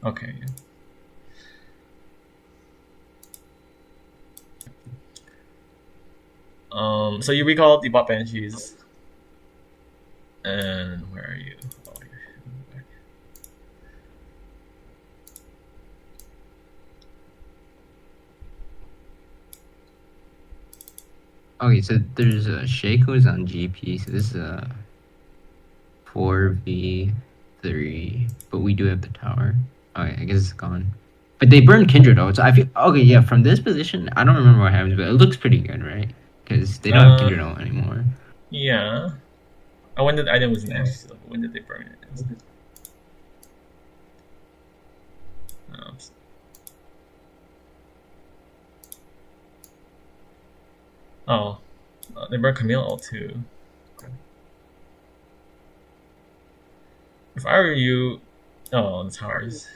Okay. Yeah. So you recalled, you bought banshees, and where are you? Oh, here.
Okay, so there's a Shaco's on GP, so this is a 4v3, but we do have the tower. Okay, I guess it's gone. But they burned Kindred though, so I feel okay. Yeah, from this position, I don't remember what happens, but it looks pretty good, right? Because they don't have
Uh,
Kindred anymore.
yeah. Oh, when did I know it was an FCC level? When did they burn it? Oh, oh, they burned Camille ult too. If I were you, oh, the towers.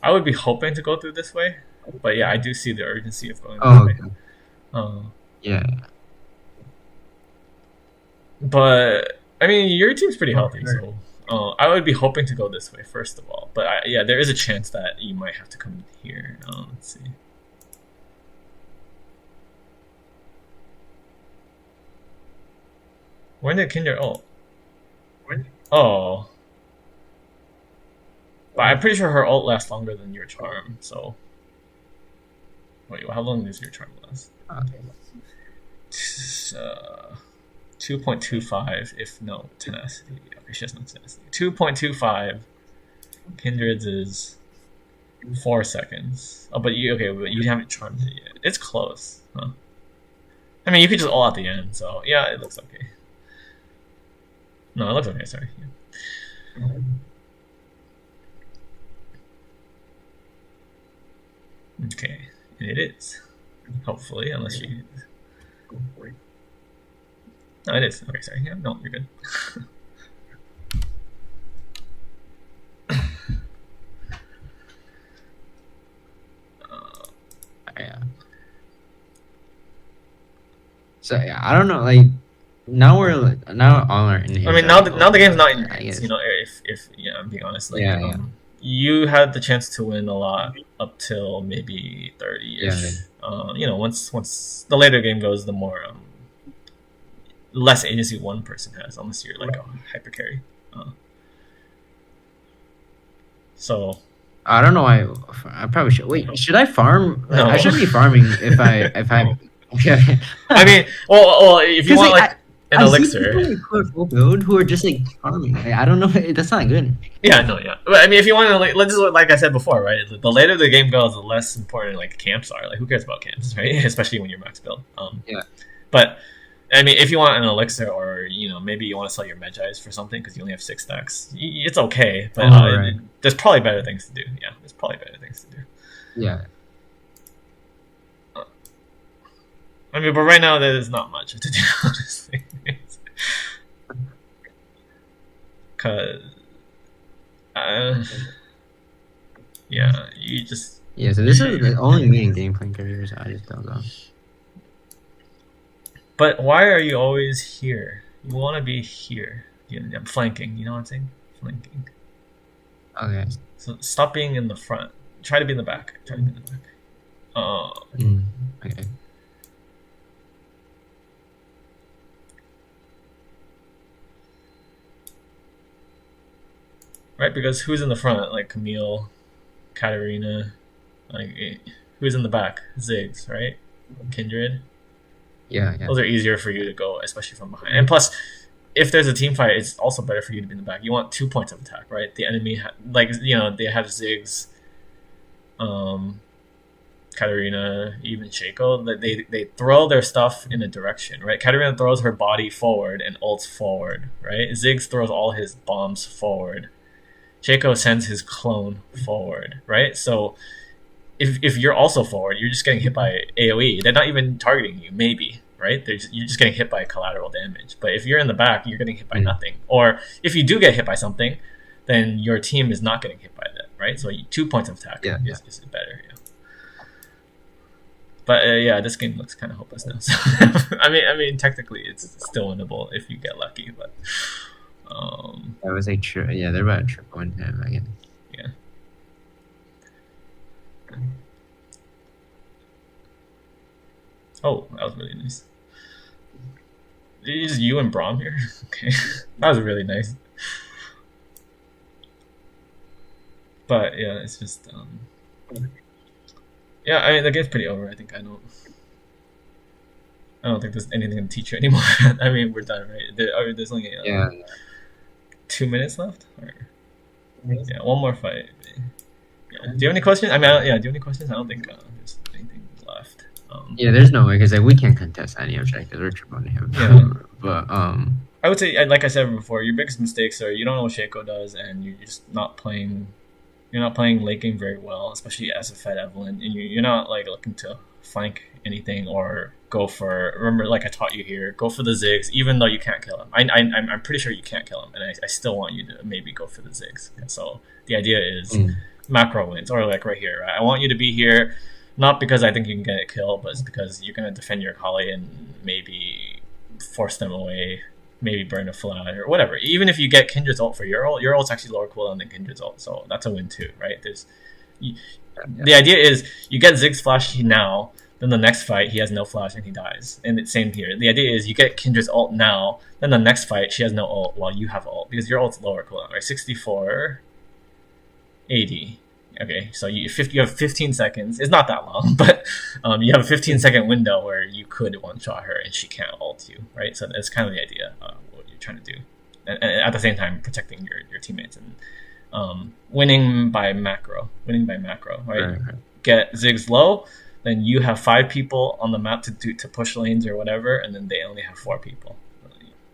I would be hoping to go through this way, but yeah, I do see the urgency of going this
Oh,
way.
okay.
Yeah,
Yeah.
but I mean, your team's pretty healthy, so I would be hoping to go this way first of all. But yeah, there is a chance that you might have to come here. Let's see. When did Kindred ult? Oh, but I'm pretty sure her ult lasts longer than your charm. So wait, how long does your charm last?
Okay.
2.25 if no tenacity. Okay, she has no tenacity. 2.25. Kindred's is 4 seconds. Oh, but you haven't charmed it yet. It's close, huh? I mean, you could just all at the end. So yeah, it looks okay. No, it looks okay. Sorry. Yeah. Okay, and it is. Hopefully, unless you. No, it is. Okay, sorry. Yeah, no, you're good.
Yeah. So yeah, I don't know. Like now now all are in.
I mean, now the game's not in your
I
hands.
guess.
You know, if yeah, I'm being honest. Like,
Yeah, yeah.
You had the chance to win a lot up till maybe 30-ish.
Yeah.
You know, once the later game goes, the more less agency one person has, unless you're like a hyper carry. So
I don't know why. I probably should. Wait, should I farm?
No.
I shouldn't be farming if I. Okay.
I mean, well, if you want like an
I
elixir.
See people who are full build who are just like farming. I don't know. That's not good.
Yeah, no, yeah. But I mean, if you want to, let's just like I said before, right? The later the game goes, the less important like camps are. Like, who cares about camps, right? Especially when you're max build.
Yeah.
But I mean, if you want an elixir, or maybe you want to sell your Medjais for something because you only have 6 stacks, it's okay. But
right.
There's probably better things to do. Yeah, there's probably better things to do.
Yeah.
I mean, but right now there's not much to do, honestly. Cause, yeah, you just.
Yeah. So this is only me in game playing careers. I just don't know.
But why are you always here? You want to be here. I'm flanking. You know what I'm saying? Flanking.
Okay.
So stop being in the front. Try to be in the back. Try to be in the back.
Okay.
Right, because who's in the front? Like Camille, Katarina. Like, who's in the back? Ziggs, right? Kindred.
Yeah.
Those are easier for you to go, especially from behind. And plus, if there's a team fight, it's also better for you to be in the back. You want 2 points of attack, right? The enemy, they have Ziggs, Katarina, even Shaco. They throw their stuff in a direction, right? Katarina throws her body forward and ults forward, right? Ziggs throws all his bombs forward. Shaco sends his clone forward, right? So if you're also forward, you're just getting hit by AoE. They're not even targeting you, maybe, right? You're just getting hit by collateral damage. But if you're in the back, you're getting hit by nothing. Or if you do get hit by something, then your team is not getting hit by that, right? So 2 points of attack is better. Yeah. But yeah, this game looks kind of hopeless now. So, I mean, technically it's still winnable if you get lucky, but.
That was like true. Yeah, they're about to triple into him, I guess.
Yeah. Oh, that was really nice. Is you and Brom here? Okay, that was really nice. But yeah, it's just yeah. I mean, the game's pretty over. I think I don't think there's anything to teach you anymore. I mean, we're done, right? There's only
Yeah.
2 minutes left. Or, yeah, one more fight. Yeah. Do you have any questions? I mean, yeah. Do you have any questions? I don't think there's anything left.
Yeah, there's no way because like we can't contest any objectives. We're promoting him.
Yeah.
But
I would say, like I said before, your biggest mistakes are you don't know what Shaco does, and you're just not playing. You're not playing late game very well, especially as a Fed Evelynn, and you're not like looking to flank anything or go for. Remember, like I taught you here, go for the zigs, even though you can't kill him. I'm pretty sure you can't kill him, and I still want you to maybe go for the zigs. And so the idea is macro wins, or like right here. Right? I want you to be here, not because I think you can get a kill, but it's because you're gonna defend your Kali and maybe force them away, maybe burn a flag or whatever. Even if you get Kindred's ult for your ult's actually lower cooldown than Kindred's ult, so that's a win too, right? The idea is you get Ziggs flash now, then the next fight he has no flash and he dies. And it's same here. The idea is you get Kindred's ult now, then the next fight she has no ult while you have ult because your ult's lower cooldown, right? 64, 80. Okay, so you have 15 seconds. It's not that long, but you have a 15-second window where you could one-shot her and she can't ult you, right? So that's kind of the idea of what you're trying to do. And at the same time, protecting your teammates and winning by macro, right?
right.
Get Ziggs low, then you have 5 people on the map to push lanes or whatever, and then they only have 4 people.